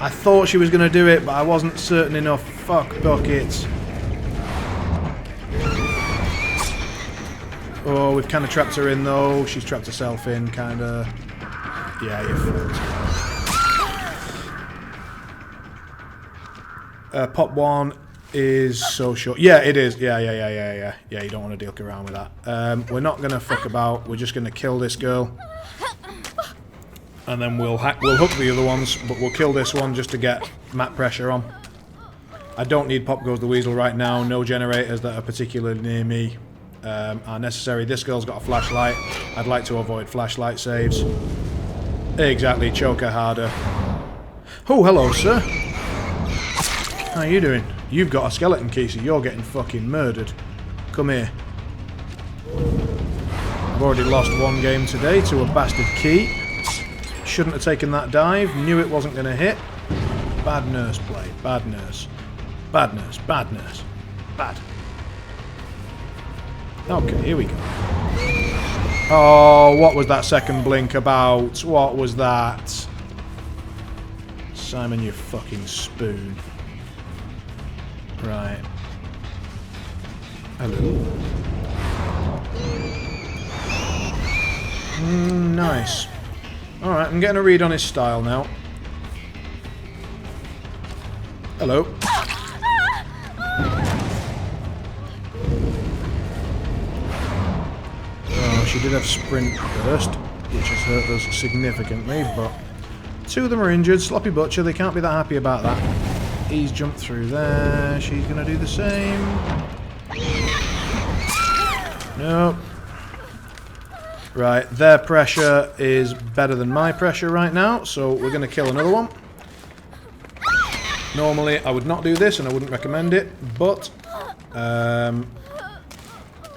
I thought she was going to do it, but I wasn't certain enough. Fuck buckets. Oh, we've kind of trapped her in, though. She's trapped herself in, kind of. Yeah, you're fucked. Pop 1 is so short. Yeah, it is. Yeah. Yeah, you don't want to dilk around with that. We're not going to fuck about. We're just going to kill this girl. And then we'll hook the other ones, but we'll kill this one just to get map pressure on. I don't need Pop Goes the Weasel right now. No generators that are particularly near me are necessary. This girl's got a flashlight. I'd like to avoid flashlight saves. Exactly, choke her harder. Oh, hello, sir. How you doing? You've got a skeleton key, so you're getting fucking murdered. Come here. I've already lost one game today to a bastard key. Shouldn't have taken that dive. Knew it wasn't going to hit. Bad Nurse play. Bad Nurse. Bad Nurse. Bad Nurse. Bad. Okay, here we go. Oh, what was that second blink about? What was that? Simon, you fucking spoon. Right. Hello. Nice. Alright, I'm getting a read on his style now. Hello. Oh, she did have sprint burst, which has hurt us significantly, but 2 of them are injured. Sloppy Butcher, they can't be that happy about that. He's jumped through there. She's going to do the same. Nope. Right, their pressure is better than my pressure right now, so we're going to kill another one. Normally, I would not do this, and I wouldn't recommend it, but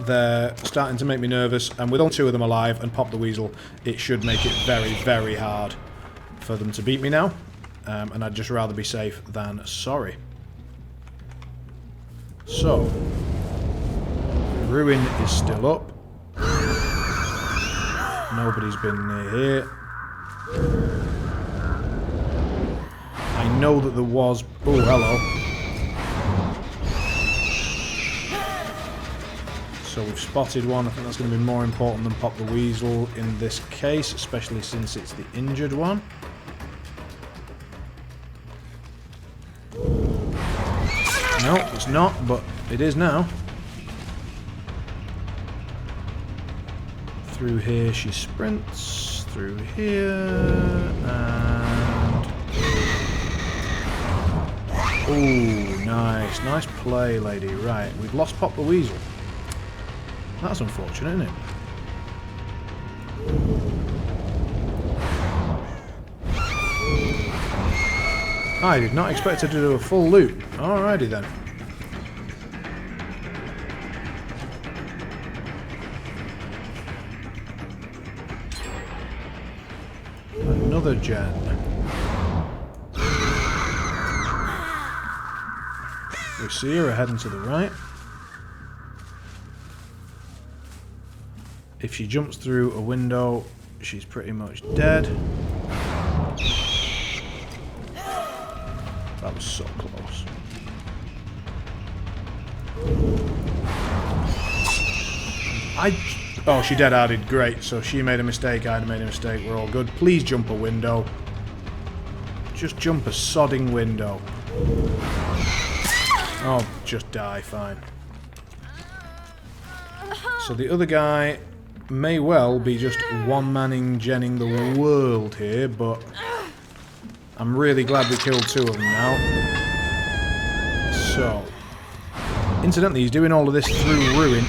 they're starting to make me nervous, and with all 2 of them alive and Pop the Weasel, it should make it very, very hard for them to beat me now, and I'd just rather be safe than sorry. So, Ruin is still up. Nobody's been near here. I know that there was... Oh, hello. So we've spotted one. I think that's going to be more important than Pop the Weasel in this case, especially since it's the injured one. No, it's not, but it is now. Through here she sprints, through here, and... Ooh, nice. Nice play, lady. Right, we've lost Pop the Weasel. That's unfortunate, isn't it? I did not expect her to do a full loop. Alrighty then. Another gen. We see her heading to the right. If she jumps through a window, she's pretty much dead. That was so close. Oh, she dead-added. Great. So she made a mistake, I'd made a mistake. We're all good. Please jump a window. Just jump a sodding window. Oh, just die. Fine. So the other guy may well be just one-manning genning the world here, but I'm really glad we killed 2 of them now. So, incidentally, he's doing all of this through Ruin.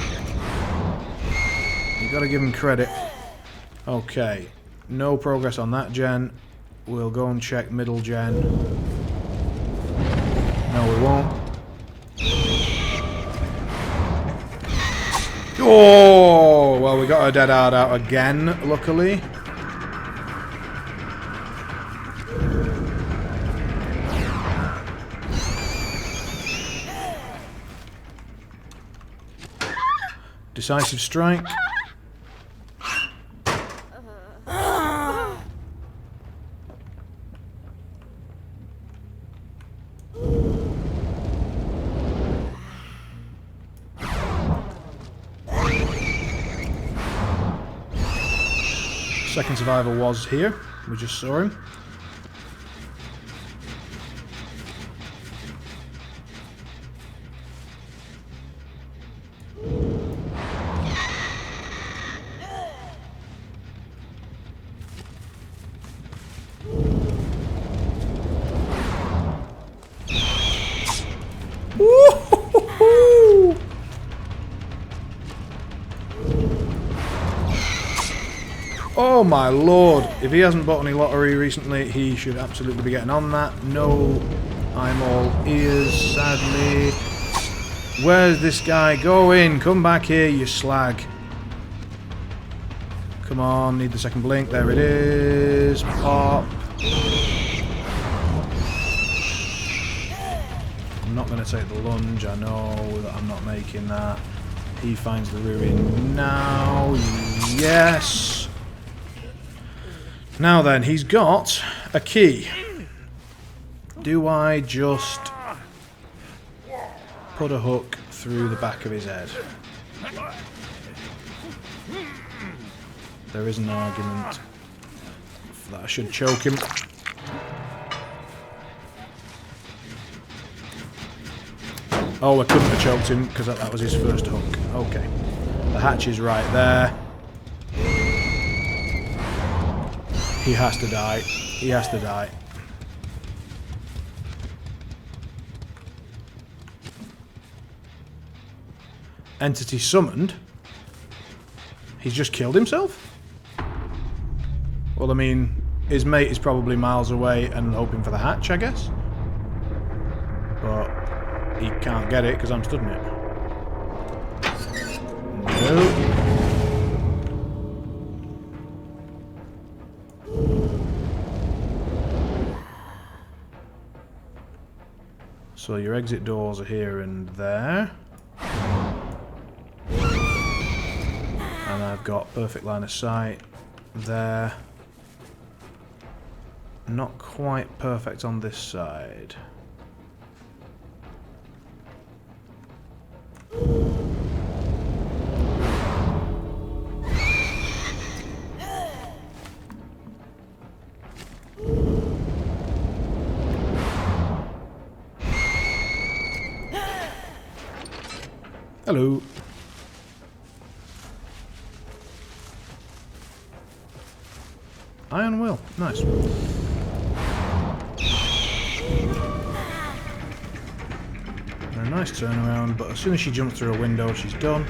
You've got to give him credit. Okay, no progress on that gen. We'll go and check middle gen. No, we won't. Oh, well, we got a dead hard out again, luckily. Decisive strike. Second survivor was here. We just saw him. Oh my lord, if he hasn't bought any lottery recently, he should absolutely be getting on that. No, I'm all ears, sadly. Where's this guy going? Come back here, you slag. Come on, need the second blink. There it is. Pop. I'm not going to take the lunge. I know that I'm not making that. He finds the ruin now. Yes. Now then, he's got a key. Do I just put a hook through the back of his head? There is an argument for That should choke him. Oh, I couldn't have choked him because that was his first hook. Okay. The hatch is right there. He has to die. He has to die. Entity summoned? He's just killed himself? Well, I mean, his mate is probably miles away and hoping for the hatch, I guess. But he can't get it because I'm stood in it. No. So your exit doors are here and there. And I've got perfect line of sight there. Not quite perfect on this side. Hello. Iron will. Nice. A nice turnaround, but as soon as she jumps through a window, she's done.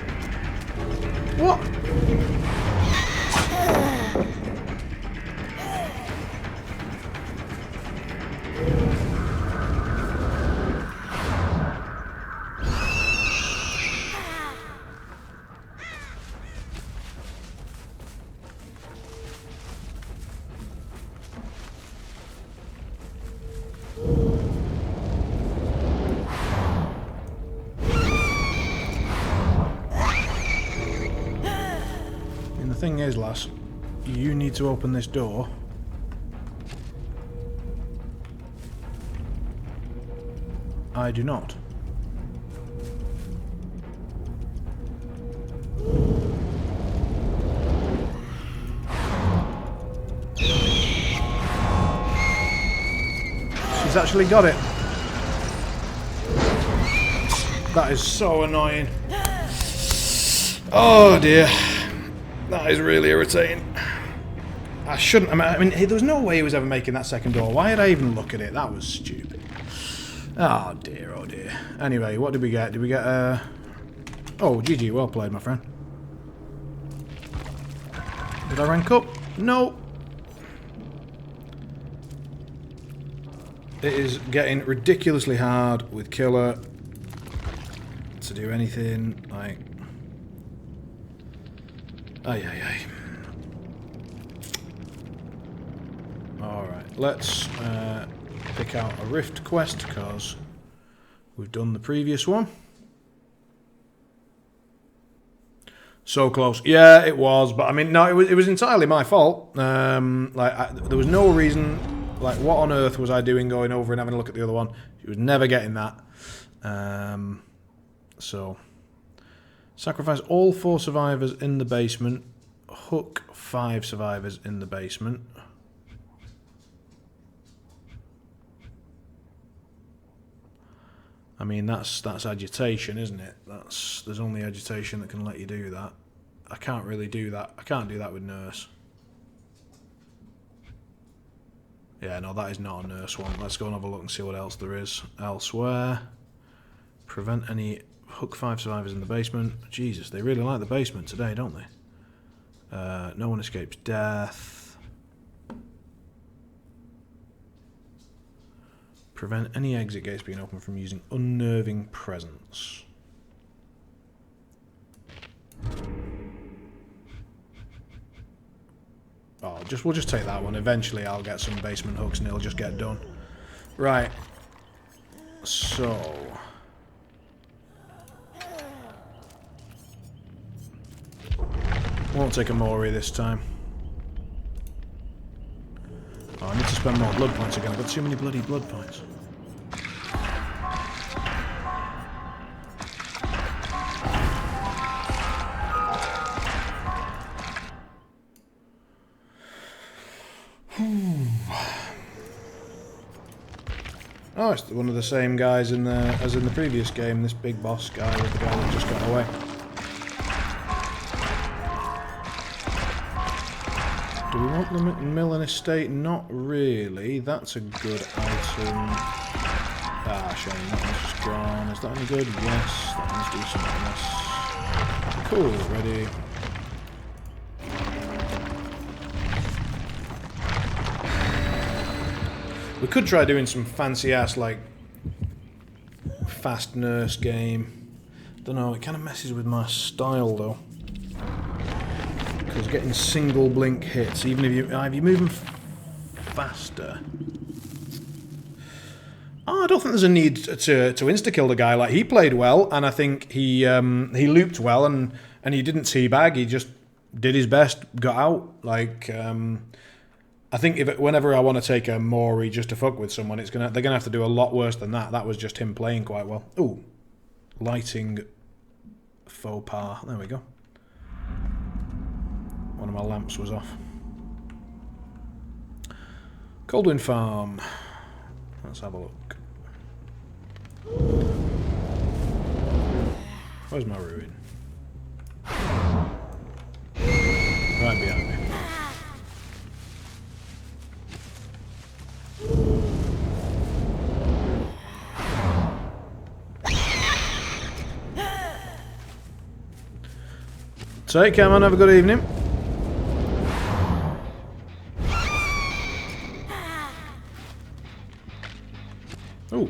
What? The thing is, lass, you need to open this door. I do not. She's actually got it. That is so annoying. Oh dear. That is really irritating. I shouldn't... I mean, there was no way he was ever making that second door. Why did I even look at it? That was stupid. Oh dear, oh dear. Anyway, what did we get? Did we get Oh, GG, well played, my friend. Did I rank up? No. It is getting ridiculously hard with Killer to do anything like... Ay, ay, ay. Alright, let's pick out a Rift quest, because we've done the previous one. So close. Yeah, it was, but I mean, no, it was entirely my fault. There was no reason, like, what on earth was I doing going over and having a look at the other one? She was never getting that. So... Sacrifice all 4 survivors in the basement. Hook 5 survivors in the basement. I mean, that's agitation, isn't it? There's only agitation that can let you do that. I can't really do that. I can't do that with Nurse. Yeah, no, that is not a Nurse one. Let's go and have a look and see what else there is elsewhere. Prevent any... Hook 5 survivors in the basement. Jesus, they really like the basement today, don't they? No one escapes death. Prevent any exit gates being opened from using unnerving presence. Oh, we'll just take that one. Eventually I'll get some basement hooks and it'll just get done. Right. So... Won't take a Mori this time. Oh, I need to spend more blood points again. I've got too many bloody blood points. Oh, it's one of the same guys as in the previous game. This big boss guy was the guy that just got away. Do we want the Macmillan estate? Not really. That's a good item. Ah, shame. That one's just gone. Is that any good? Yes. That one's decent. Yes. Cool. Ready. We could try doing some fancy ass like fast nurse game. Don't know, it kind of messes with my style though. Because getting single blink hits, even if you're moving faster. Oh, I don't think there's a need to insta-kill the guy. Like, he played well, and I think he looped well, and he didn't teabag. He just did his best, got out. Like, I think whenever I want to take a Mori just to fuck with someone, they're gonna have to do a lot worse than that. That was just him playing quite well. Ooh, lighting faux pas. There we go. One of my lamps was off. Coldwind Farm. Let's have a look. Where's my ruin? Right behind me. Take care, man. Have a good evening. Oh.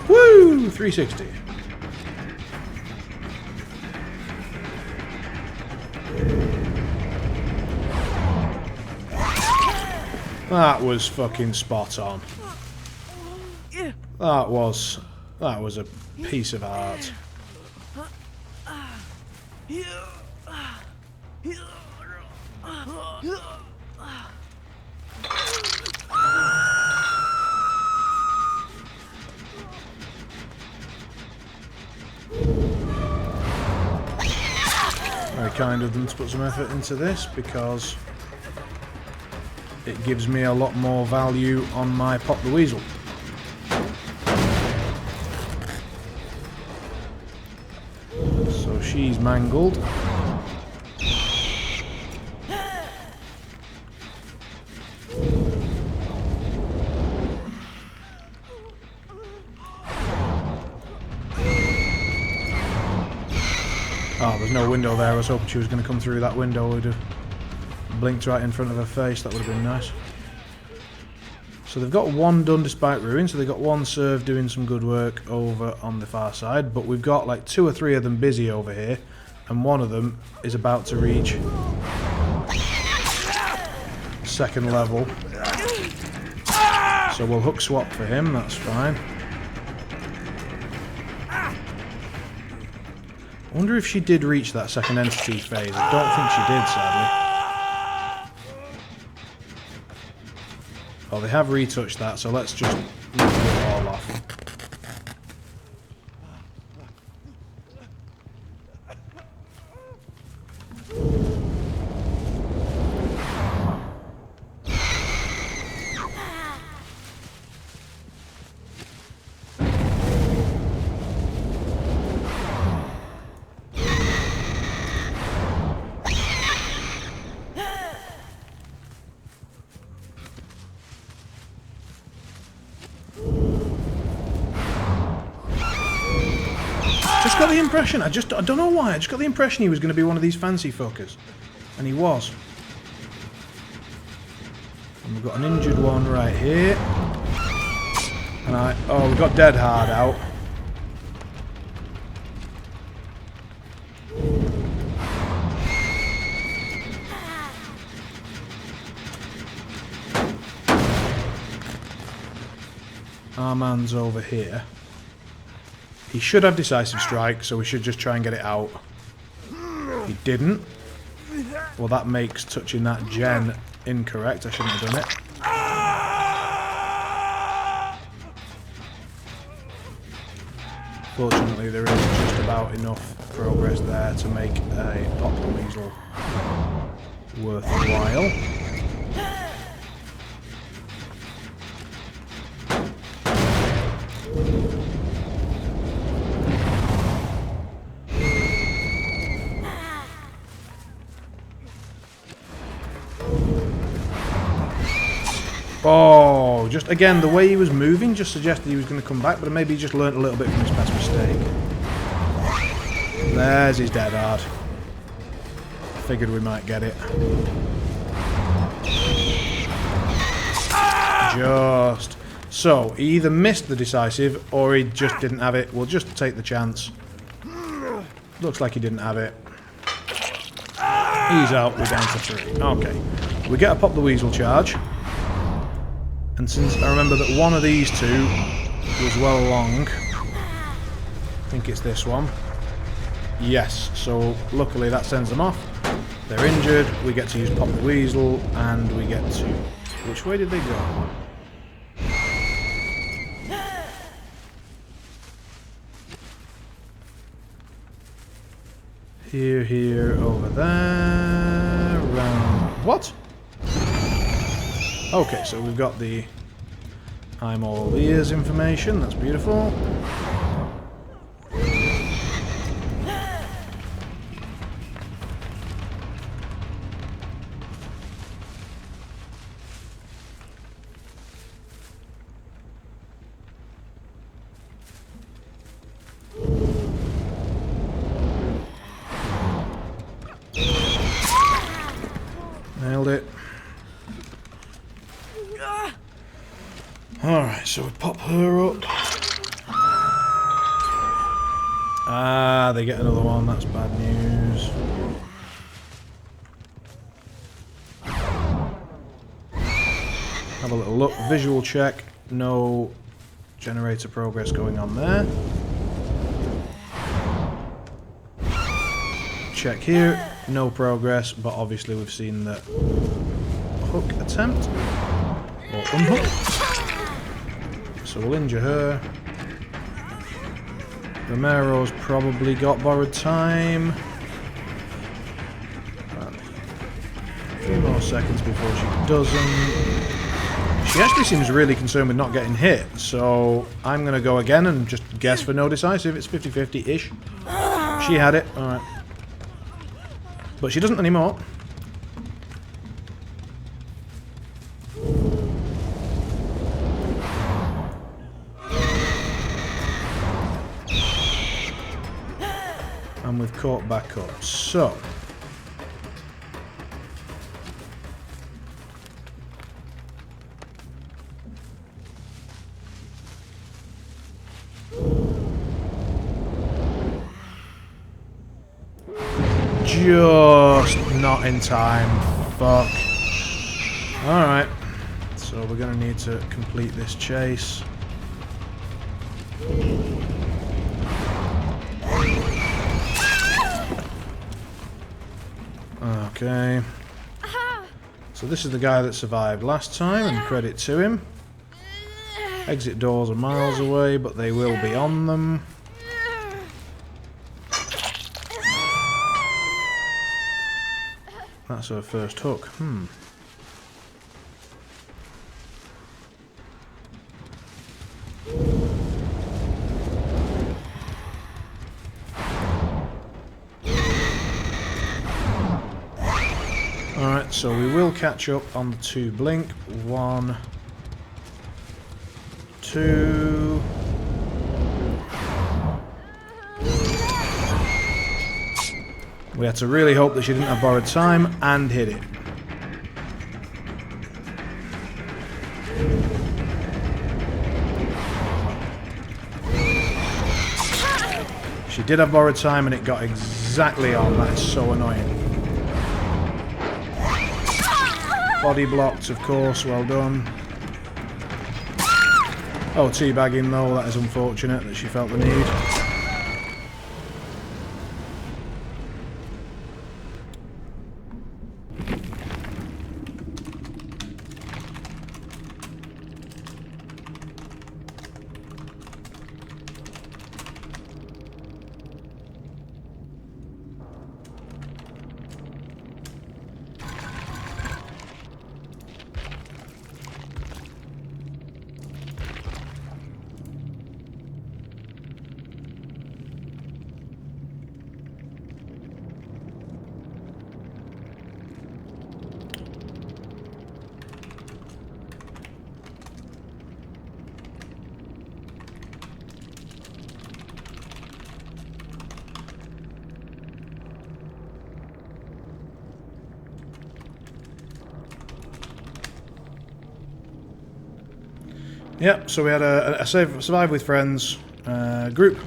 Woo! 360. That was fucking spot on. That was a piece of art. Very kind of them to put some effort into this, because it gives me a lot more value on my Pop the Weasel. So she's mangled. Oh, there's no window there. I was hoping she was going to come through that window. Would have blinked right in front of her face. That would have been nice. So they've got one done despite ruin. So they've got one serve doing some good work over on the far side. But we've got like 2 or 3 of them busy over here. And one of them is about to reach 2nd level. So we'll hook swap for him. That's fine. I wonder if she did reach that 2nd entity phase. I don't think she did, sadly. Oh, they have retouched that, so let's just leave it all off. Got the impression, I don't know why, I just got the impression he was going to be one of these fancy fuckers. And he was. And we've got an injured one right here. And oh, we've got Dead Hard out. Our man's over here. He should have Decisive Strike, so we should just try and get it out. He didn't. Well, that makes touching that gen incorrect. I shouldn't have done it. Fortunately, there is just about enough progress there to make a Pop the Weasel worthwhile. Oh, just again, the way he was moving just suggested he was going to come back, but maybe he just learnt a little bit from his past mistake. There's his dead hard. Figured we might get it. Just. So, he either missed the decisive, or he just didn't have it. We'll just take the chance. Looks like he didn't have it. He's out, we're down to 3. Okay. We get a Pop the Weasel charge. And since I remember that one of these two was well along, I think it's this one. Yes, so luckily that sends them off. They're injured, we get to use Pop the Weasel, and we get to... Which way did they go? Here, here, over there, round... What? Okay, so we've got the I'm all ears information, that's beautiful. Nailed it. Alright, so we pop her up. Ah, they get another one, that's bad news. Have a little look, visual check, no generator progress going on there. Check here, no progress, but obviously we've seen the hook attempt, or unhook. So we'll injure her. Romero's probably got borrowed time. A few more seconds before she doesn't. She actually seems really concerned with not getting hit, so I'm going to go again and just guess for no decisive. It's 50-50-ish. She had it, alright. But she doesn't anymore. And we've caught back up. So just not in time. Fuck. Alright. So we're going to need to complete this chase. Okay. So this is the guy that survived last time, and credit to him. Exit doors are miles away, but they will be on them. That's her first hook. Alright, so we will catch up on the 2 blink. 1, 2. We had to really hope that she didn't have borrowed time and hit it. She did have borrowed time and it got exactly on. That is so annoying. Body blocked, of course, well done. Oh, teabagging though, that is unfortunate that she felt the need. Yeah, so we had a survive with friends group,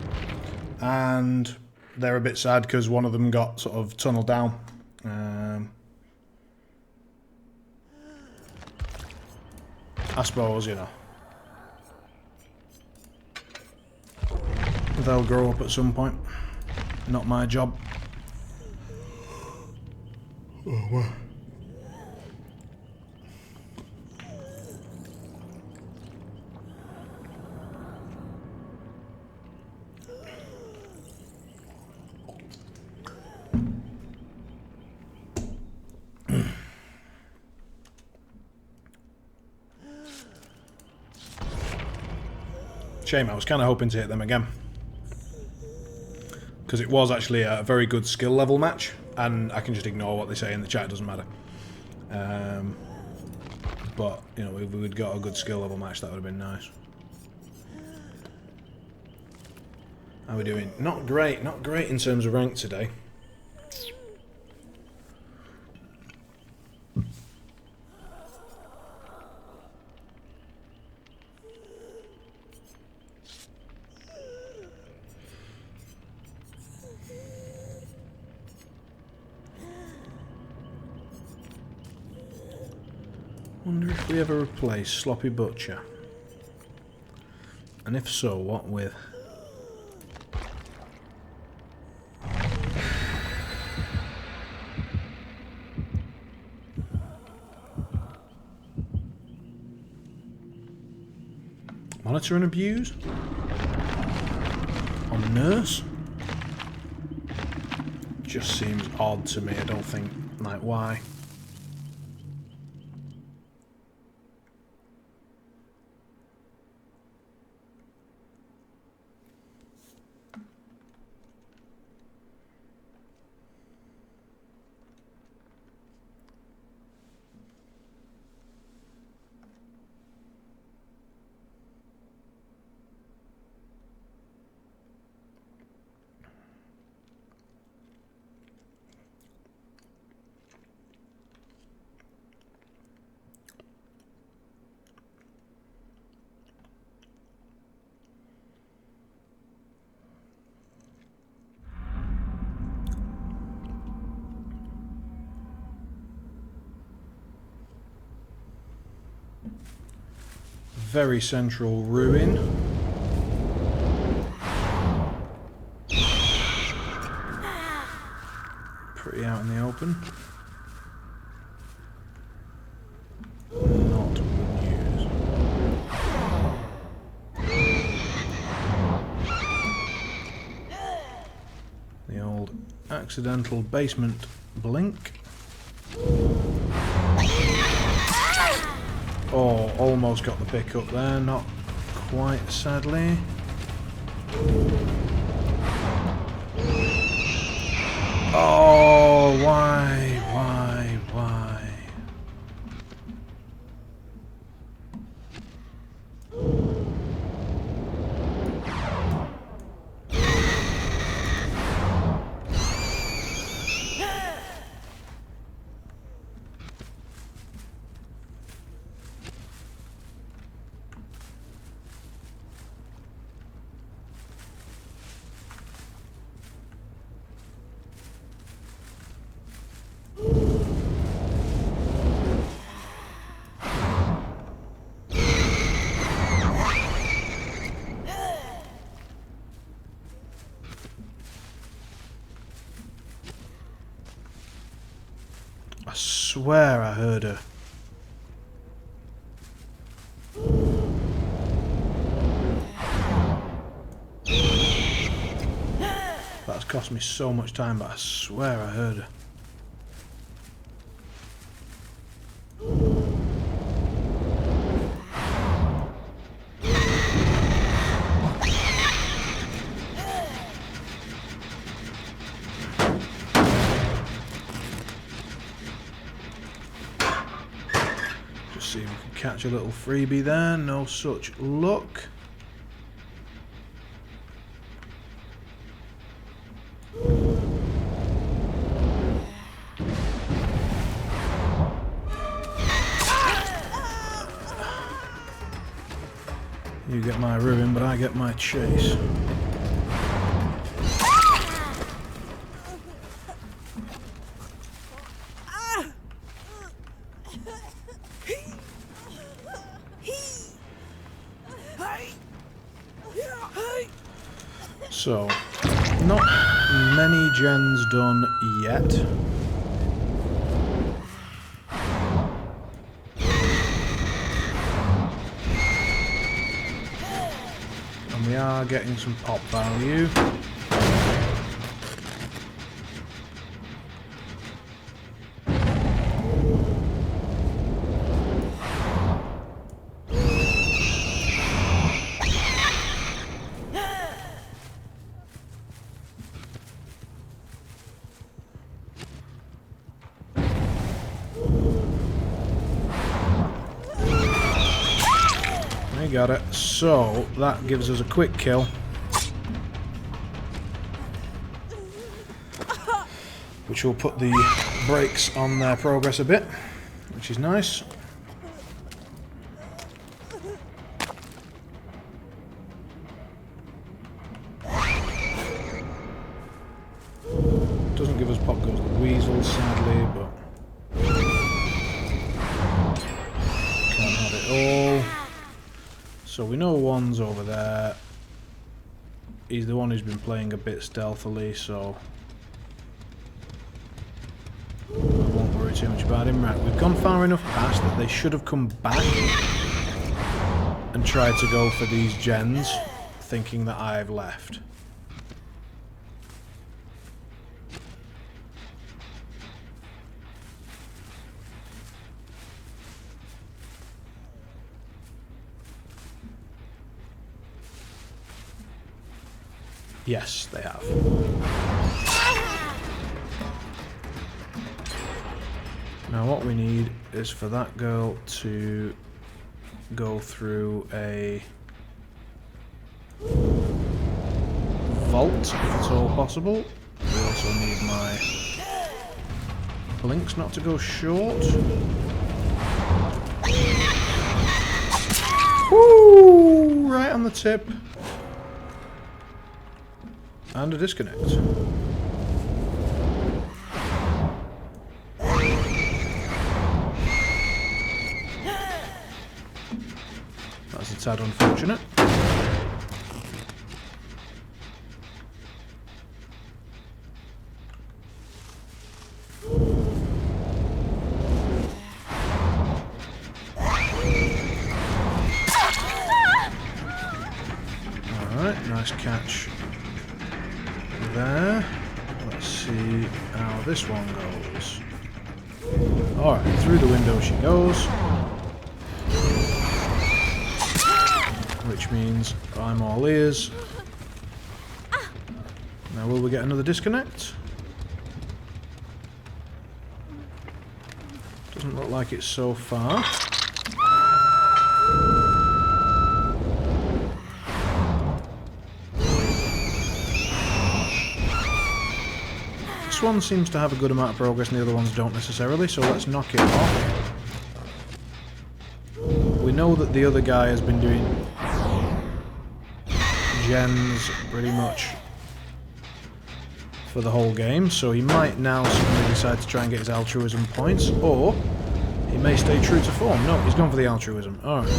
and they're a bit sad because one of them got sort of tunneled down. I suppose, you know, they'll grow up at some point. Not my job. Oh, wow. Shame, I was kind of hoping to hit them again. Because it was actually a very good skill level match, and I can just ignore what they say in the chat, it doesn't matter. But, you know, if we'd got a good skill level match, that would have been nice. How are we doing? Not great in terms of rank today. Wonder if we ever replace Sloppy Butcher. And if so, what with? Monitor and abuse? On nurse? Just seems odd to me, I don't think, like, why? Very central ruin. Pretty out in the open. Not good news. The old accidental basement blink. Oh, almost got the pick up there, not quite, sadly. Oh, why? I swear I heard her. That's cost me so much time, but I swear I heard her. See if we can catch a little freebie there. No such luck. You get my ruin, but I get my chase. So, not many gens done yet. And we are getting some pop value. Got it. So that gives us a quick kill, which will put the brakes on their progress a bit, which is nice. Doesn't give us Pop Goes the Weasel, sadly, but can't have it all. So we know one's over there. He's the one who's been playing a bit stealthily, so I won't worry too much about him. Right, we've gone far enough past that they should have come back and tried to go for these gens, thinking that I've left. Yes, they have. Now what we need is for that girl to go through a vault, if it's all possible. We also need my blinks not to go short. Woo! Right on the tip. And a disconnect. That's a tad unfortunate. Alright, nice catch. There. Let's see how this one goes. Alright, through the window she goes. Which means I'm all ears. Now will we get another disconnect? Doesn't look like it so far. This one seems to have a good amount of progress and the other ones don't necessarily, so let's knock it off. We know that the other guy has been doing gens pretty much for the whole game, so he might now suddenly decide to try and get his altruism points, or he may stay true to form. No, he's gone for the altruism. Alright.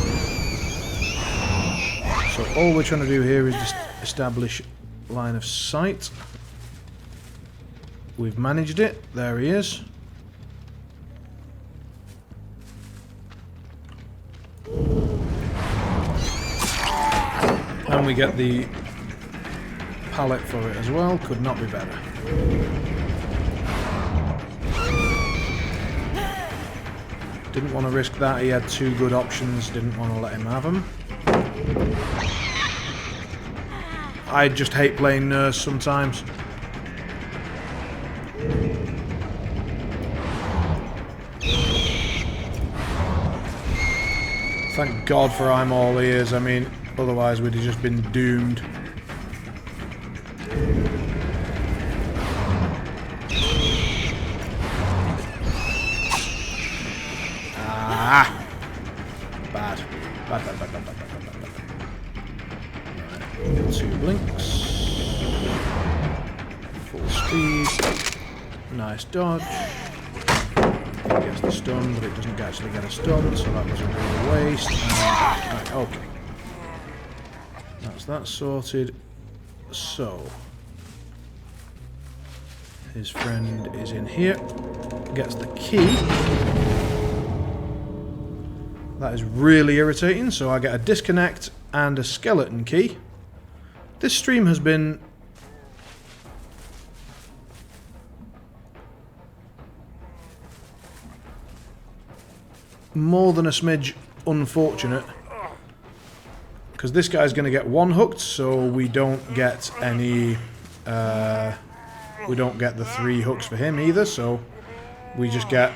So all we're trying to do here is just establish line of sight. We've managed it. There he is. And we get the pallet for it as well. Could not be better. Didn't want to risk that. He had two good options. Didn't want to let him have them. I just hate playing nurse sometimes. Thank God for I'm all ears. I mean, otherwise we'd have just been doomed. Ah! Bad. Bad. dodge. It gets the stun, but it doesn't actually get a stun, so that was a real waste. Right, okay. That's that sorted. So, his friend is in here. Gets the key. That is really irritating, so I get a disconnect and a skeleton key. This stream has been more than a smidge unfortunate, because this guy's going to get one hooked, so we don't get any we don't get the 3 hooks for him either, so we just get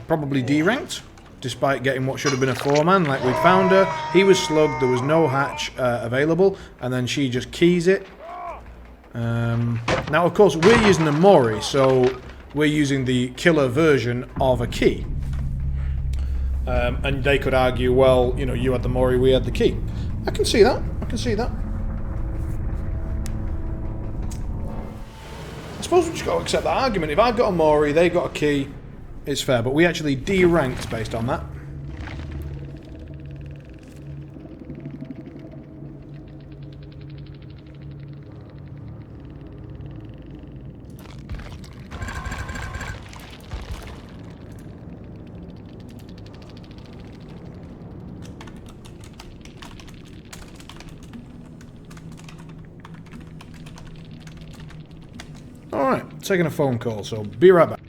probably D-ranked, despite getting what should have been a 4-man. Like, we found her, he was slugged, there was no hatch available, and then she just keys it. Now, of course, we're using the Mori, so we're using the killer version of a key. And they could argue, well, you know, you had the Mori, we had the key. I can see that. I can see that. I suppose we just got to accept that argument. If I've got a Mori, they got a key, it's fair. But we actually D-ranked based on that. Alright, taking a phone call, so be right back.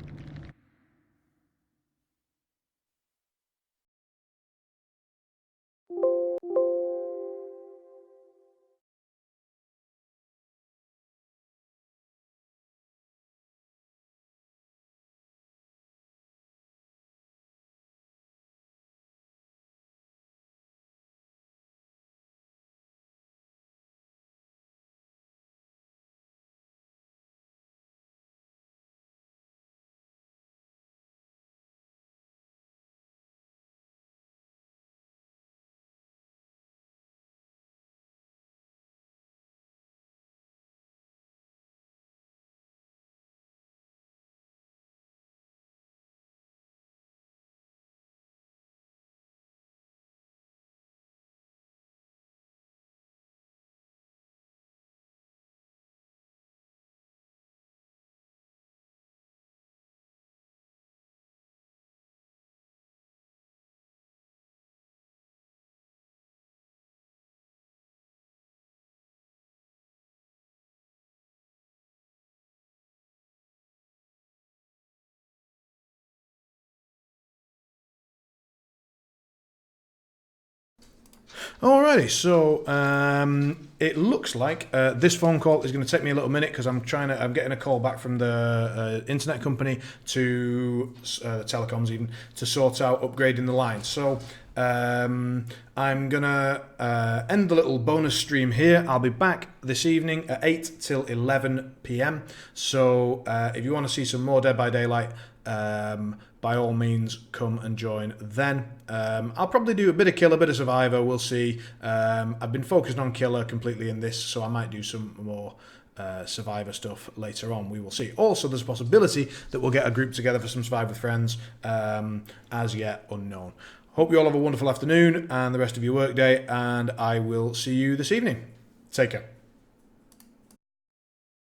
Alrighty, so it looks like this phone call is going to take me a little minute because I'm getting a call back from the internet company to telecoms even to sort out upgrading the line. So I'm gonna end the little bonus stream here. I'll be back this evening at 8 till 11 p.m. So if you want to see some more Dead by Daylight, by all means, come and join then. I'll probably do a bit of Killer, a bit of Survivor, we'll see. I've been focused on Killer completely in this, so I might do some more Survivor stuff later on, we will see. Also, there's a possibility that we'll get a group together for some Survivor with friends, as yet unknown. Hope you all have a wonderful afternoon and the rest of your work day, and I will see you this evening. Take care.